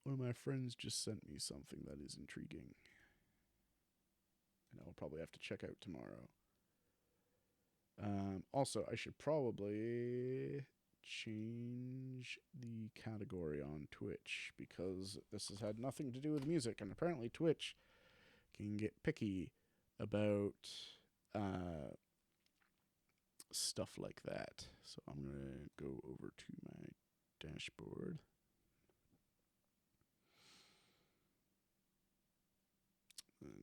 One of my friends just sent me something that is intriguing. And I'll probably have to check out tomorrow. Also, I should probably change the category on Twitch because this has had nothing to do with music, and apparently Twitch can get picky about stuff like that. So I'm going to go over to my dashboard.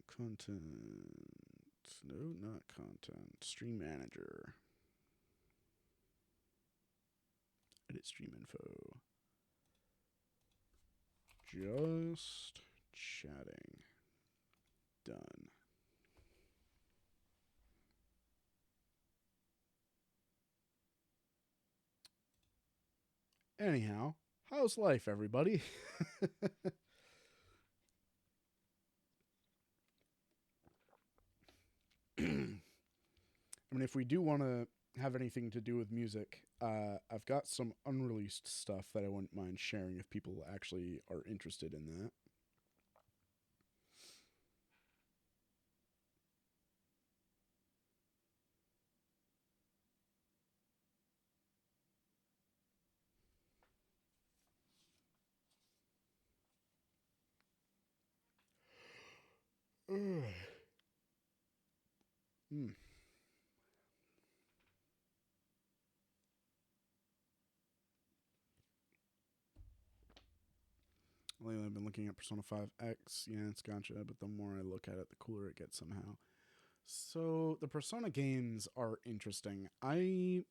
Content. No, not content. Stream manager. Edit stream info. Just chatting. Done. Anyhow, how's life, everybody? I mean, if we do want to have anything to do with music, I've got some unreleased stuff that I wouldn't mind sharing if people actually are interested in that. Hmm. Lately, I've been looking at Persona 5X. Yeah, it's gotcha, but the more I look at it, the cooler it gets somehow. So, the Persona games are interesting. I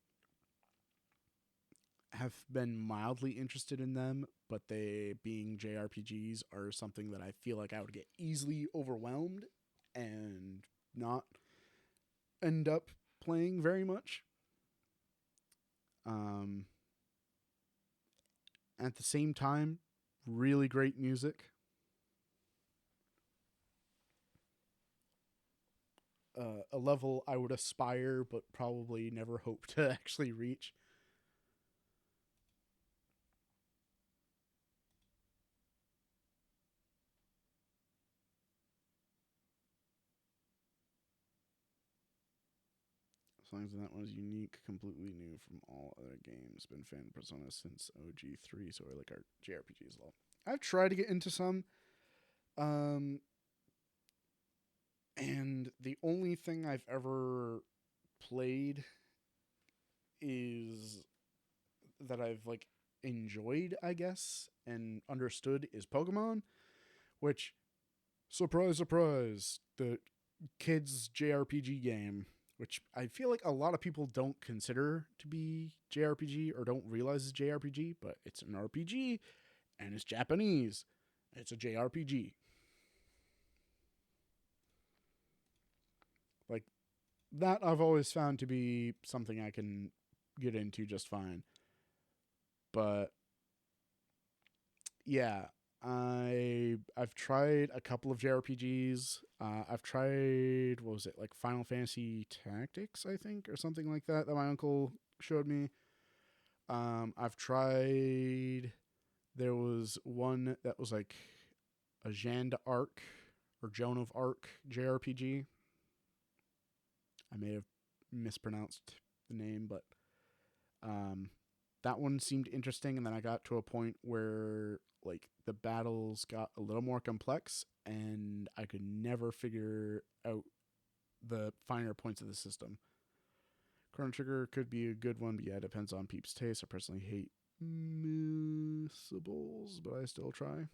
have been mildly interested in them, but they, being JRPGs, are something that I feel like I would get easily overwhelmed and not end up playing very much. Um, at the same time, really great music. A level I would aspire but probably never hope to actually reach. As long as that one is unique, completely new from all other games. Been fan of Persona since OG3, so I like our JRPGs a lot. I've tried to get into some, um, and the only thing I've ever played is that I've like enjoyed, I guess, and understood is Pokemon, which surprise, surprise, the kids JRPG game, which I feel like a lot of people don't consider to be JRPG or don't realize is JRPG, but it's an RPG and it's Japanese. It's a JRPG. Like that I've always found to be something I can get into just fine. But yeah, I've tried a couple of JRPGs. I've tried what was it like Final Fantasy Tactics, I think, or something like that my uncle showed me. I've tried. There was one that was like a Jeanne d'Arc or Joan of Arc JRPG. I may have mispronounced the name, but um, that one seemed interesting. And then I got to a point where like the battles got a little more complex, and I could never figure out the finer points of the system. Chrono Trigger could be a good one, but yeah, it depends on peeps' taste. I personally hate missables, but I still try.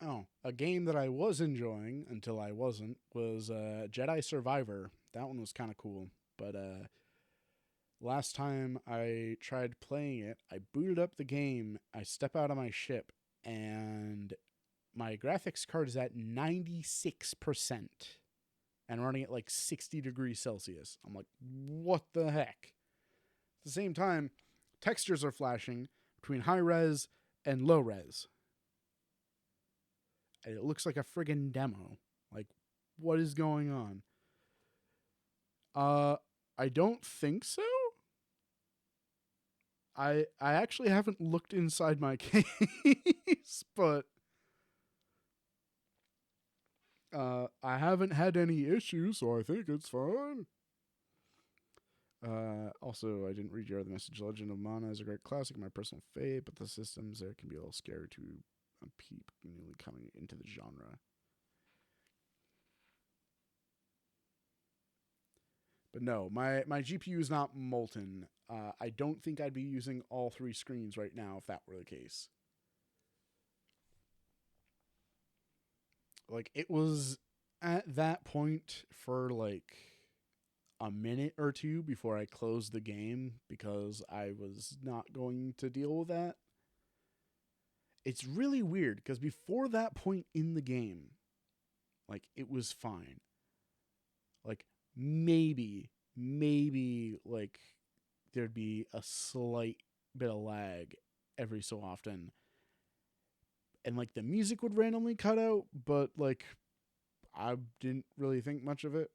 Oh, a game that I was enjoying until I wasn't was Jedi Survivor. That one was kind of cool. But last time I tried playing it, I booted up the game, I step out of my ship, and my graphics card is at 96% and running at like 60 degrees Celsius. I'm like, what the heck? At the same time, textures are flashing between high res and low res. It looks like a friggin' demo. Like, what is going on? Uh, I don't think so. I actually haven't looked inside my case, but I haven't had any issues, so I think it's fine. Also, I didn't read your other message. Legend of Mana is a great classic, my personal fave, but the systems there can be a little scary to a peep newly coming into the genre. But no, my GPU is not molten. I don't think I'd be using all three screens right now if that were the case. Like it was at that point for like a minute or two before I closed the game because I was not going to deal with that. It's really weird because before that point in the game, like it was fine. Like maybe like there'd be a slight bit of lag every so often. And like the music would randomly cut out, but like I didn't really think much of it.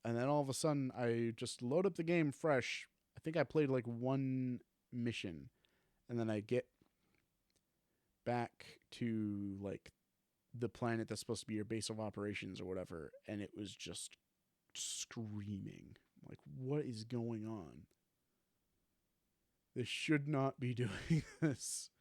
And then all of a sudden, I just load up the game fresh. I think I played like one mission, and then I get back to like the planet that's supposed to be your base of operations or whatever, and it was just screaming. Like, what is going on? This should not be doing this.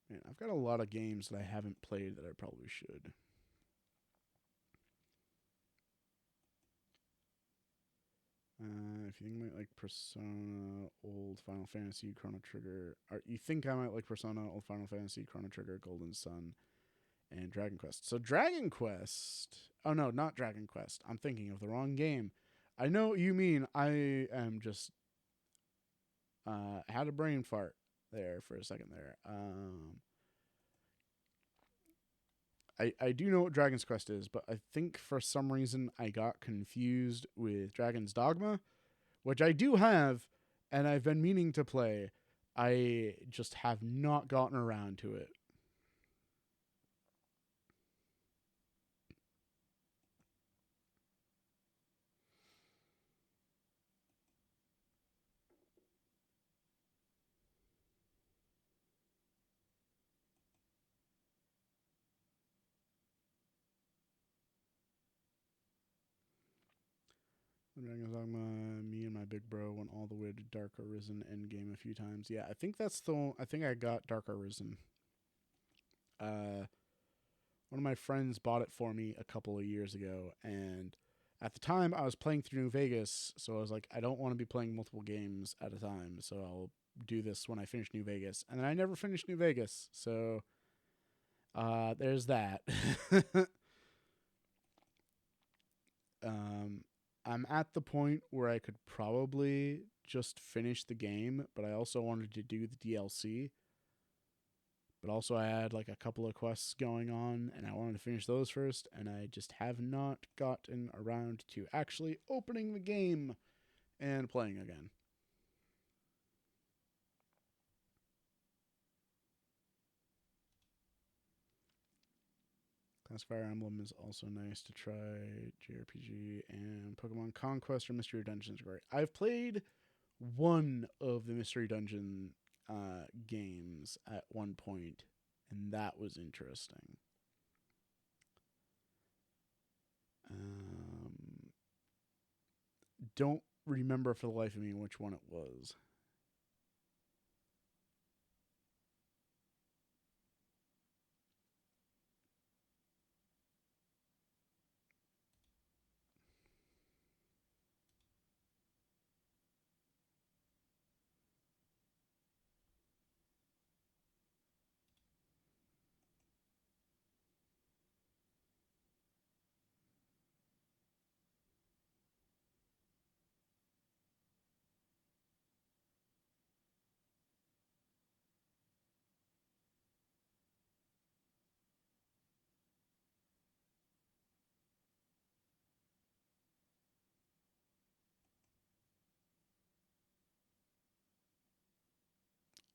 Man, I've got a lot of games that I haven't played that I probably should. If you think I might like Persona, old Final Fantasy, Chrono Trigger, or you think I might like Persona, old Final Fantasy, Chrono Trigger, Golden Sun, and Dragon Quest. So Dragon Quest. Oh no, not Dragon Quest. I'm thinking of the wrong game. I know what you mean. I am just had a brain fart there for a second there. I do know what Dragon's Quest is, but I think for some reason I got confused with Dragon's Dogma, which I do have, and I've been meaning to play. I just have not gotten around to it. Dragon's Dogma, me and my big bro went all the way to Dark Arisen Endgame a few times. Yeah, I think that's the one. I think I got Dark Arisen. One of my friends bought it for me a couple of years ago, and at the time I was playing through New Vegas, so I was like, I don't want to be playing multiple games at a time, so I'll do this when I finish New Vegas. And then I never finished New Vegas, so there's that. um, I'm at the point where I could probably just finish the game, but I also wanted to do the DLC. But also, I had like a couple of quests going on, and I wanted to finish those first, and I just have not gotten around to actually opening the game and playing again. Class Fire Emblem is also nice to try. JRPG and Pokemon Conquest or Mystery Dungeons are great. I've played one of the Mystery Dungeon games at one point, and that was interesting. Don't remember for the life of me which one it was.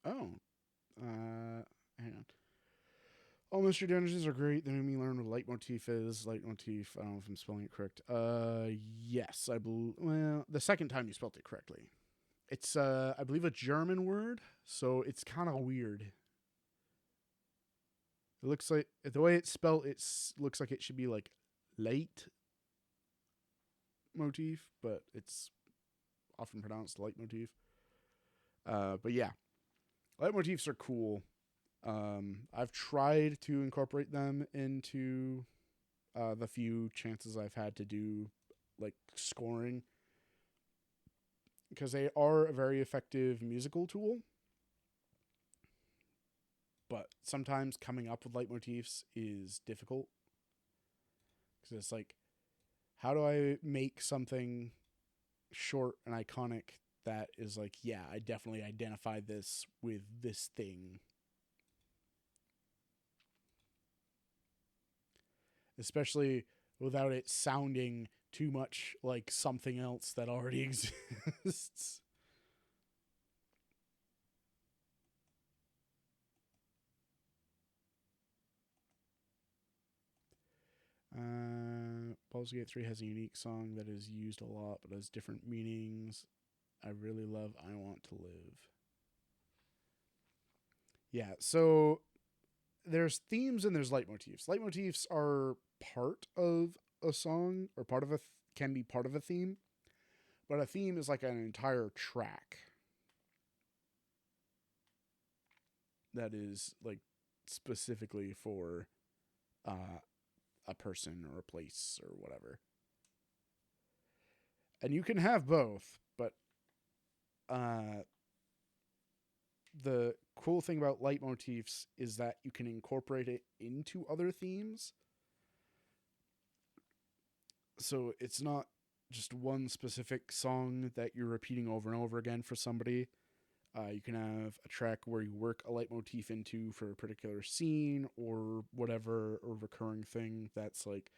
Oh, hang on. All Mystery Dungeons are great. They made me learn what leitmotif is. Leitmotif, I don't know if I'm spelling it correct. Yes, I believe. Well, the second time you spelled it correctly. It's, I believe, a German word, so it's kind of weird. It looks like the way it's spelled. It looks like it should be like late motif, but it's often pronounced leitmotif. But yeah, leitmotifs are cool. I've tried to incorporate them into the few chances I've had to do like scoring because they are a very effective musical tool. But sometimes coming up with leitmotifs is difficult because it's like, how do I make something short and iconic that is like, yeah, I definitely identify this with this thing, especially without it sounding too much like something else that already exists. Baldur's Gate 3 has a unique song that is used a lot but has different meanings. I really love I Want to Live. Yeah, so there's themes and there's leitmotifs. Leitmotifs are part of a song or part of can be part of a theme, but a theme is like an entire track that is like specifically for a person or a place or whatever. And you can have both, but the cool thing about leitmotifs is that you can incorporate it into other themes. So it's not just one specific song that you're repeating over and over again for somebody. You can have a track where you work a leitmotif into for a particular scene or whatever, or recurring thing that's like,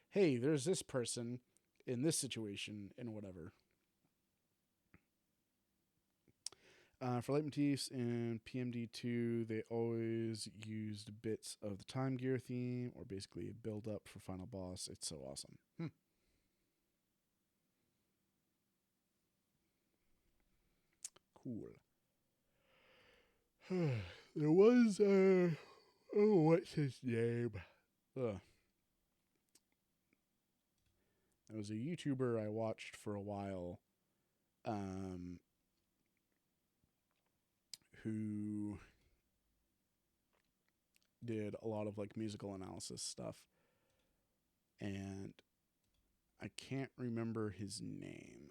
hey, there's this person in this situation and whatever. For leitmotifs in PMD2, they always used bits of the Time Gear theme or basically a build up for final boss. It's so awesome. Cool. There was what's his name? Ugh. There was a YouTuber I watched for a while, who did a lot of like musical analysis stuff, and I can't remember his name.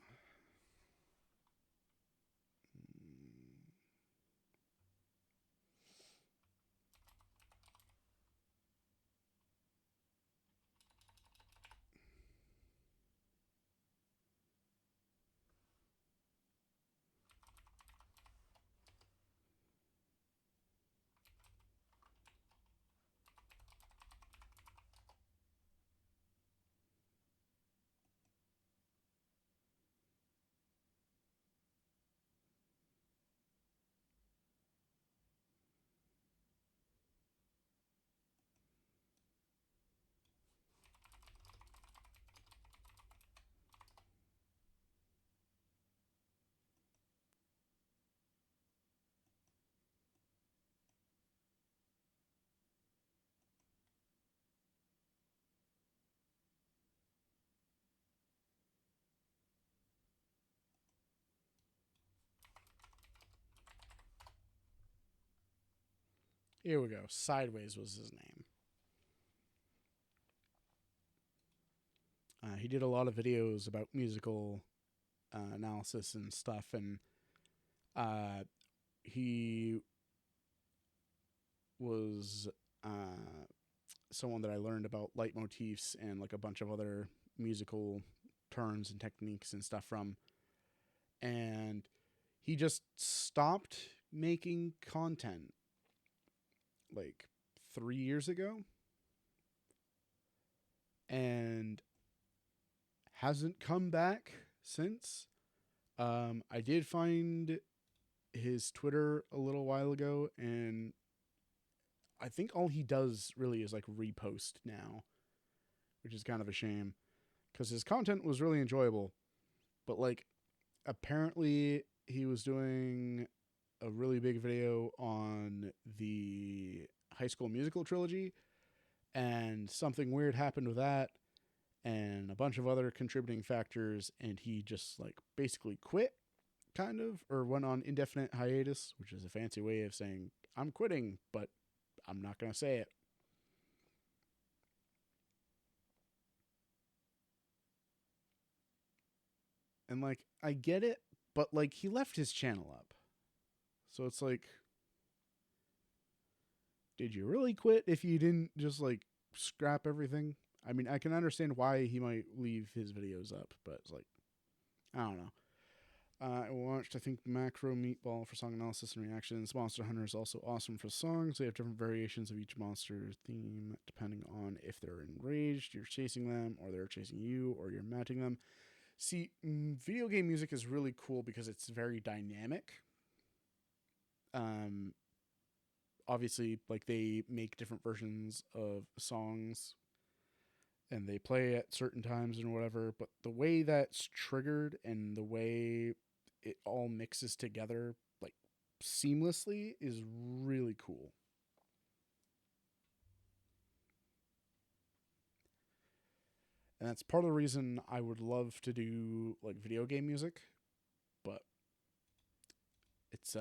Here we go. Sideways was his name. He did a lot of videos about musical analysis and stuff, and he was someone that I learned about leitmotifs and like a bunch of other musical turns and techniques and stuff from. And he just stopped making content like 3 years ago and hasn't come back since. I did find his Twitter a little while ago, and I think all he does really is like repost now, which is kind of a shame because his content was really enjoyable. But like, apparently, he was doing a really big video on the High School Musical trilogy, and something weird happened with that, and a bunch of other contributing factors, and he just like basically quit, kind of, or went on indefinite hiatus, which is a fancy way of saying I'm quitting, but I'm not going to say it. And like, I get it, but like, he left his channel up. So it's like, did you really quit if you didn't just like scrap everything? I mean, I can understand why he might leave his videos up, but it's like, I don't know. I watched, I think, Macro Meatball for song analysis and reactions. Monster Hunter is also awesome for songs. They have different variations of each monster theme depending on if they're enraged, you're chasing them, or they're chasing you, or you're matching them. See, video game music is really cool because it's very dynamic. Um, Obviously, like they make different versions of songs, and they play at certain times and whatever, but the way that's triggered and the way it all mixes together like seamlessly is really cool. And that's part of the reason I would love to do like video game music, but it's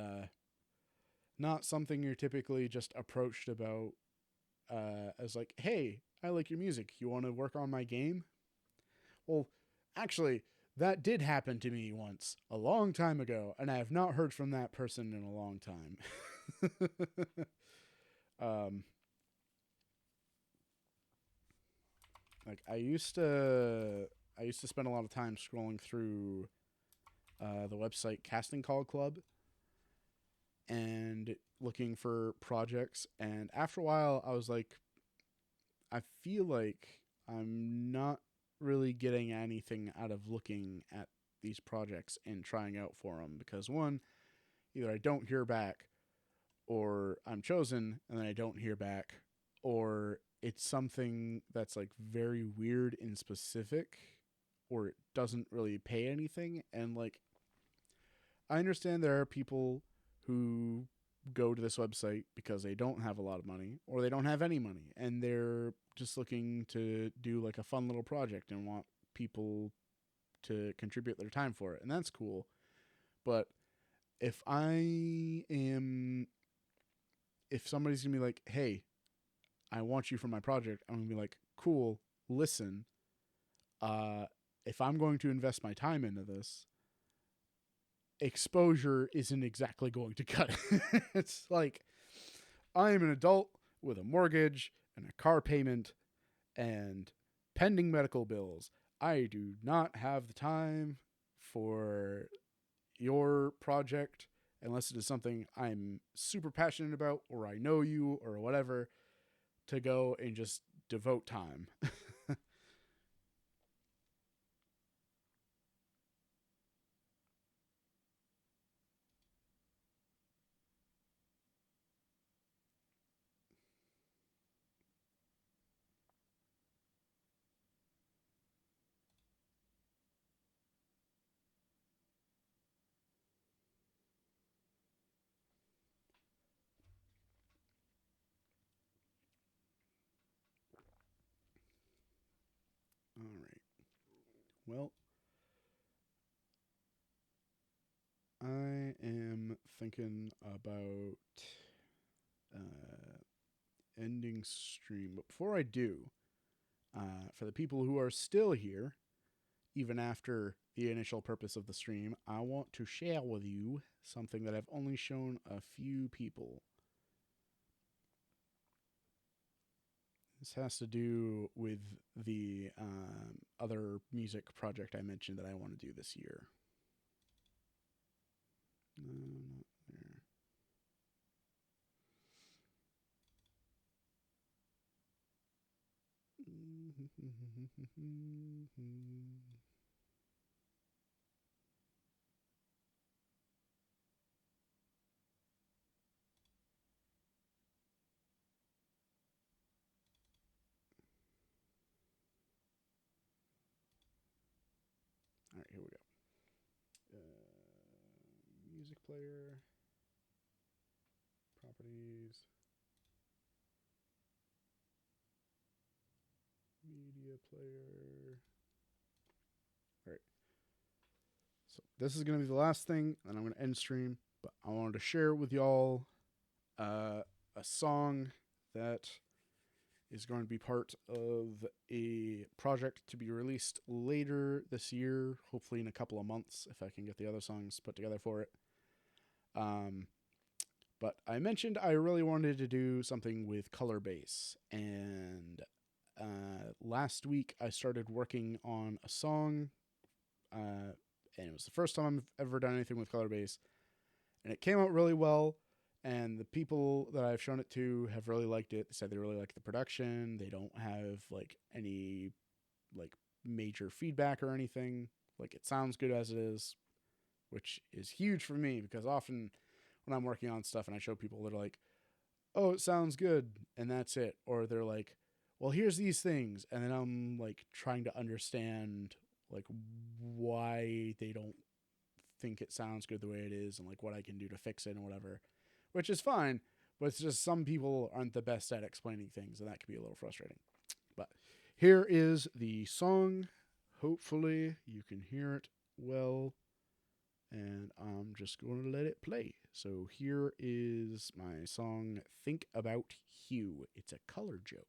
not something you're typically just approached about as like, "Hey, I like your music. You want to work on my game?" Well, actually, that did happen to me once a long time ago, and I have not heard from that person in a long time. um, like I used to spend a lot of time scrolling through the website Casting Call Club and looking for projects. And after a while, I was like, I feel like I'm not really getting anything out of looking at these projects and trying out for them because one, either I don't hear back, or I'm chosen and then I don't hear back, or it's something that's like very weird and specific, or it doesn't really pay anything. And like, I understand there are people who go to this website because they don't have a lot of money or they don't have any money and they're just looking to do like a fun little project and want people to contribute their time for it. And that's cool. But if I am, if somebody's gonna be like, hey, I want you for my project, I'm gonna be like, cool, listen, uh, if I'm going to invest my time into this, exposure isn't exactly going to cut it. It's like I am an adult with a mortgage and a car payment and pending medical bills. I do not have the time for your project unless it is something I'm super passionate about or I know you or whatever to go and just devote time. All right. Well, I am thinking about uh, ending stream. But before I do, for the people who are still here, even after the initial purpose of the stream, I want to share with you something that I've only shown a few people. This has to do with the other music project I mentioned that I want to do this year. No, not there. All right, here we go. Music player, properties, media player. All right. So this is going to be the last thing, and I'm going to end stream. But I wanted to share with y'all uh, a song that is going to be part of a project to be released later this year, hopefully in a couple of months, if I can get the other songs put together for it. Um, but I mentioned I really wanted to do something with color bass, and last week I started working on a song, and it was the first time I've ever done anything with color bass, and it came out really well. And the people that I've shown it to have really liked it. They said they really like the production. They don't have like any like major feedback or anything. Like it sounds good as it is, which is huge for me because often when I'm working on stuff and I show people, they're like, "Oh, it sounds good," and that's it, or they're like, well, here's these things, and then I'm like trying to understand like why they don't think it sounds good the way it is, and like what I can do to fix it and whatever, which is fine. But it's just some people aren't the best at explaining things, and that can be a little frustrating. But here is the song. Hopefully, you can hear it well, and I'm just going to let it play. So here is my song, Think About Hue. It's a color joke.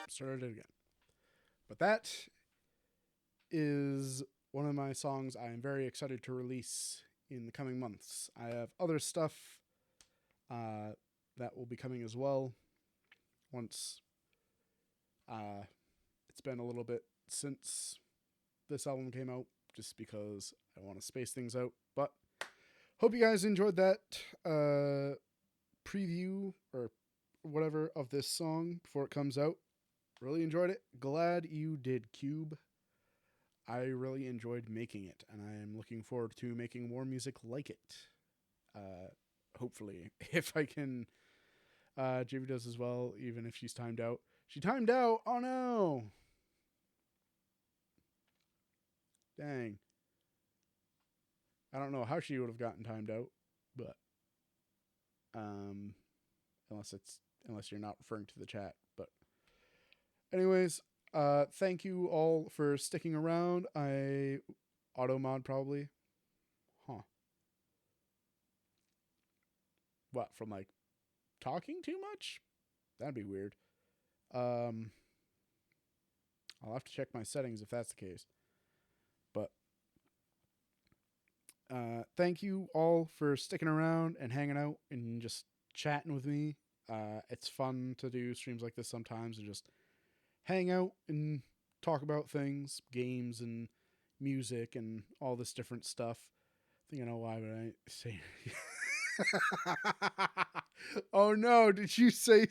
Started it again. But that is one of my songs I am very excited to release in the coming months. I have other stuff uh, that will be coming as well once it's been a little bit since this album came out, just because I want to space things out. But hope you guys enjoyed that preview or whatever of this song before it comes out. Really enjoyed it. Glad you did, Cube. I really enjoyed making it, and I am looking forward to making more music like it. Hopefully, if I can. JV does as well, even if she's timed out. She timed out. Oh no! Dang. I don't know how she would have gotten timed out, but um, unless you're not referring to the chat. But anyways, thank you all for sticking around. I auto mod probably. Huh. What, from like talking too much? That'd be weird. Um I'll have to check my settings if that's the case. But thank you all for sticking around and hanging out and just chatting with me. It's fun to do streams like this sometimes and just hang out and talk about things, games and music and all this different stuff. I think I know why, but I say. Oh no! Did you say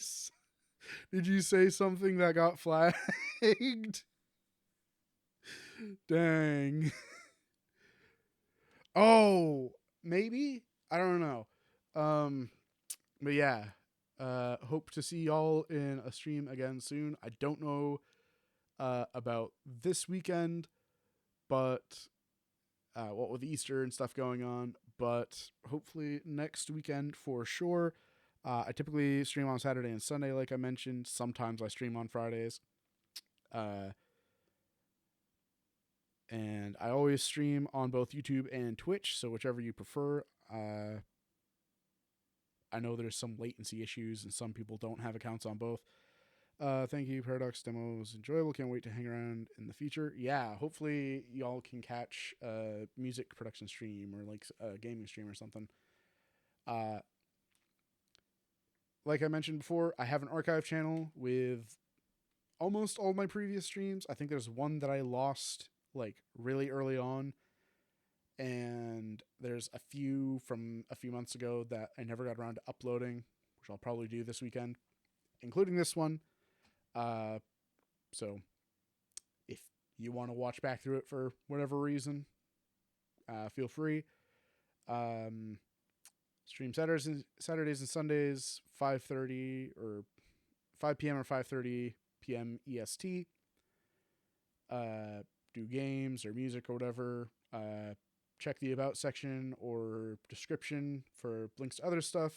something that got flagged? Dang. Oh, maybe? I don't know. Um but yeah. Hope to see y'all in a stream again soon. I don't know about this weekend, but what with Easter and stuff going on, but hopefully next weekend for sure. I typically stream on Saturday and Sunday, like I mentioned. Sometimes I stream on Fridays. And I always stream on both YouTube and Twitch, so whichever you prefer. I know there's some latency issues, and some people don't have accounts on both. Thank you, Paradox Demos. Enjoyable. Can't wait to hang around in the future. Yeah, hopefully y'all can catch a music production stream or like a gaming stream or something. Like I mentioned before, I have an archive channel with almost all my previous streams. I think there's one that I lost like really early on, and there's a few from a few months ago that I never got around to uploading, which I'll probably do this weekend, including this one. So if you want to watch back through it for whatever reason, feel free. Stream Saturdays and Sundays, 5:30 or 5 p.m. or 5:30 p.m. EST. Do games or music or whatever. Check the about section or description for links to other stuff.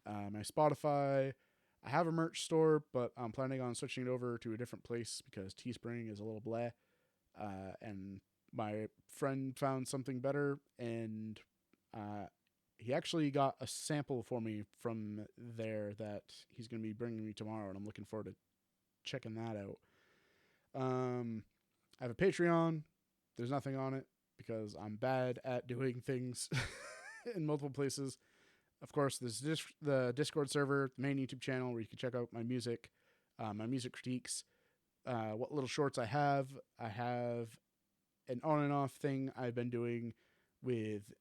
My Spotify. I have a merch store, but I'm planning on switching it over to a different place because Teespring is a little bleh. And my friend found something better, and he actually got a sample for me from there that he's going to be bringing me tomorrow, and I'm looking forward to checking that out. I have a Patreon. There's nothing on it because I'm bad at doing things in multiple places. Of course, there's the Discord server, the main YouTube channel where you can check out my music, my music critiques, what little shorts I have. I have an on and off thing I've been doing with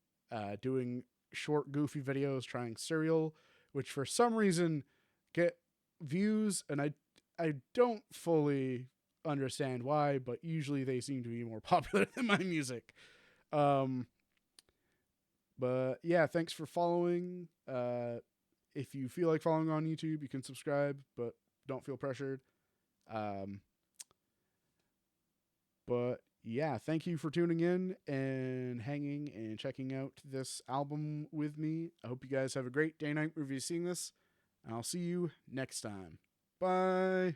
doing short, goofy videos trying cereal, which for some reason get views, and I don't fully understand why, but usually they seem to be more popular than my music. But yeah, thanks for following. If you feel like following on YouTube, you can subscribe, but don't feel pressured. But yeah, thank you for tuning in and hanging and checking out this album with me. I hope you guys have a great day, night, wherever you're seeing this, and I'll see you next time. Bye.